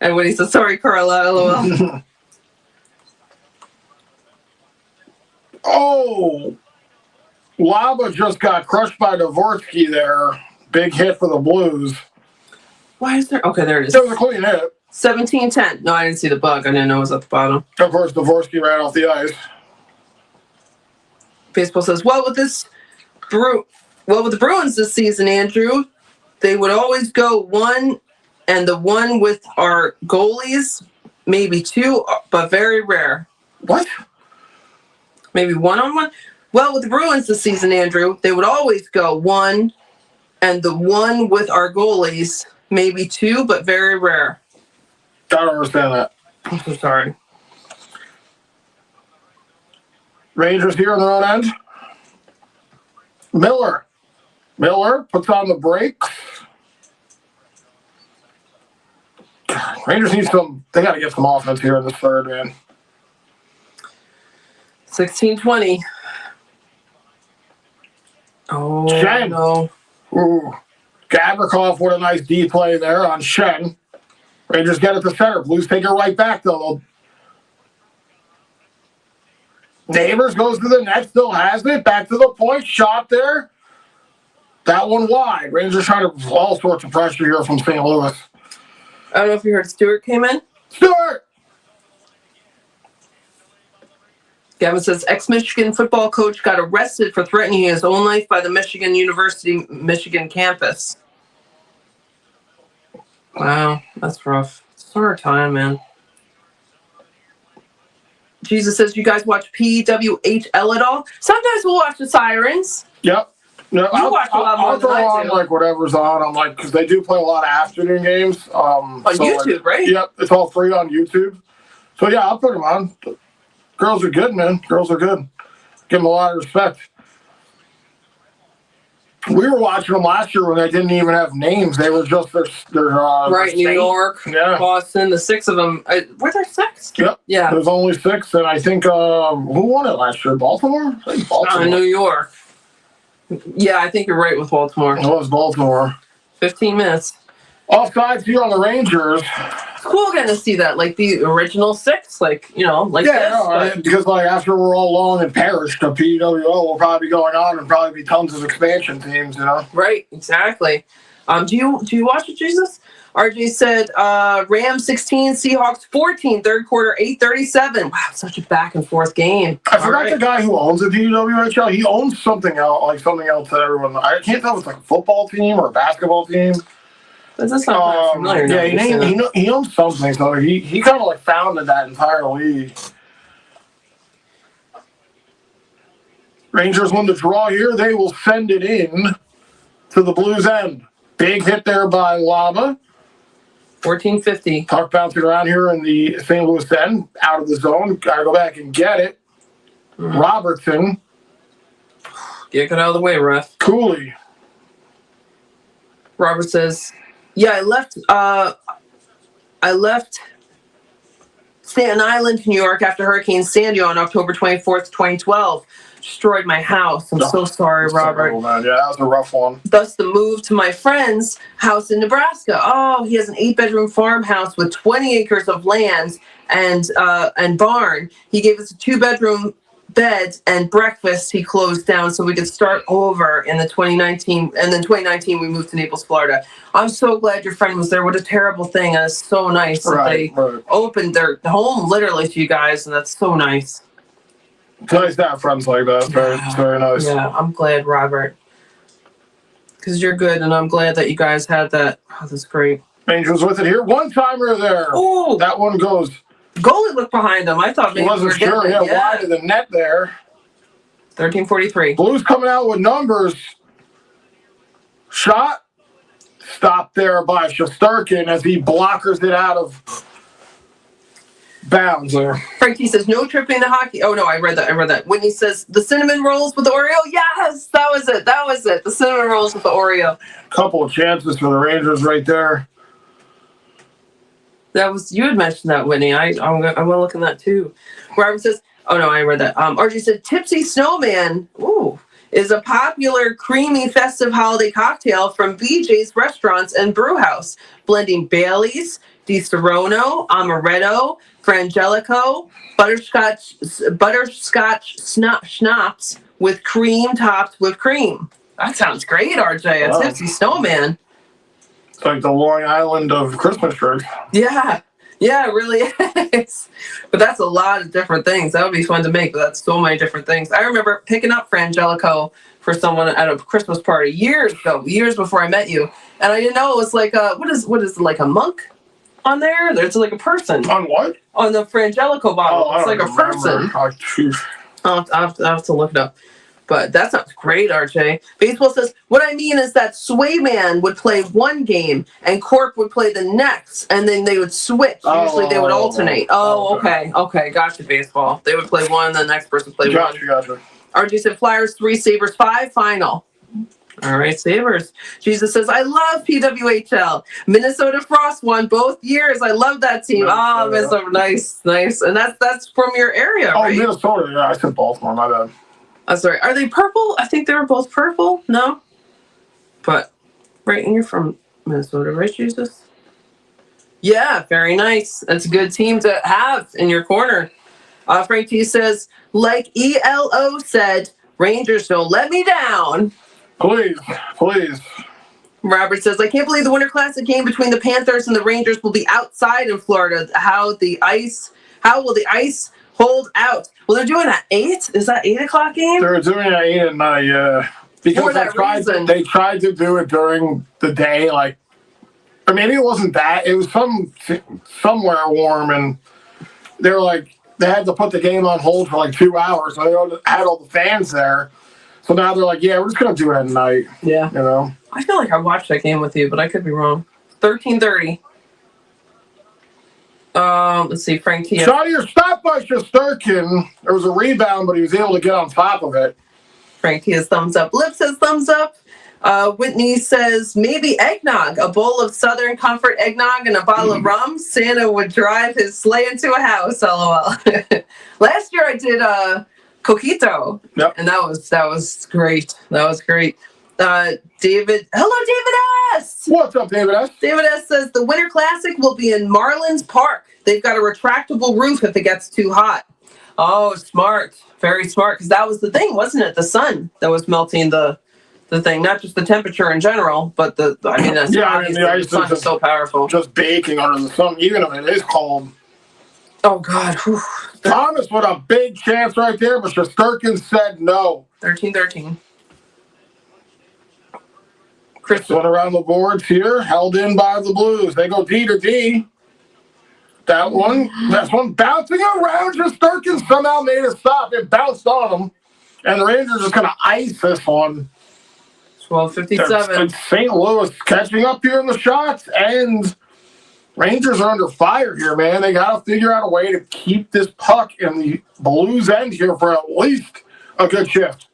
And when he says, sorry, Carla, LOL. Oh, Laba just got crushed by Dvorsky there. Big hit for the Blues. Why is there? Okay, there it is. It was a clean hit. 17-10. No, I didn't see the bug. I didn't know it was at the bottom. Of course, Dvorsky ran off the ice. Baseball says, well, with the Bruins this season, Andrew, they would always go one, and the one with our goalies, maybe two, but very rare. What? Maybe one-on-one? Well, with the Bruins this season, Andrew, they would always go one, and the one with our goalies, maybe two, but very rare. I don't understand that. I'm so sorry. Rangers here on their own end. Miller puts on the brakes. Rangers need they got to get some offense here in this third, man. 16-20. Oh, Shen. no. Ooh. Gavrikov with a nice D play there on Shen. Rangers get it to center. Blues take it right back, though. Neighbors goes to the net, still has it. Back to the point. Shot there. That one wide. Rangers trying to all sorts of pressure here from St. Louis. I don't know if you heard Stewart came in. Stewart! Gavin says, ex-Michigan football coach got arrested for threatening his own life by the Michigan campus. Wow, that's rough. It's a hard time, man. Jesus says, you guys watch PWHL at all? Sometimes we'll watch the Sirens. Yep. No, You watch a lot more I'll than throw I on do. like whatever's on. I'm like, because they do play a lot of afternoon games. On YouTube, right? Yep, it's all free on YouTube. So yeah, I'll put them on. Girls are good, man. Girls are good. Give them a lot of respect. We were watching them last year when they didn't even have names. They were just their Right, New state. York, Yeah. Boston, the six of them. Were there six? Yep. Yeah. There's only 6, and I think who won it last year? Baltimore? I think Baltimore. New York. Yeah, I think you're right with Baltimore. It was Baltimore. 15 minutes. Offsides here on the Rangers. It's cool getting to see that, like the original 6, like, you know, like Yeah, this. no, but- because like after we're all long and perished, the PWO will probably be going on and probably be tons of expansion teams, you know. Right, exactly. Do you watch it, Jesus? RJ said Rams 16, Seahawks 14, third quarter 8:37. Wow, such a back and forth game. I forgot the guy who owns the PWHL. He owns something else, that everyone. I can't tell if it's like a football team or a basketball team. That does sound familiar. Yeah, he owns something. So he kind of like founded that entire league. Rangers win the draw here. They will send it in to the Blues end. Big hit there by Laba. 14:50. Puck bouncing around here in the St. Louis end, out of the zone. Got to go back and get it. Robertson. Get it out of the way, ref. Cooley. Robert says, yeah, I left Staten Island, New York after Hurricane Sandy on October 24th, 2012. Destroyed my house. I'm so sorry, Robert. Yeah, that was a rough one. Thus, the move to my friend's house in Nebraska. Oh, he has an 8-bedroom farmhouse with 20 acres of land and barn. He gave us a 2-bedroom bed and breakfast. He closed down so we could start over in the 2019. And then 2019, we moved to Naples, Florida. I'm so glad your friend was there. What a terrible thing. And it's so nice that they opened their home literally to you guys. And that's so nice. It's nice to have friends like that. It's very nice. Yeah, I'm glad, Robert. Because you're good, and I'm glad that you guys had that. Oh, that's great. Rangers with it here. One-timer there. Oh, That one goes Goalie looked behind him. I thought He maybe we wasn't were getting sure. it. Yeah, wide of the net there. 13:43. Blues coming out with numbers. Shot. Stopped there by Shesterkin as he blockers it out of bounds there. Frank T says, no tripping the hockey. Oh, no, I read that. Whitney says, the cinnamon rolls with the Oreo. Yes, that was it. The cinnamon rolls with the Oreo. Couple of chances for the Rangers right there. You had mentioned that, Whitney. I want to look at that too. Robert says, oh no, I read that. RG said, Tipsy Snowman, is a popular creamy festive holiday cocktail from BJ's Restaurants and Brew House, blending Bailey's, Di Serono, Amaretto, Frangelico, butterscotch schnapps with cream topped with cream. That sounds great, RJ. A Tipsy Snowman. It's like the Long Island of Christmas trees. Yeah, it really is. But that's a lot of different things. That would be fun to make, but that's so many different things. I remember picking up Frangelico for someone at a Christmas party years before I met you. And I didn't know it was like what is like a monk on there? There's like a person. On what? On the Frangelico bottle. It's like a person. I'll have to look it up. But that sounds great, RJ. Baseball says, what I mean is that Swayman would play one game and Corp would play the next, and then they would switch. Usually they would alternate. Okay. Gotcha, baseball. They would play one, the next person would play one. Gotcha. RJ said, Flyers 3, Sabres 5, final. All right, Sabres. Jesus says, I love PWHL. Minnesota Frost won both years. I love that team. Minnesota, nice. And that's from your area, right? Oh, Minnesota. Yeah, I said Baltimore. My bad. Sorry, are they purple? I think they were both purple. No? But, right, and you're from Minnesota, right, Jesus? Yeah, very nice. That's a good team to have in your corner. Frank T says, like ELO said, Rangers don't let me down. Please. Robert says, I can't believe the Winter Classic game between the Panthers and the Rangers will be outside in Florida. How will the ice hold out? Well, they're doing at 8? Is that 8 o'clock game? They're doing it at 8 at night, yeah. Because they tried to do it during the day, like, or maybe it wasn't that. It was somewhere warm, and they were like, they had to put the game on hold for like 2 hours, so they had all the fans there. So now they're like, yeah, we're just going to do it at night. Yeah. You know? I feel like I watched that game with you, but I could be wrong. 13:30. Let's see, Frank T. Shottier stopped by Shesterkin. There was a rebound, but he was able to get on top of it. Frank T. has thumbs up. Lip says thumbs up. Whitney says maybe eggnog, a bowl of Southern Comfort eggnog and a bottle of rum. Santa would drive his sleigh into a house. LOL. Last year I did coquito, and that was great. David, hello, David S. What's up, David S? David S says the Winter Classic will be in Marlins Park. They've got a retractable roof if it gets too hot. Oh, smart. Very smart. Because that was the thing, wasn't it? The sun that was melting the thing, not just the temperature in general, but the sun is so powerful. Just baking under the sun, even if it is cold. Oh, God. Whew. Thomas with a big chance right there, but Shesterkin said no. 13-13. Chris went around the boards here, held in by the Blues. They go D to D. That's one bouncing around. Shesterkin somehow made a stop. It bounced on him. And the Rangers are going to ice this one. 12:57. St. Louis catching up here in the shots, and Rangers are under fire here, man. They got to figure out a way to keep this puck in the Blues end here for at least a good shift.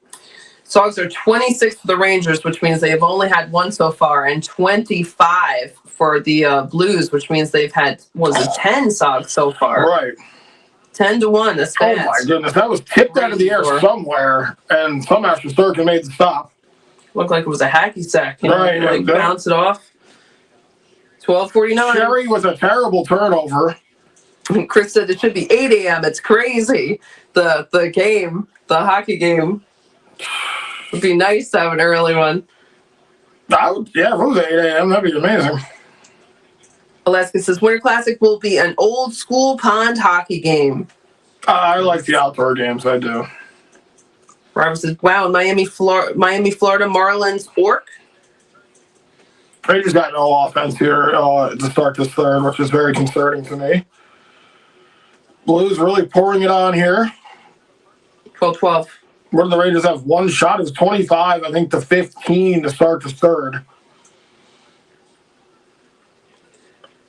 Sogs are 26 for the Rangers, which means they have only had one so far, and 25 for the Blues, which means they've had, 10 Sogs so far? Right. 10-1. That's fast. Oh, my goodness. That was tipped out of the air somewhere, and somehow Shesterkin made the stop. Looked like it was a hacky sack. Right. Bounce it off. 12:49. Sherry was a terrible turnover. Chris said it should be 8 a.m. It's crazy. The game, the hockey game. It'd be nice to have an early one. If it was 8 a.m., that'd be amazing. Alaska says Winter Classic will be an old school pond hockey game. I like the outdoor games. I do. Robert says, wow, Miami, Florida Marlins Orc. Rangers got no offense here to start this third, which is very concerning to me. Blues really pouring it on here. 12-12. Where do the Rangers have one shot? It's 25, I think, to 15 to start the third.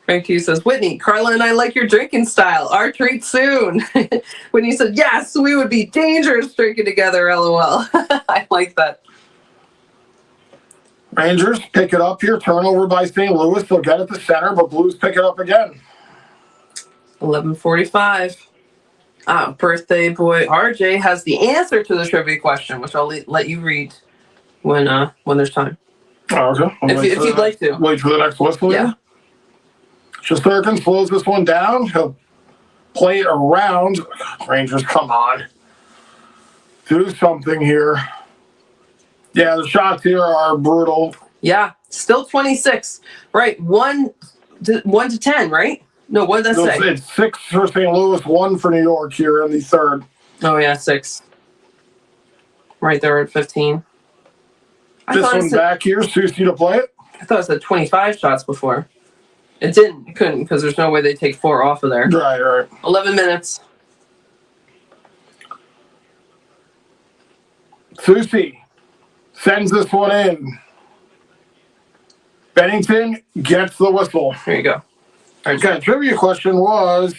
Frank Hughes says, Whitney, Carla and I like your drinking style. Our treat soon. Whitney said, yes, we would be dangerous drinking together, LOL. I like that. Rangers pick it up here. Turnover by St. Louis. They'll get it to center, but Blues pick it up again. 11:45. Birthday boy RJ has the answer to the trivia question, which I'll let you read when there's time. Oh, okay. If you'd like to. Wait for the next whistle. Yeah. Shesterkin slows this one down. He'll play it around. Rangers, come on. Do something here. Yeah, the shots here are brutal. Yeah, still 26. Right, 1 to 10, right? No, what did that say? It's 6 for St. Louis, 1 for New York here in the third. Oh, yeah, 6. Right there at 15. This one back here, Susie to play it. I thought it said 25 shots before. It didn't. It couldn't, because there's no way they take 4 off of there. Right. 11 minutes. Susie sends this one in. Bennington gets the whistle. Here you go. Okay, trivia question was,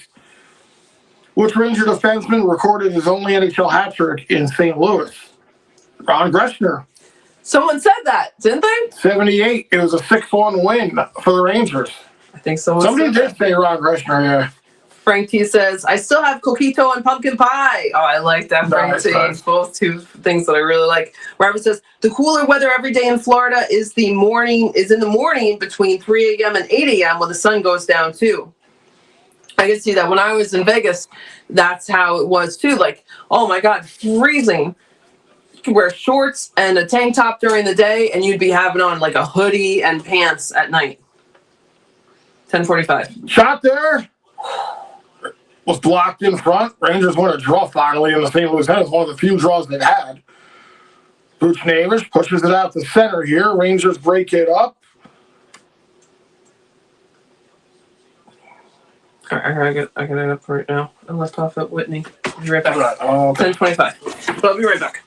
which Ranger defenseman recorded his only NHL hat trick in St. Louis? Ron Greshner. Someone said that, didn't they? 78. It was a 6-1 win for the Rangers. I think Somebody did say Ron Greshner, yeah. Frank T says, I still have coquito and pumpkin pie. Oh, I like that, Frank T. Nice. Both two things that I really like. Robert says, the cooler weather every day in Florida is in the morning between 3 a.m. and 8 a.m. when the sun goes down too. I can see that. When I was in Vegas, that's how it was too. Like, oh my God, freezing. You could wear shorts and a tank top during the day, and you'd be having on like a hoodie and pants at night. 10:45. Shot there. Was blocked in front. Rangers win a draw finally in the St. Louis End. It's one of the few draws they've had. Buchnevich pushes it out to center here. Rangers break it up. I got it up right now. I left off at Whitney. I'll be right back. Right, 10:25. But I'll be right back.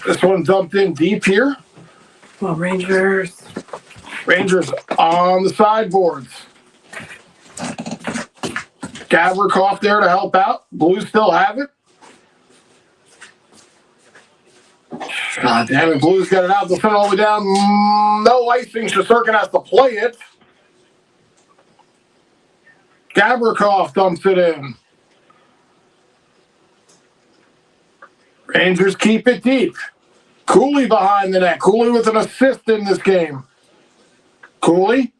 This one dumped in deep here. Well, Rangers. Rangers on the sideboards. Gavrikov there to help out. Blues still have it. God damn it. Blues got it out. They'll send it all the way down. No icing. Shesterkin has to play it. Gavrikov dumps it in. Rangers keep it deep. Cooley behind the net. Cooley with an assist in this game. Cooley.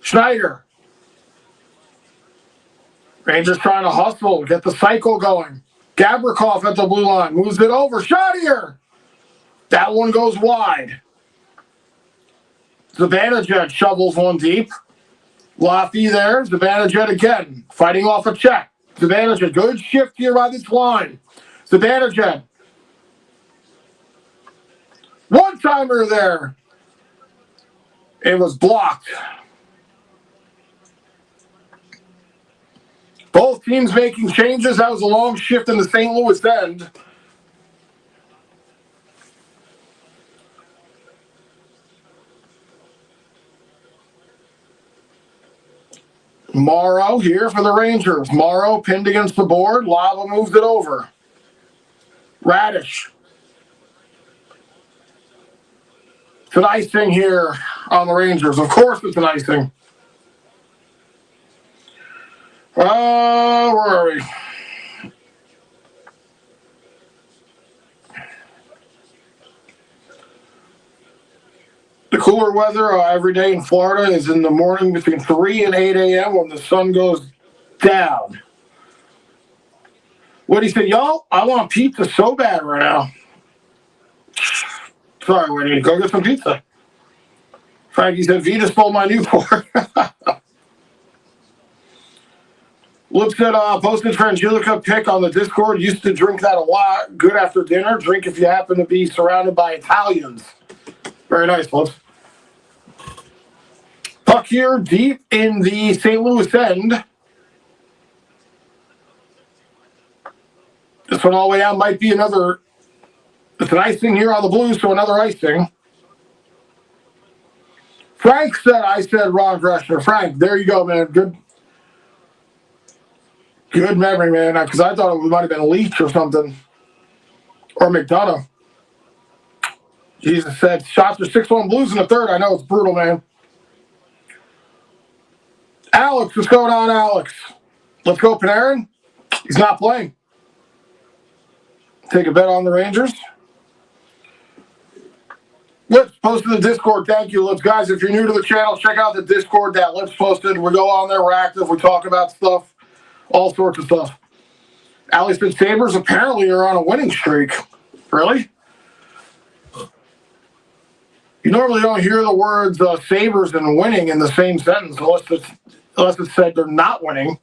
Schneider. Rangers trying to hustle, get the cycle going. Gavrikov at the blue line. Moves it over. Shot here. That one goes wide. Zibanejad shovels one deep. Laffy there. Zibanejad again. Fighting off a check. Zibanejad. Good shift here by this line. Zibanejad. One-timer there. It was blocked. Both teams making changes. That was a long shift in the St. Louis end. Morrow here for the Rangers. Morrow pinned against the board. Lava moves it over. Radish. It's an icing here on the Rangers. Of course it's an icing. Where are we? The cooler weather every day in Florida is in the morning between 3 and 8 a.m. when the sun goes down. What do you say, y'all? I want pizza so bad right now. Sorry, we need to go get some pizza. Frankie said, Vita stole my Newport. Looks at posted for Angelica pick on the Discord. Used to drink that a lot. Good after dinner. Drink if you happen to be surrounded by Italians. Very nice, folks. Puck here deep in the St. Louis end. This one all the way out might be another. It's an icing here on the Blues, so another icing. Frank said, I said Ron Greshner. Frank, there you go, man. Good memory, man, because I thought it might have been Leach or something. Or McDonough. Jesus said, shots are 6-1 Blues in the third. I know it's brutal, man. Alex, what's going on, Alex? Let's go, Panarin. He's not playing. Take a bet on the Rangers. Lips posted the Discord. Thank you, Lips. Guys, if you're new to the channel, check out the Discord that Lips posted. We go on there. We're active. We talk about stuff. All sorts of stuff. Allie said Sabres apparently are on a winning streak. Really? You normally don't hear the words Sabres and winning in the same sentence unless it's said they're not winning.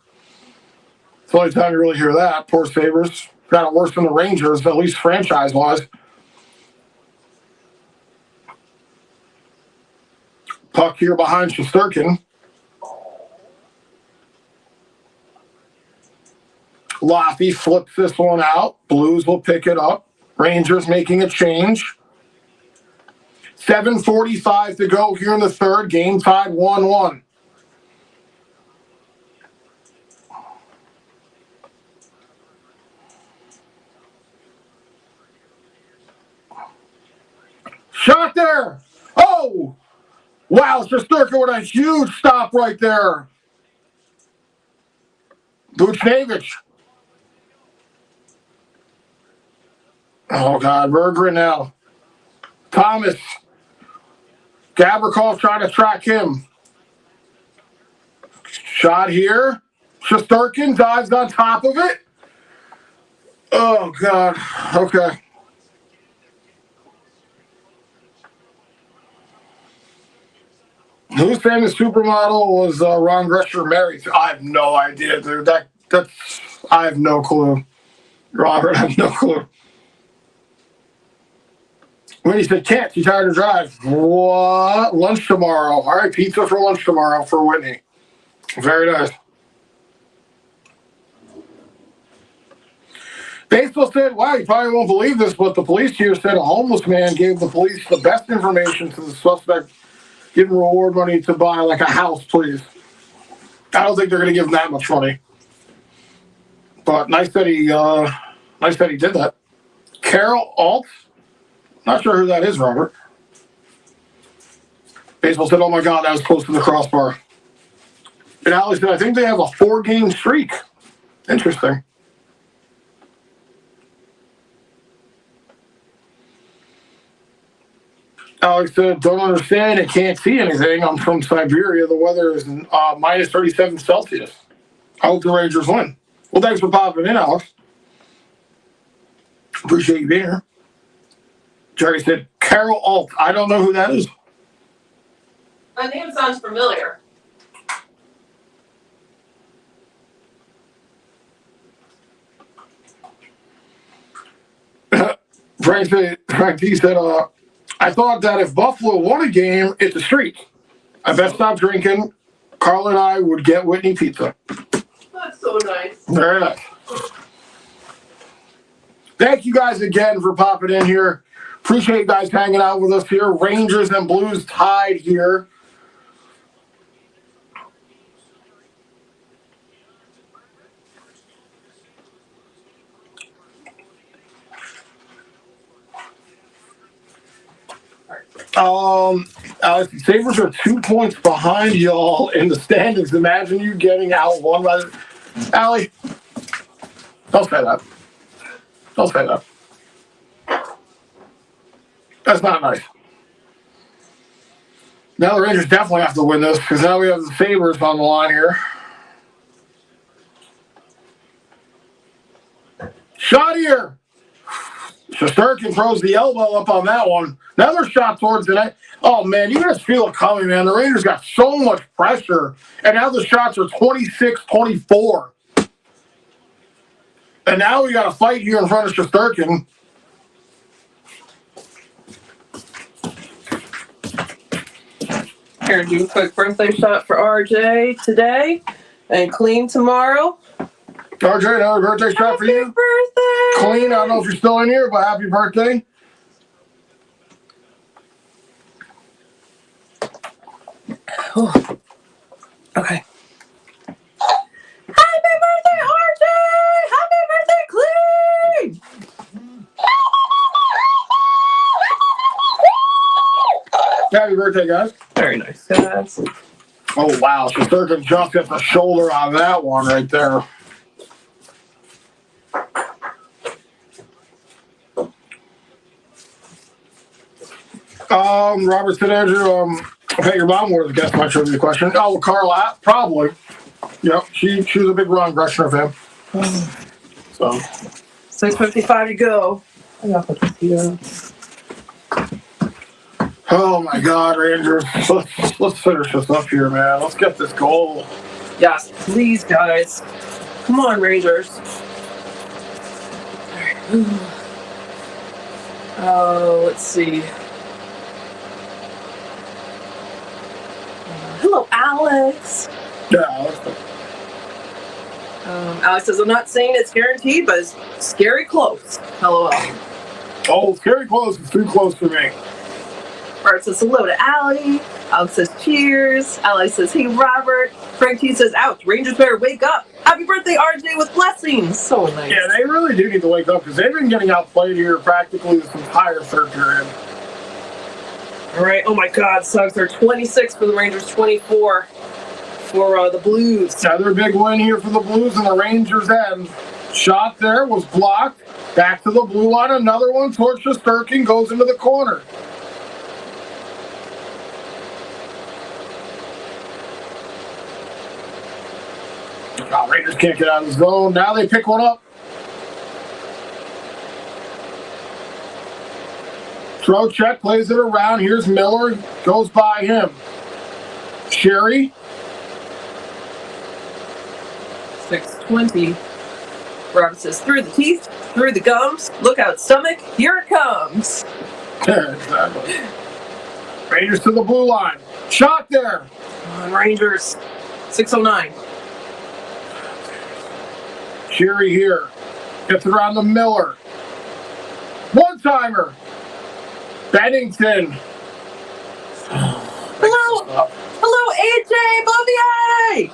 It's the only time you really hear that. Poor Sabres. Got it worse than the Rangers, at least franchise-wise. Puck here behind Shesterkin. Laffy flips this one out. Blues will pick it up. Rangers making a change. 7:45 to go here in the third. Game tied 1-1. Shot there. Oh! Wow, Shesterkin with a huge stop right there. Buchnevich. Oh, God. Berggren now. Thomas. Gavrikov trying to track him. Shot here. Shesterkin dives on top of it. Oh, God. Okay. Whose famous supermodel was Ron Greshner married to? I have no idea, dude. I have no clue. Robert, I have no clue. When he said, can't, he's tired to drive. What? Lunch tomorrow. All right, pizza for lunch tomorrow for Whitney. Very nice. Baseball said, wow, you probably won't believe this, but the police here said a homeless man gave the police the best information to the suspect giving reward money to buy like a house, please. I don't think they're going to give him that much money. But nice that he did that. Carol Alt. Not sure who that is, Robert. Baseball said, oh my God, that was close to the crossbar. And Alex said, I think they have a 4-game streak. Interesting. Alex said, don't understand. I can't see anything. I'm from Siberia. The weather is minus 37 Celsius. I hope the Rangers win. Well, thanks for popping in, Alex. Appreciate you being here. Jerry said, Carol Alt. I don't know who that is. My name sounds familiar. Frank T said, I thought that if Buffalo won a game, it's a streak. I bet stop drinking. Carl and I would get Whitney pizza. That's so nice. Very nice. Thank you guys again for popping in here. Appreciate you guys hanging out with us here. Rangers and Blues tied here. Sabres are 2 points behind y'all in the standings. Imagine you getting out one by the... Allie, don't say that. Don't say that. That's not nice. Now the Rangers definitely have to win this because now we have the Sabres on the line here. Shot here. Shesterkin throws the elbow up on that one. Another shot towards the net. Oh, man, you just feel it coming, man. The Rangers got so much pressure, and now the shots are 26-24. And now we got a fight here in front of Shesterkin. Here, do a quick birthday shot for RJ today and clean tomorrow. RJ, another birthday shot for you. Happy birthday! Clean, I don't know if you're still in here, but happy birthday. Okay. Happy birthday, RJ! Happy birthday, Clean! Happy birthday, guys. Very nice. Yes. Oh, wow. So Sturgeon jumped at the shoulder on that one right there. Robert said, Andrew, I bet your mom was a guest my trivia question. Oh, Carla, probably. Yep, she was a big Ron Greshner fan. So 6:55 to go. oh my God, Rangers. Let's finish this up here, man. Let's get this goal. Yes, please, guys. Come on, Rangers. Oh, let's see. Hello, Alex. Yeah, Alex says, I'm not saying it's guaranteed, but it's scary close. LOL. oh, scary close. It's too close for me. Bart says hello to Allie. Alex says cheers. Allie says, hey, Robert. Frank T says, ouch, Rangers better wake up. Happy birthday, RJ, with blessings. So nice. Yeah, they really do need to wake up because they've been getting outplayed here practically this entire third period. All right. Oh, my God. Suggs are 26 for the Rangers, 24 for the Blues. Another big win here for the Blues and the Rangers end. Shot there was blocked. Back to the blue line. Another one towards Shesterkin goes into the corner. Oh, Rangers can't get out of the zone. Now they pick one up. Throw check, plays it around. Here's Miller. Goes by him. Sherry. 6:20. Robert says, through the teeth, through the gums, look out, stomach, here it comes. Exactly. Rangers to the blue line. Shot there. Come on, Rangers. 6:09. Sherry here. Gets it around to Miller. One-timer. Bennington. Hello. Hello, AJ Bouvier.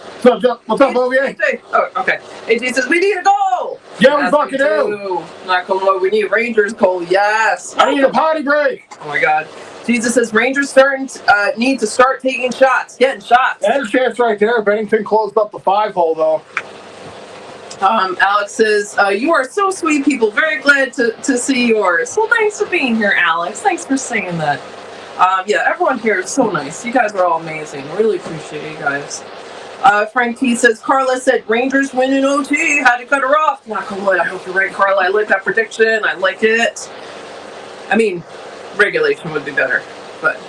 What's up, Bouvier? AJ. Oh, okay. AJ says, we need a goal. Yeah, we Yes, fucking do. Not going low. We need a Rangers goal. Yes. I need a potty break. Oh, my God. Jesus says, Rangers need to start taking shots. Getting shots. There's a chance right there. Bennington closed up the 5-hole, though. Alex says, you are so sweet, people. Very glad to see yours. Well, thanks for being here, Alex. Thanks for saying that. Yeah, everyone here is so nice. You guys are all amazing. Really appreciate you guys. Frank T says, Carla said Rangers win in OT. Had to cut her off. Not gonna lie. I hope you're right, Carla. I like that prediction. I like it. I mean, regulation would be better, but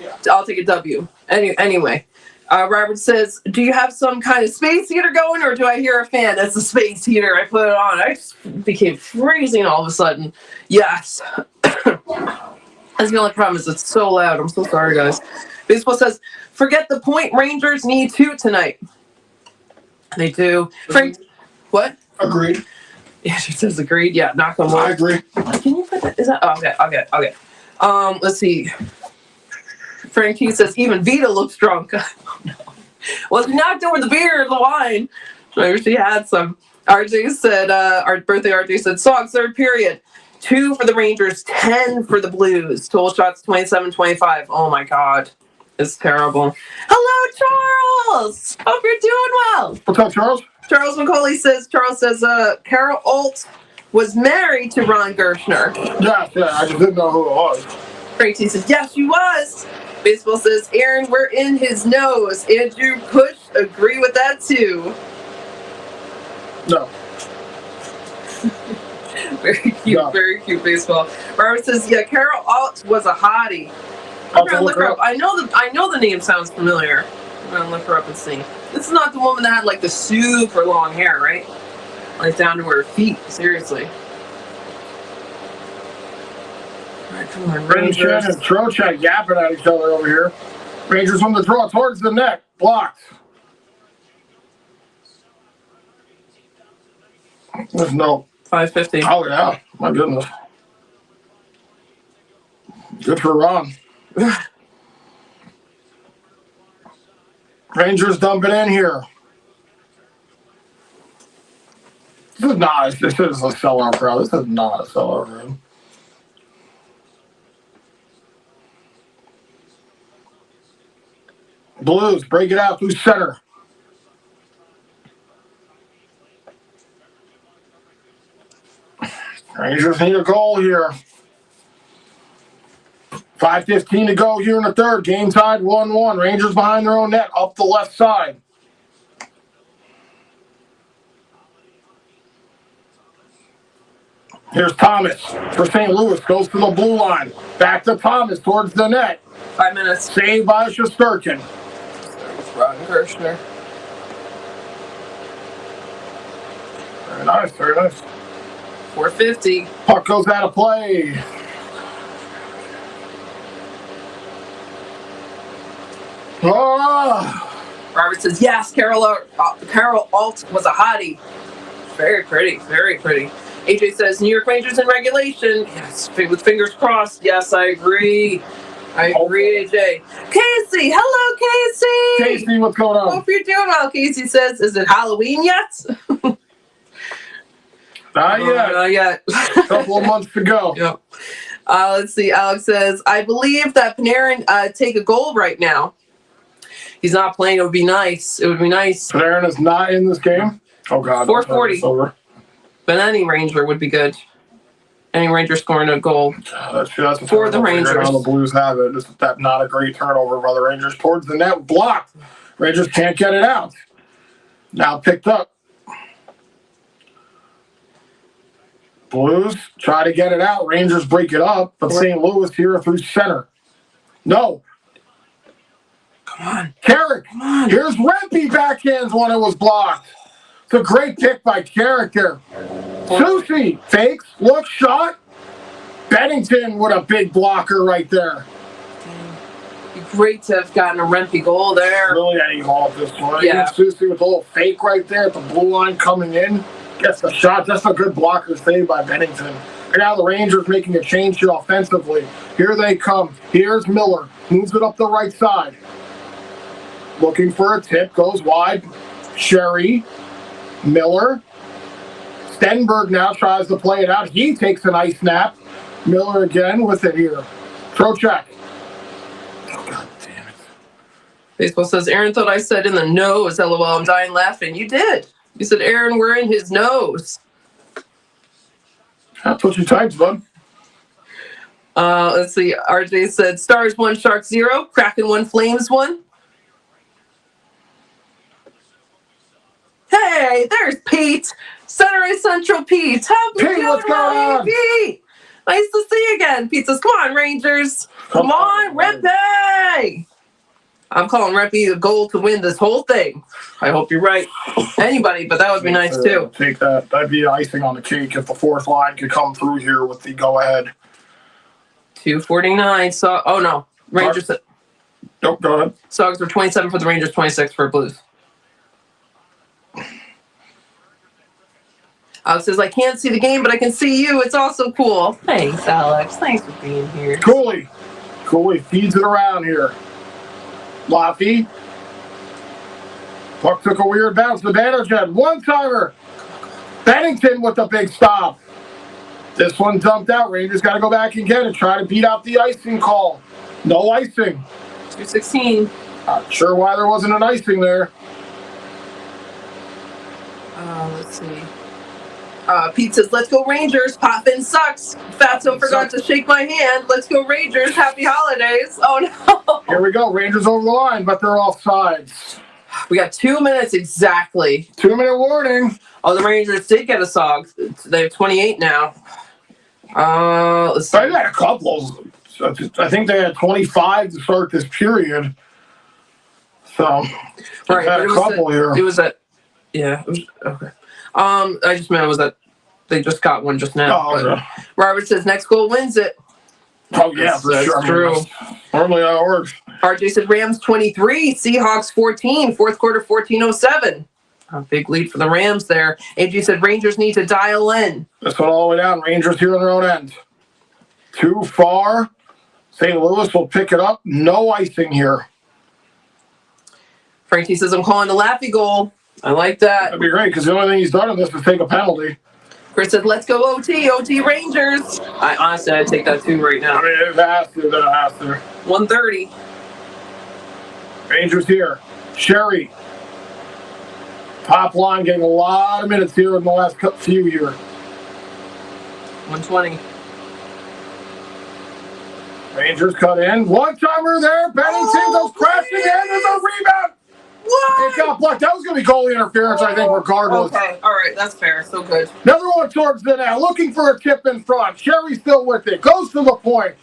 yeah. I'll take a W. Anyway. Robert says, do you have some kind of space heater going, or do I hear a fan? That's the space heater. I put it on. I just became freezing all of a sudden. Yes. That's the only problem is it's so loud. I'm so sorry, guys. Baseball says, forget the point. Rangers need 2 tonight. They do. Frank, what? Agreed. Yeah, she says agreed. Yeah, knock on wood. I agree. Can you put that? Is that? Oh, okay. Let's see. Frank T says, even Vita looks drunk. Oh, no. Well, she knocked over the beer and the wine. Maybe she had some. RJ said, our birthday RJ said, Sogs, third period. 2 for the Rangers, 10 for the Blues. Total shots, 27-25. Oh, my God. It's terrible. Hello, Charles. Hope you're doing well. What's up, Charles? Charles McCauley says, Carol Alt was married to Ron Gershner. Yeah, I just didn't know who it was. Frank T says, yes, she was. Baseball says, Aaron, we're in his nose. Andrew Push, agree with that too. No. Very cute, No. Very cute baseball. Robert says, yeah, Carol Alt was a hottie. I'm gonna look her up. I know the name sounds familiar. I'm gonna look her up and see. This is not the woman that had like the super long hair, right? Like down to her feet. Seriously. All right, come on, Rangers and Trocheck yapping at each other over here. Rangers on the draw towards the net. Blocked. There's no. 550. Oh, yeah. My goodness. Good for Ron. Rangers dumping in here. This is a sellout crowd. This is not a sellout room. Blues, break it out through center. Rangers need a goal here. 5:15 to go here in the third. Game tied 1-1. Rangers behind their own net up the left side. Here's Thomas for St. Louis. Goes to the blue line. Back to Thomas towards the net. 5 minutes. Saved by Shesterkin. Ron Kirshner. Very nice, very nice. 450. Puck goes out of play. Oh, Robert says, yes, Carol Alt was a hottie. Very pretty, very pretty. AJ says, New York Rangers in regulation. Yes, with fingers crossed. Yes, I agree. I agree, AJ. Casey, hello, Casey. Casey, what's going on? Hope you're doing well. Casey says, is it Halloween yet? Not yet. Not yet. A couple of months to go. Yep. Let's see. Alex says, I believe that Panarin take a goal right now. He's not playing. It would be nice. It would be nice. Panarin is not in this game. Oh, God. 440. But any Ranger would be good. Any Ranger scoring a goal. That's for the Rangers. How the Blues have it. It's that not a great turnover by the Rangers towards the net. Blocked. Rangers can't get it out. Now picked up. Blues try to get it out. Rangers break it up, but St. Louis here through center. No. Come on. Carrick. Come on. Here's Rempe backhands when it was blocked. It's a great pick by Carrick there. Susie fakes, look, shot. Bennington with a big blocker right there. It'd be great to have gotten a Rempe goal there. Really any ball at this point. Yeah. Susie with a little fake right there at the blue line coming in. Gets the shot. That's a good blocker save by Bennington. And now the Rangers making a change here offensively. Here they come. Here's Miller. Moves it up the right side. Looking for a tip. Goes wide. Sherry. Miller. Stenberg now tries to play it out. He takes a nice snap. Miller again with it here. Trocheck. Oh, God damn it. Baseball says, Aaron thought I said in the nose. LOL, I'm dying laughing. You did. You said, Aaron, we're in his nose. That's what you typed, bud. Let's see. RJ said, Stars 1, Sharks 0. Kraken 1, Flames 1. Hey, there's Pete. Center Ice Central Pete. How you Pete, doing, what's going on? Pete? Nice to see you again. Pete says, come on, Rangers. Come on, Rempe. I'm calling Rempe the goal to win this whole thing. I hope you're right. Anybody, but that would be nice too. Take that. That'd be icing on the cake if the fourth line could come through here with the go-ahead. 249. So, oh no. Rangers. Nope, go ahead. Sogs were 27 for the Rangers, 26 for Blues. Alex says, I can't see the game, but I can see you. It's also cool. Thanks, Alex. Thanks for being here. Cooley feeds it around here. Laffy. Puck took a weird bounce. The Bannerjet. One-timer. Bennington with the big stop. This one dumped out. Rangers got to go back and get it. Try to beat out the icing call. No icing. 216. Not sure why there wasn't an icing there. Let's see. Pete says, let's go Rangers. Potvin sucks. Fatso forgot to shake my hand. Let's go Rangers. Happy holidays. Oh, no. Here we go. Rangers over the line, but they're offsides. We got 2 minutes exactly. 2-minute warning. Oh, the Rangers did get a sog. They have 28 now. Let's see. They had a couple. I think they had 25 to start this period. So, right, had a couple here. It was at, yeah. It was, okay. I just meant it was that they just got one just now. Oh, okay. Robert says next goal wins it. Oh, yeah, for That's sure. true. Normally how it works. RJ said Rams 23, Seahawks 14, fourth quarter 14:07. A big lead for the Rams there. AG said Rangers need to dial in. This one all the way down. Rangers here on their own end. Too far. St. Louis will pick it up. No icing here. Frankie says, I'm calling the Laffy goal. I like that. That'd be great because the only thing he's done in this is take a penalty. Chris said, let's go OT. OT Rangers. I honestly, I'd take that too right now. I mean, it has to. It has to. 1:30. Rangers here. Sherry. Top line getting a lot of minutes here in the last few years. 1:20. Rangers cut in. One-timer there. Bennington goes crashing in. There's a rebound. What? It got blocked. That was going to be goalie interference, I think, regardless. Okay, all right, that's fair. So good. Another one towards the net. Looking for a tip in front. Sherry's still with it. Goes to the point.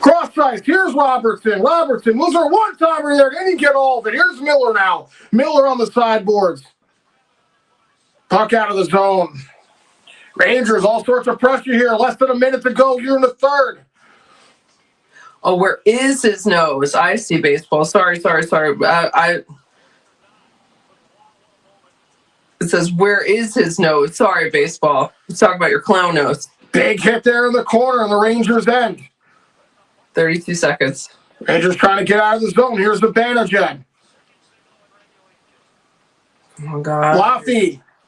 Cross ice. Here's Robertson. Robertson moves her one-timer there. Didn't get all of it. Here's Miller now. Miller on the sideboards. Puck out of the zone. Rangers, all sorts of pressure here. Less than a minute to go here in the third. Oh, where is his nose? I see baseball. Sorry. It says, where is his nose? Sorry, baseball. Let's talk about your clown nose. Big hit there in the corner on the Rangers' end. 32 seconds. Rangers trying to get out of the zone. Here's the Banajan. Oh, God.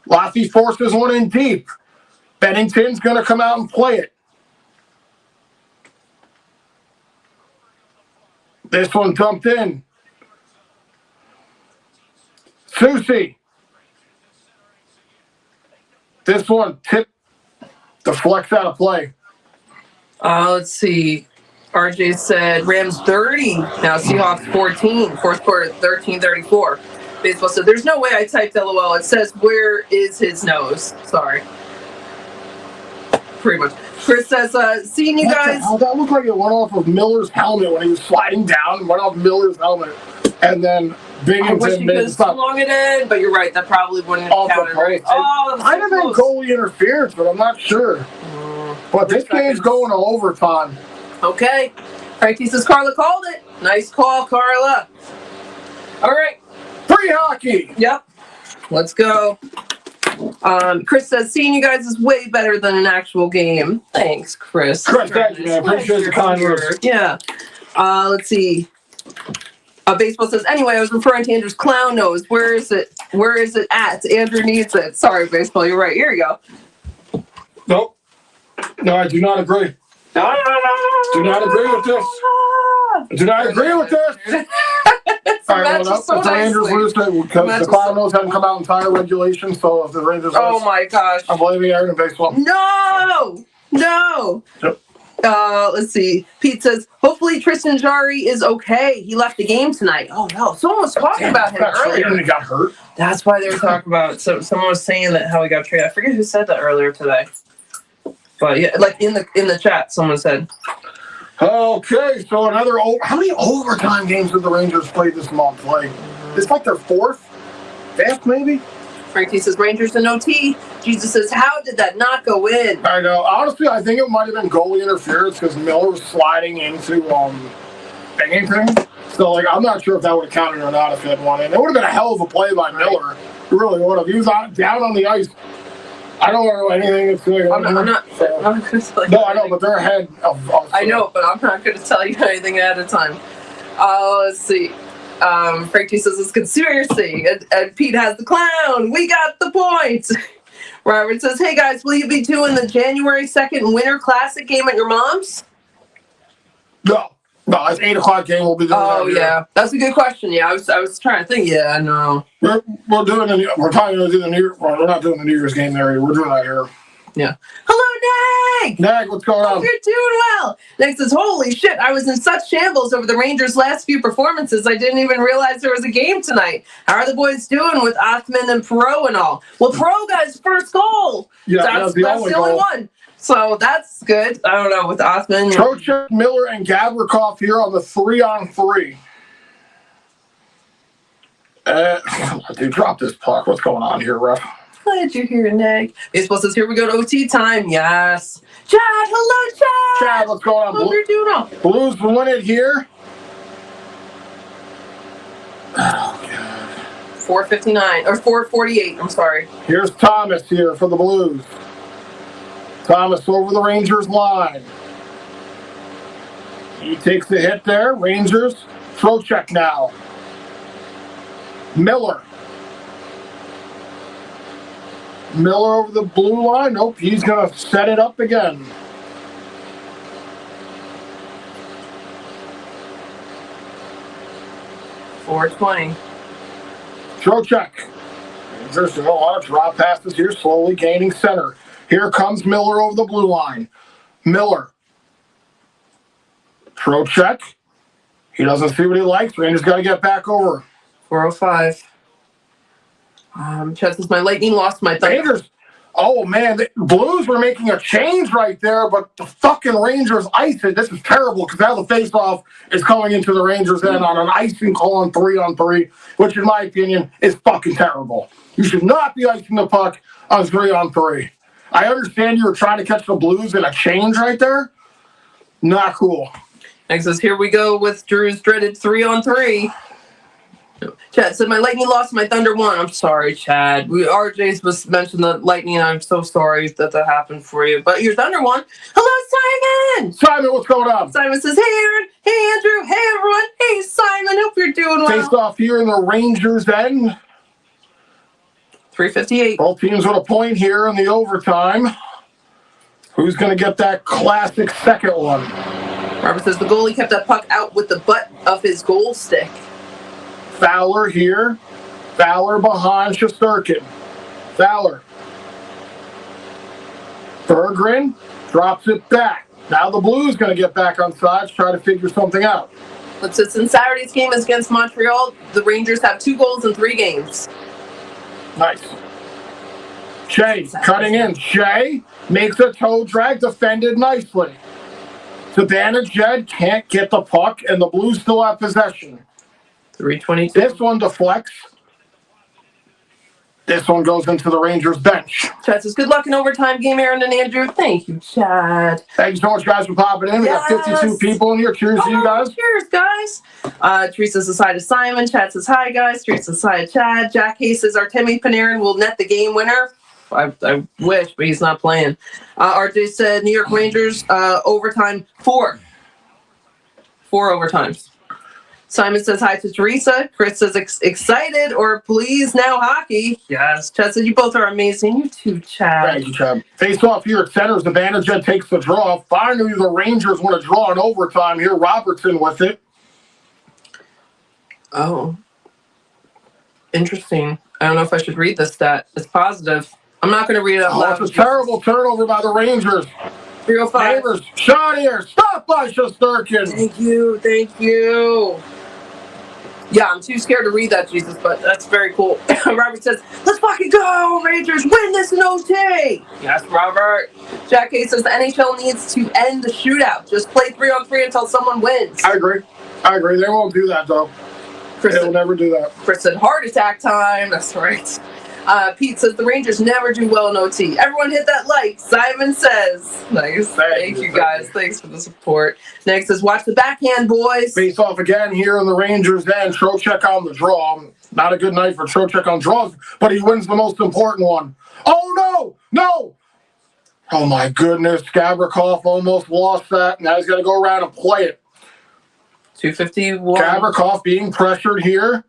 Laffy forces one in deep. Bennington's going to come out and play it. This one dumped in. Susie. This one tipped. Deflects out of play. Let's see. RJ said Rams 30. Now Seahawks 14. Fourth quarter 13-34. Baseball said, there's no way I typed LOL. It says, where is his nose? Sorry. Pretty much. Chris says, seeing you guys. That looked like it went off of Miller's helmet when he was sliding down. It went off Miller's helmet. And then I wish Binghamton you made could the have stop. swung it in, but you're right. That probably wouldn't have counted, right? Oh, I didn't think goalie interference, but I'm not sure. But this game's going to overtime. Okay. Frankie says Carla called it. Nice call, Carla. All right. Free hockey. Yep. Let's go. Chris says, seeing you guys is way better than an actual game. Thanks, Chris. Chris, thank you, man. Appreciate the kind words. Yeah. Let's see. Baseball says, anyway, I was referring to Andrew's clown nose. Where is it? Where is it at? Andrew needs it. Sorry, Baseball. You're right. Here you go. Nope. No, I do not agree. Do not agree with this. Do not agree with this. All right, well, so if the Rangers lose, because the clown nose hadn't come out in entire regulation, so if the Rangers lose, oh my gosh. I'm blaming Aaron in baseball. No! Yep. Let's see. Pete says, hopefully Tristan Jarry is okay. He left the game tonight. Oh no, someone was talking about him earlier. He got hurt. That's why they were talking about. So someone was saying that how he got traded. I forget who said that earlier today. But yeah, like in the chat, someone said. Okay, so another. How many overtime games did the Rangers play this month? Like, it's like their fifth, maybe. Frankie says Rangers in OT. Jesus says, how did that not go in? I know. Honestly, I think it might have been goalie interference because Miller was sliding into Bennington. So, like, I'm not sure if that would have counted or not if he had won in. It would have been a hell of a play by Miller. It really would have. He was down on the ice. I don't know anything that's going on. I'm not going to tell you. No, I know, but they're ahead of us. I know, but I'm not going to tell you anything ahead of time. Let's see. Frankie says it's conspiracy, and Pete has the clown. We got the point. Robert says, hey guys, will you be doing the January 2nd Winter Classic game at your mom's? No, it's 8 o'clock game. We'll be doing. Oh yeah, that's a good question. Yeah, I was trying to think. Yeah, no. We're doing we're probably going to do the New. Well, we're not doing the New Year's game there. We're doing that here. Yeah. Hello, Nag! Nag, what's going on? You're doing well. Nag says, holy shit, I was in such shambles over the Rangers' last few performances, I didn't even realize there was a game tonight. How are the boys doing with Othman and Perot and all? Well, Perot got his first goal. Yeah, that's the only one. So that's good. I don't know, with Othman. Trocheck, Miller, and Gavrikov here on the 3-on-3. Dude, drop this puck. What's going on here, ref? Glad you're here, Nag. Baseball says, here we go to OT time. Yes. Chad, hello, Chad. Chad, what's going on? Hope you're doing all. Blues win it here. Oh, God. 4:59 or 4:48. I'm sorry. Here's Thomas here for the Blues. Thomas over the Rangers line. He takes the hit there. Rangers throw check now. Miller. Miller over the blue line. Nope, he's going to set it up again. .420. Throw check. Rangers, a lot of drop passes here, slowly gaining center. Here comes Miller over the blue line. Miller. Throw check. He doesn't see what he likes. Rangers got to get back over. 4:05. Chad says my Lightning lost my thunder. Rangers. Oh man, the Blues were making a change right there, but the fucking Rangers iced it. This is terrible because now the faceoff is coming into the Rangers end on an icing call on 3-on-3, which in my opinion is fucking terrible. You should not be icing the puck on 3-on-3. I understand you were trying to catch the Blues in a change right there. Not cool. Next says here we go with Drew's dreaded 3-on-3. Chad said my Lightning lost, my Thunder won. I'm sorry, Chad. RJ's was mentioned the Lightning, and I'm so sorry that happened for you. But your Thunder won. Hello, Simon! Simon, what's going on? Simon says, hey, Aaron. Hey, Andrew. Hey, everyone. Hey, Simon. Hope you're doing well. Face off here in the Rangers end. 3:58. Both teams with a point here in the overtime. Who's going to get that classic second one? Robert says the goalie kept that puck out with the butt of his goal stick. Fowler here. Fowler behind Shesterkin. Fowler. Berggren drops it back. Now the Blues going to get back on sides, try to figure something out. Let's say since Saturday's game is against Montreal, the Rangers have 2 goals in 3 games. Nice. Shea cutting in. Shea makes a toe drag, defended nicely. Zibanejad can't get the puck, and the Blues still have possession. 3:22. This one deflects. This one goes into the Rangers bench. Chad says, good luck in overtime game, Aaron and Andrew. Thank you, Chad. Thank you so much, guys, for popping in. We got 52 people in here. Cheers to you guys. Cheers, guys. Teresa says hi to Simon. Chad says hi, guys. Teresa says hi to Chad. Jack Hayes says Artemi Panarin will net the game winner. I wish, but he's not playing. RJ said New York Rangers overtime 4. 4 overtimes. Simon says hi to Teresa. Chris says excited or please now hockey. Yes. Chad said you both are amazing. You too, Chad. Thank you, Chad. Face off here at center. Zibanejad takes the draw. Finally, the Rangers want to draw in overtime here. Robertson with it. Oh. Interesting. I don't know if I should read this stat. It's positive. I'm not going to read it out loud. It's a terrible turnover by the Rangers. 3:05. Neighbors, shot here. Stop by Shesterkin. Thank you. Thank you. Yeah, I'm too scared to read that, Jesus, but that's very cool. Robert says, let's fucking go, Rangers. Win this in OT. Yes, Robert. Jack Hayes says the NHL needs to end the shootout. Just play 3-on-3 until someone wins. I agree. They won't do that, though. They'll never do that. Chris said, heart attack time. That's right. Pete says the Rangers never do well in OT. Everyone hit that like. Simon says. Nice. Thank you, guys. Thanks for the support. Next says, watch the backhand, boys. Face off again here in the Rangers end. Trocheck on the draw. Not a good night for Trocheck on draws, but he wins the most important one. Oh, no. Oh, my goodness. Gavrikov almost lost that. Now he's got to go around and play it. 251. Gavrikov being pressured here.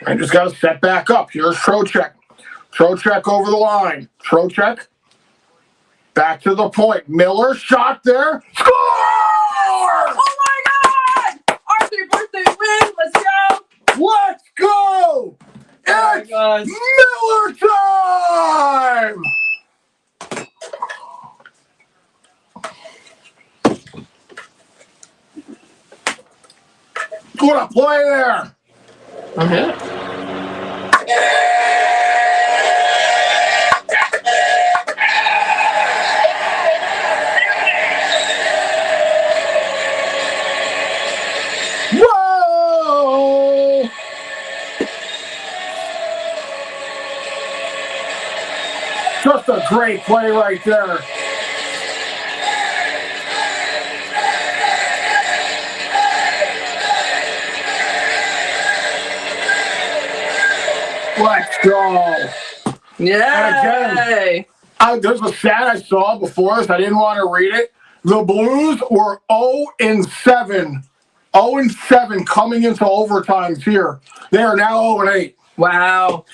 And just got to set back up. Here's Trocheck. Trocheck over the line. Trocheck. Back to the point. Miller shot there. Score! Oh my God! Arthur birthday win. Let's go. Let's go! It's Miller time! What a play there! I'm hit. Whoa! Just a great play right there. go. Yay! There's a stat I saw before this. I didn't want to read it. The Blues were 0-7. 0-7 coming into overtimes here. They are now 0-8. Wow.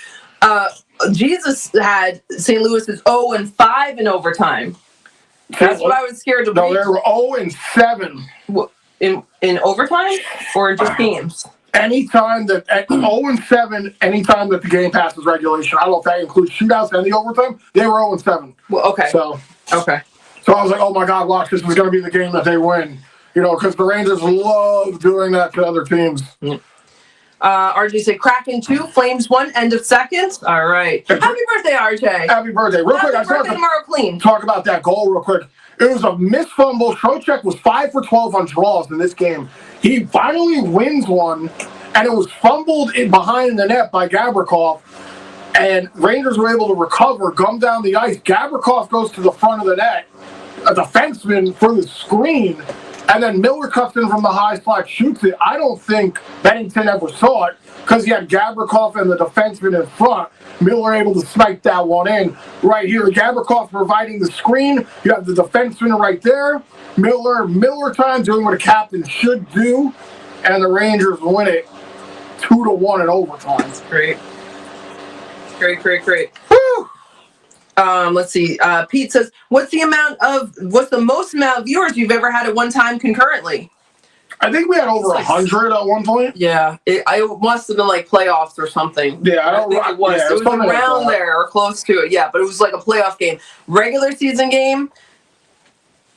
Jesus had St. Louis is 0-5 in overtime. That's what I was scared to No, read. they were 0-7. In overtime or just games? Anytime that 0-7, anytime that the game passes regulation. I don't know if that includes shootouts and the overtime. They were 0-7. Well, okay. So Okay. I was like, oh my God, watch, this is going to be the game that they win. You know, because the Rangers love doing that to other teams. RJ said Kraken 2, Flames 1, end of second. All right. Happy birthday, RJ. Happy birthday. Real quick, I Happy birthday tomorrow, clean. talk about that goal real quick. It was a missed fumble. Trocheck was 5 for 12 on draws in this game. He finally wins one, and it was fumbled in behind the net by Gavrikov. And Rangers were able to recover, gum down the ice. Gavrikov goes to the front of the net. A defenseman for the screen, and then Miller cuts in from the high slot, shoots it. I don't think Bennington ever saw it because he had Gavrikov and the defenseman in front. Miller able to snipe that one in right here. Gavrikov providing the screen. You have the defenseman right there. Miller time doing what a captain should do, and the Rangers win it 2-1 in overtime. Great. Great. Woo! Let's see. Pete says, what's the most amount of viewers you've ever had at one time concurrently? I think we had over 100 at one point. Yeah, it must have been like playoffs or something. Yeah, I think it was. Yeah, it was something like around that. there or close to it. Yeah, but it was like a playoff game. Regular season game,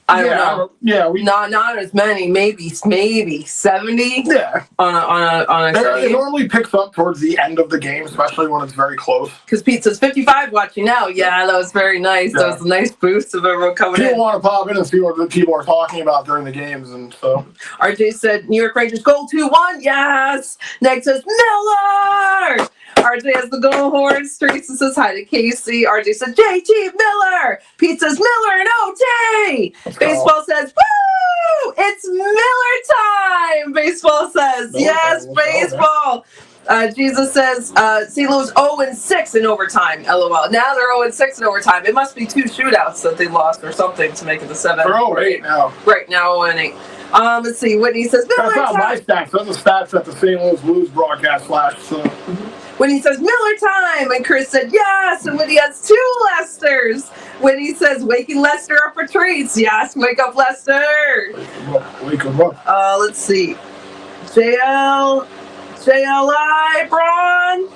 I don't know. Yeah, Not as many. Maybe 70 yeah. on a It game. normally picks up towards the end of the game, especially when it's very close. Because Pete says 55 watching now. Yeah, that was very nice. Yeah. That was a nice boost of everyone coming People in. want to pop in and see what the people are talking about during the games, and so. RJ said New York Rangers goal 2-1. Yes. Next says Miller. RJ has the goal horns. Teresa says hi to Casey. RJ said JT Miller. Pete says Miller and OT. Baseball says woo! It's Miller time. Baseball says yes. Baseball. Jesus says St. Louis 0-6 in overtime. LOL. Now they're 0-6 in overtime. It must be 2 shootouts that they lost or something to make it the 7. They're 0-8 now. Right now 0-8. Let's see. Whitney says Miller That's not my time. stats. That's the stats that the St. Louis Blues broadcast flash. So. When he says Miller time, and Chris said yes, and when he has 2 Lesters. When he says waking Lester up for treats, yes, wake up Lester. Wake him up. Let's see, JLI Braun.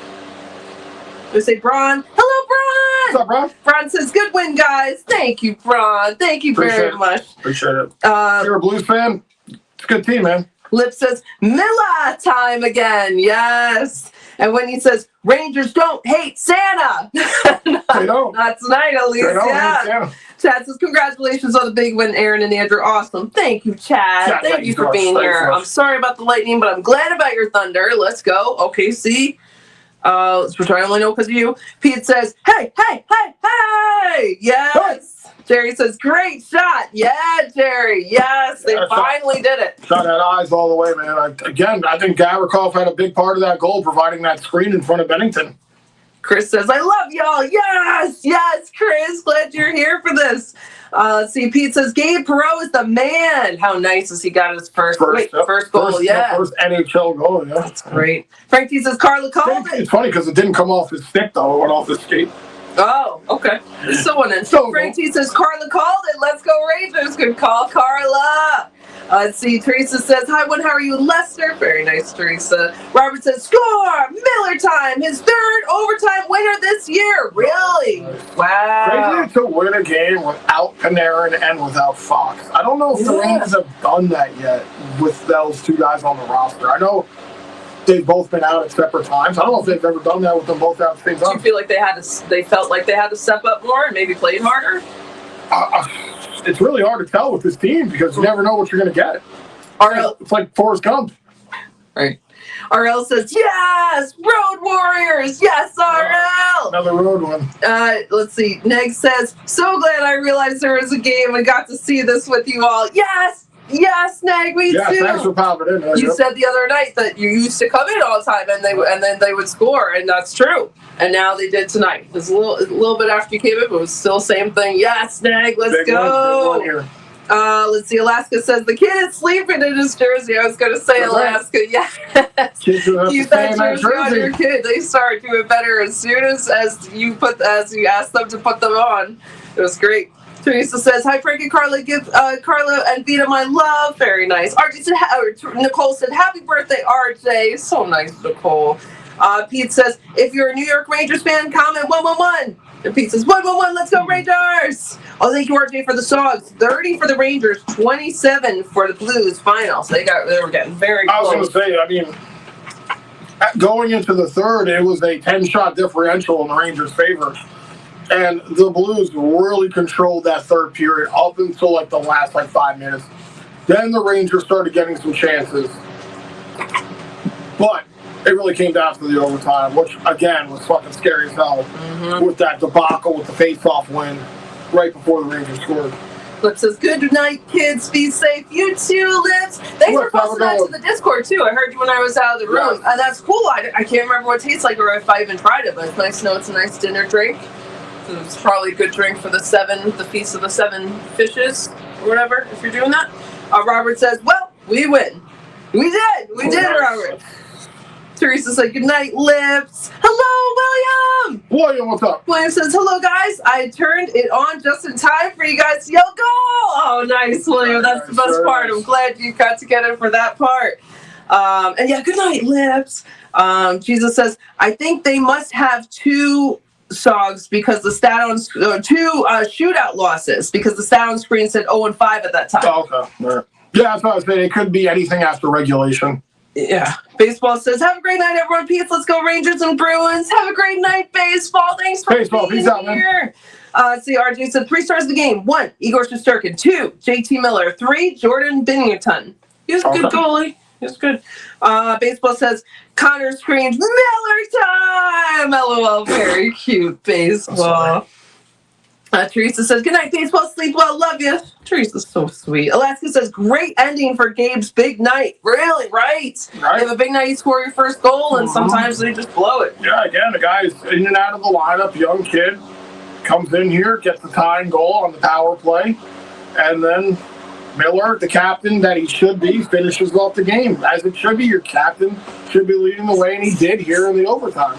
We say Braun. Hello, What's Braun. up, bro? Braun says good win, guys. Thank you, Braun. Thank you very much. Appreciate it. You're a Blues fan? It's a good team, man. Lip says Miller time again. Yes. And when he says Rangers don't hate Santa, They don't. not tonight at least. They don't. Yeah. Chad says congratulations on the big win, Aaron and Andrew. Awesome. Thank you, Chad. Thank you for being here. I'm sorry about the lightning, but I'm glad about your thunder. Let's go. OKC. Which I only know because of you. Pete says, hey. Yes. Jerry says, great shot. Yeah, Jerry. Yes, they finally did it. Shot at eyes all the way, man. I think Gavrikov had a big part of that goal, providing that screen in front of Bennington. Chris says, I love y'all. Yes, Chris. Glad you're here for this. Let's see. Pete says, Gabe Perreault is the man. How nice is he got his first goal? First NHL goal, yeah. That's great. Frank T says, Carla called it. It's funny because it didn't come off his stick, though. It went off his skate. Oh, okay. So one in. So Frank T says, Carla called it. Let's go Rangers. Good call, Carla. Let's see. Teresa says, hi, how are you, Lester? Very nice, Teresa. Robert says, score! Miller time. His 3rd overtime winner this year. Really? Wow. Crazy to win a game without Panarin and without Fox. I don't know if the Rangers have done that yet with those 2 guys on the roster. I know they've both been out at separate times. I don't know if they've ever done that with them both out at the same Do time. you feel like they felt like they had to step up more and maybe played harder? It's really hard to tell with this team because you never know what you're going to get. RL, It's like Forrest Gump. right. RL says, yes, Road Warriors. Yes, RL. Another road one. Let's see. Neg says, so glad I realized there was a game and got to see this with you all. Yes, Yeah, Snag, me Yeah, too. thanks for popping in. You said the other night that you used to come in all the time, and then they would score, and that's true. And now they did tonight. It was a little bit after you came in, but it was still same thing. Yeah, Snag, let's Big go. one here. Let's see. Alaska says the kid is sleeping in his jersey. I was going to say That's right. Alaska. Yes. Kids who have to Keep stay that in that jersey on your jersey. kid. They start doing better as soon as you ask them to put them on. It was great. Teresa says, "Hi Frankie, Carla, give Carla and Vita my love." Very nice. RJ said, Nicole said, "Happy birthday, RJ." So nice, Nicole. Pete says, "If you're a New York Rangers fan, comment 111." And Pete says, 111, let's go Rangers! Oh, thank you, RJ, for the songs. 30 for the Rangers, 27 for the Blues final. So they were getting very I was close. going to say, I mean, going into the third, it was a 10-shot differential in the Rangers' favor. And the Blues really controlled that third period up until like the last 5 minutes. Then the Rangers started getting some chances. But it really came down to the overtime, which again was fucking scary as hell with that debacle with the face-off win right before the Rangers scored. Lip says, "Good night, kids. Be safe. You too, Lips." Thanks for posting that to the Discord, too. I heard you when I was out of the room. Yeah. And that's cool. I can't remember what it tastes like or if I even tried it, but it's nice to know it's a nice dinner drink. So it's probably a good drink for the Feast of the Seven Fishes or whatever, if you're doing that. Robert says, "Well, we win." We did. We did, Robert. Teresa said, "Good night, Lips." Hello, William. William, what's up? William says, "Hello, guys. I turned it on just in time for you guys to yell goal." Oh, nice, William. That's the best part. I'm glad you got to get it for that part. And yeah, good night, Lips. Jesus says, "I think they must have two songs because the stat on two shootout losses because the stat on screen said 0-5 at that time." Oh, okay. Yeah, that's what I was saying. It could be anything after regulation. Yeah. Baseball says, "Have a great night, everyone. Peace. Let's go Rangers and Bruins. Have a great night, baseball. Thanks for Baseball, being peace out, here." See, RJ said 3 stars of the game. 1, Igor Shesterkin. 2, JT Miller. 3, Jordan Binnington. He was a good goalie. He was good. Baseball says, Connor screams, "Miller time!" LOL. Very cute, baseball. Teresa says, "Good night, baseball. Sleep well. Love you." Teresa's so sweet. Alaska says, "Great ending for Gabe's big night." Really, right? You have a big night, you score your first goal, and sometimes they just blow it. Yeah, again, the guy's in and out of the lineup, young kid, comes in here, gets the tying goal on the power play, and then Miller, the captain that he should be, finishes off the game. As it should be, your captain should be leading the way, and he did here in the overtime.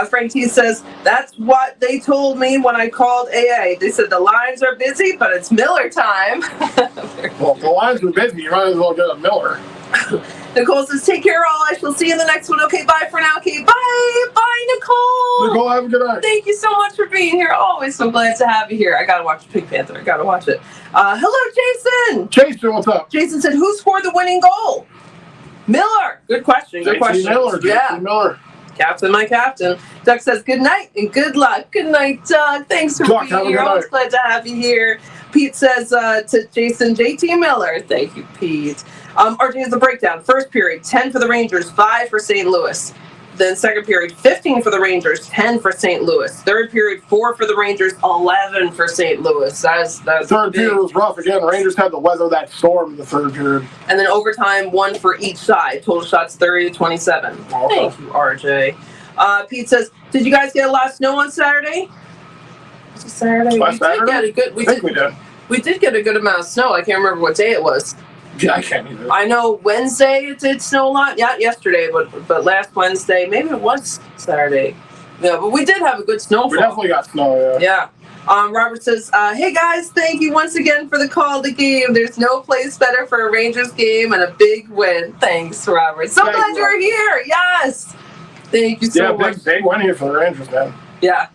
Frank T says, "That's what they told me when I called AA. They said the lines are busy, but it's Miller time." Well, if the lines are busy, you might as well get a Miller. Nicole says, "Take care, all. I shall see you in the next one." Okay, bye for now. Okay, bye. Bye, Nicole. Nicole, have a good night. Thank you so much for being here. Always so glad to have you here. I gotta watch Pink Panther. I gotta watch it. Hello, Jason. Jason, what's up? Jason said, "Who scored the winning goal?" Miller. Good question. Good question. Miller. Yeah. JT Miller. Captain, my captain. Doug says, "Good night and good luck." Good night, Doug. Thanks for Doug, being here. Always glad to have you here. Pete says to Jason, "JT Miller." Thank you, Pete. RJ has the breakdown. First period, 10 for the Rangers, 5 for St. Louis. Then second period, 15 for the Rangers, 10 for St. Louis. Third period, 4 for the Rangers, 11 for St. Louis. That's Third period was rough again. The Rangers had to weather that storm in the third period. And then overtime, 1 for each side. Total shots 30-27. Okay. Thank you, RJ. Pete says, "Did you guys get a lot of snow on Saturday?" Was it Saturday? Last Saturday? We we did. We did get a good amount of snow. I can't remember what day it was. Yeah, I can't either. I know Wednesday it did snow a lot. Yeah, yesterday, but last Wednesday, maybe it was Saturday. Yeah, but we did have a good snowfall. We definitely got snow, yeah. Yeah. Robert says, "Hey guys, thank you once again for the call of the game. There's no place better for a Rangers game and a big win." Thanks, Robert. So Thank glad you, you're Robert. here. Yes. Thank you so much. Yeah, big win here for the Rangers, man. Yeah.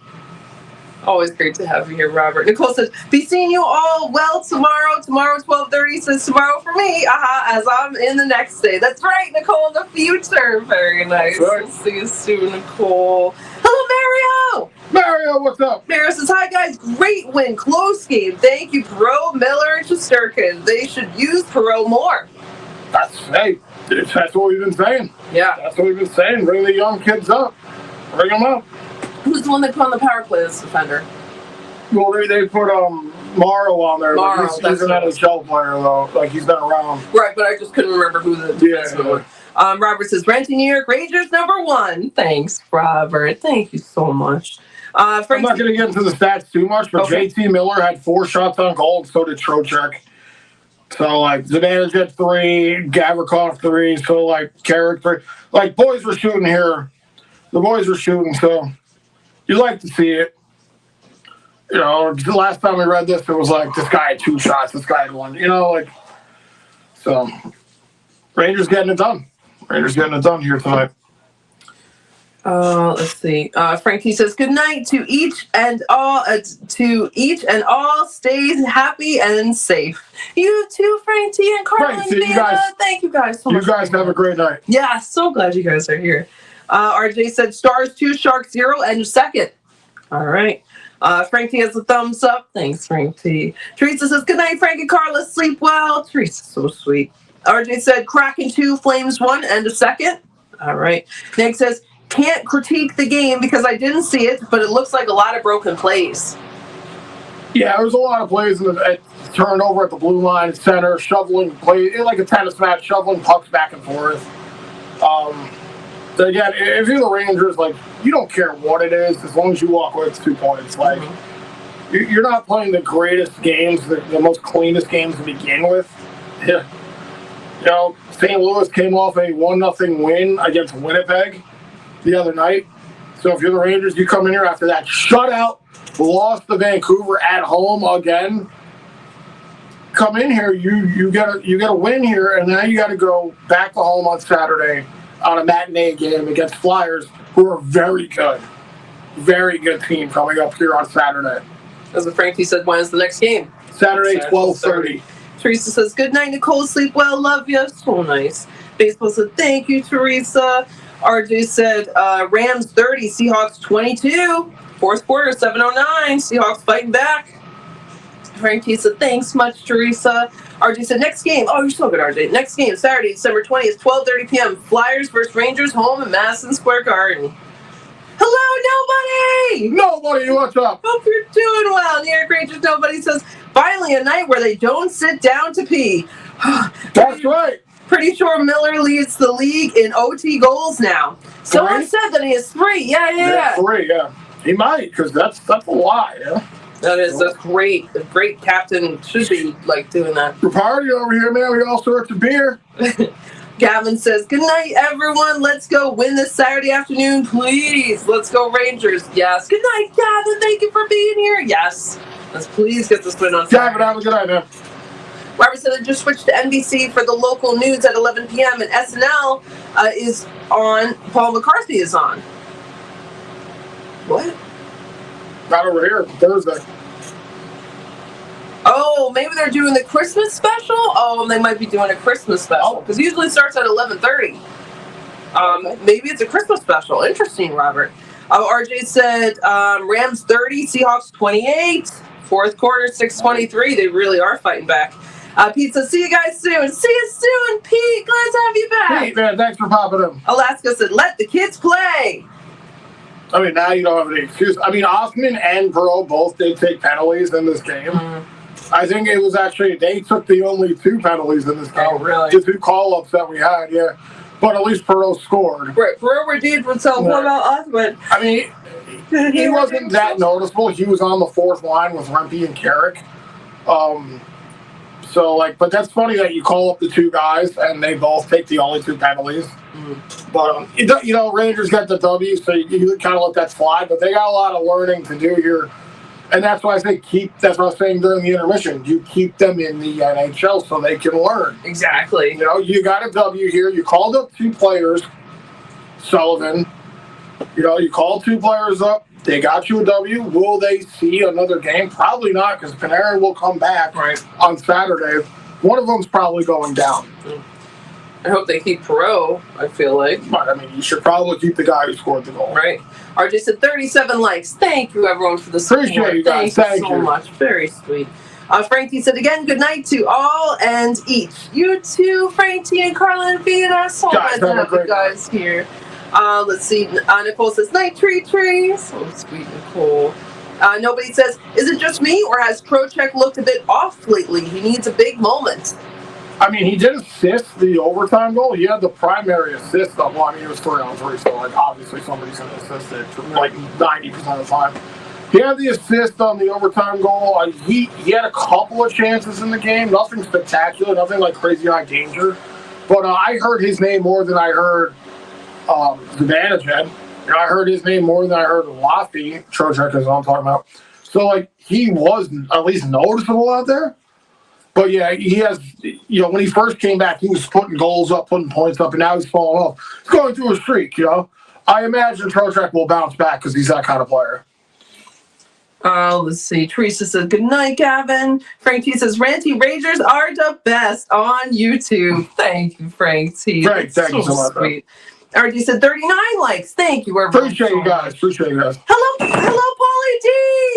Always great to have you here, Robert. Nicole says, "Be seeing you all well tomorrow. Tomorrow, 12:30 says tomorrow for me. As I'm in the next day." That's right, Nicole, in the future. Very nice. Right. We'll see you soon, Nicole. Hello, Mario. Mario, what's up? Mario says, "Hi, guys. Great win. Close game. Thank you, Perot, Miller, and Shesterkin. They should use Perot more." That's what we've been saying. Yeah. That's what we've been saying. Bring the young kids up. Bring them up. Who's the one they put on the power play, this defender? Well, they put Morrow on there. Morrow, But he's that's an right. NHL player, though. Like, he's been around. Right, but I just couldn't remember who the defenseman was. Robert says, Renting New York Rangers #1. Thanks, Robert. Thank you so much. I'm not going to get into the stats too much, but Okay. JT Miller had 4 shots on goal, and so did Trocheck. So, like, Zibanejad had 3, Gavrikov 3, so, like, Carrick 3. Like, boys were shooting here. The boys were shooting, so you like to see it. You know, the last time we read this, it was like, this guy had 2 shots, this guy had 1. You know, like, so Rangers getting it done. Rangers getting it done here tonight. Let's see. Frankie says, good night to each and all. Stay happy and safe. You too, Frank T and Carlin. Frank T, you guys- Thank you guys so You much. guys have a great night. Yeah, so glad you guys are here. RJ said, Stars 2, Sharks 0, and 2nd. All right. Frank T has a thumbs up. Thanks, Frank T. Teresa says, good night, Frank and Carla. Sleep well. Teresa's so sweet. RJ said, Kraken 2, Flames 1, and 2nd. All right. Nick says, can't critique the game because I didn't see it, but it looks like a lot of broken plays. Yeah, there was a lot of plays at turnover at the blue line, center, shoveling play like a tennis match, shoveling pucks back and forth. Again, if you're the Rangers, like, you don't care what it is as long as you walk away with 2 points. Like, you're not playing the greatest games, the most cleanest games to begin with. Yeah. You know, St. Louis came off a 1-0 win against Winnipeg the other night. So if you're the Rangers, you come in here after that shutout, lost to Vancouver at home again. Come in here, you get a win here, and now you got to go back to home on Saturday on a matinee game against Flyers, who are very good team coming up here on Saturday. As Frankie said, when is the next game? Saturday, 12:30. Teresa says, good night, Nicole. Sleep well. Love you. So nice. Baseball said, thank you, Teresa. RJ said, Rams 30, Seahawks 22. 4th quarter, 7:09. Seahawks fighting back. Frank T said, thanks much, Teresa. RJ said, next game. Oh, you're so good, RJ. Next game, Saturday, December 20th, 12:30 p.m. Flyers versus Rangers, home in Madison Square Garden. Hello, nobody! Nobody, what's up? Hope you're doing well. New York Rangers, nobody says, finally a night where they don't sit down to pee. That's right. Pretty sure Miller leads the league in OT goals now. Someone 3? said that he has 3. Yeah. 3, yeah. He might, because that's a lot, yeah. That's great. A great captain should be like doing that. We're partying over here, man. We all sorts of beer. Gavin says, good night, everyone. Let's go win this Saturday afternoon, please. Let's go, Rangers. Yes. Good night, Gavin. Thank you for being here. Yes. Let's please get this win on Gavin, Saturday. have a good night, man. Robert said, I just switched to NBC for the local news at 11 p.m. and SNL is on. Paul McCarthy is on. What? Not over here, Thursday. Oh, maybe they're doing the Christmas special? Oh, they might be doing a Christmas special. Because it usually starts at 11:30. Maybe it's a Christmas special. Interesting, Robert. RJ said Rams 30, Seahawks 28. 4th quarter, 6:23. They really are fighting back. Pete says, see you guys soon. See you soon, Pete. Glad to have you back. Hey, man, thanks for popping in. Alaska said, let the kids play. I mean, now you don't have any excuse. I mean, Osman and Pearl both did take penalties in this game. I think it was actually, they took the only 2 penalties in this game. Oh, really? The 2 call-ups that we had, yeah. But at least Pearl scored. Right, Pereira did himself. What about Osman? I mean, he wasn't that noticeable. He was on the 4th line with Rempe and Carrick. So, like, but that's funny that you call up the 2 guys and they both take the only 2 penalties. But, you know, Rangers got the W, so you kind of let that slide. But they got a lot of learning to do here. And that's why I say that's what I was saying during the intermission. You keep them in the NHL so they can learn. Exactly. You know, you got a W here. You called up 2 players, Sullivan. You know, you called 2 players up. They got you a W. Will they see another game? Probably not, because Panarin will come back on Saturday. One of them's probably going down. I hope they keep Perot, I feel like. But, I mean, you should probably keep the guy who scored the goal. Right. RJ said 37 likes. Thank you, everyone, for the support. Appreciate you guys. Thank you Thank so you. much. Very sweet. Frankie said again, good night to all and each. You too, Frank T and Carla and Vita. So Guys, glad to have a have you great guys here. Let's see. Nicole says, night, tree. So sweet, Nicole. Nobody says, is it just me or has Trocheck looked a bit off lately? He needs a big moment. I mean, he did assist the overtime goal. He had the primary assist on one. He was 3-on-3, so like obviously somebody's going to assist it for like 90% of the time. He had the assist on the overtime goal. He had a couple of chances in the game. Nothing spectacular, nothing like crazy high danger. But I heard his name more than I heard Zibanejad. I heard his name more than I heard Laffy. Trocheck is what I'm talking about. So like he was at least noticeable out there. But yeah, he has, when he first came back, he was putting goals up, putting points up, and now he's falling off. He's going through a streak, I imagine Trocheck will bounce back because he's that kind of player. Let's see. Teresa says, good night, Gavin. Frank T says, Ranty Rangers are the best on YouTube. Thank you, Frank T. Frank, thank you so much. Sweet. RD said 39 likes. Thank you, everyone. Appreciate you guys. Hello, Paulie D.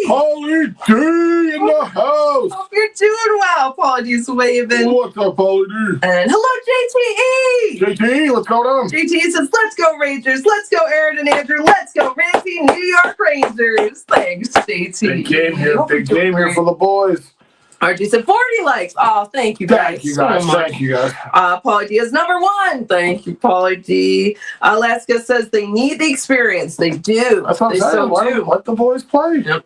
Paulie D in the house. Hope you're doing well. Paulie D's waving. What's up, Paulie D? And hello, JTE. JT, what's going on? JTE says, let's go Rangers. Let's go Aaron and Andrew. Let's go Ranty New York Rangers. Thanks, JT. Big game here. Big game here for the boys. RG said 40 likes. Oh, thank you guys. Thank you guys. So much. Thank you guys. Paulie D is number one. Thank you, Paulie D. Alaska says they need the experience. They do. That's what I'm they saying. so do. Let the boys play. Yep.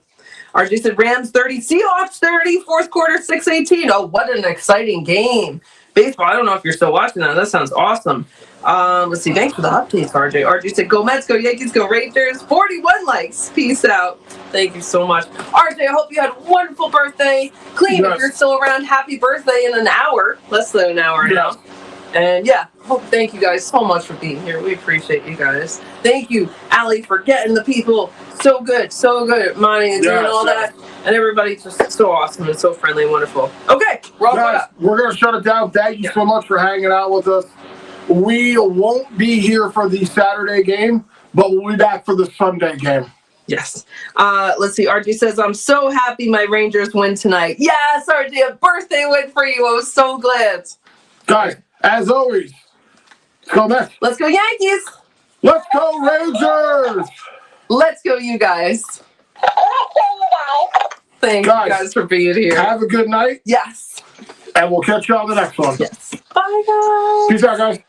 RG said Rams 30, Seahawks 30, fourth quarter 6-18. Oh, what an exciting game. Baseball, I don't know if you're still watching that. That sounds awesome. Let's see. Thanks for the updates, RJ. RJ said, go Mets, go Yankees, go Rangers. 41 likes. Peace out. Thank you so much. RJ, I hope you had a wonderful birthday. Clean, yes. If you're still around, happy birthday in an hour. Less than an hour now. And yeah, thank you guys so much for being here. We appreciate you guys. Thank you, Allie, for getting the people so good at Monty and doing all that. And everybody's just so awesome and so friendly and wonderful. Okay, we're all caught up. We're going to shut it down. Thank you so much for hanging out with us. We won't be here for the Saturday game, but we'll be back for the Sunday game. Yes. Let's see. RG says, I'm so happy my Rangers win tonight. Yes, RG, a birthday win for you. I was so glad. Guys, as always, let's go Mets. Let's go Yankees. Let's go Rangers. Let's go you guys. Thank you guys for being here. Have a good night. Yes. And we'll catch you on the next one. Yes. Bye, guys. Peace out, guys.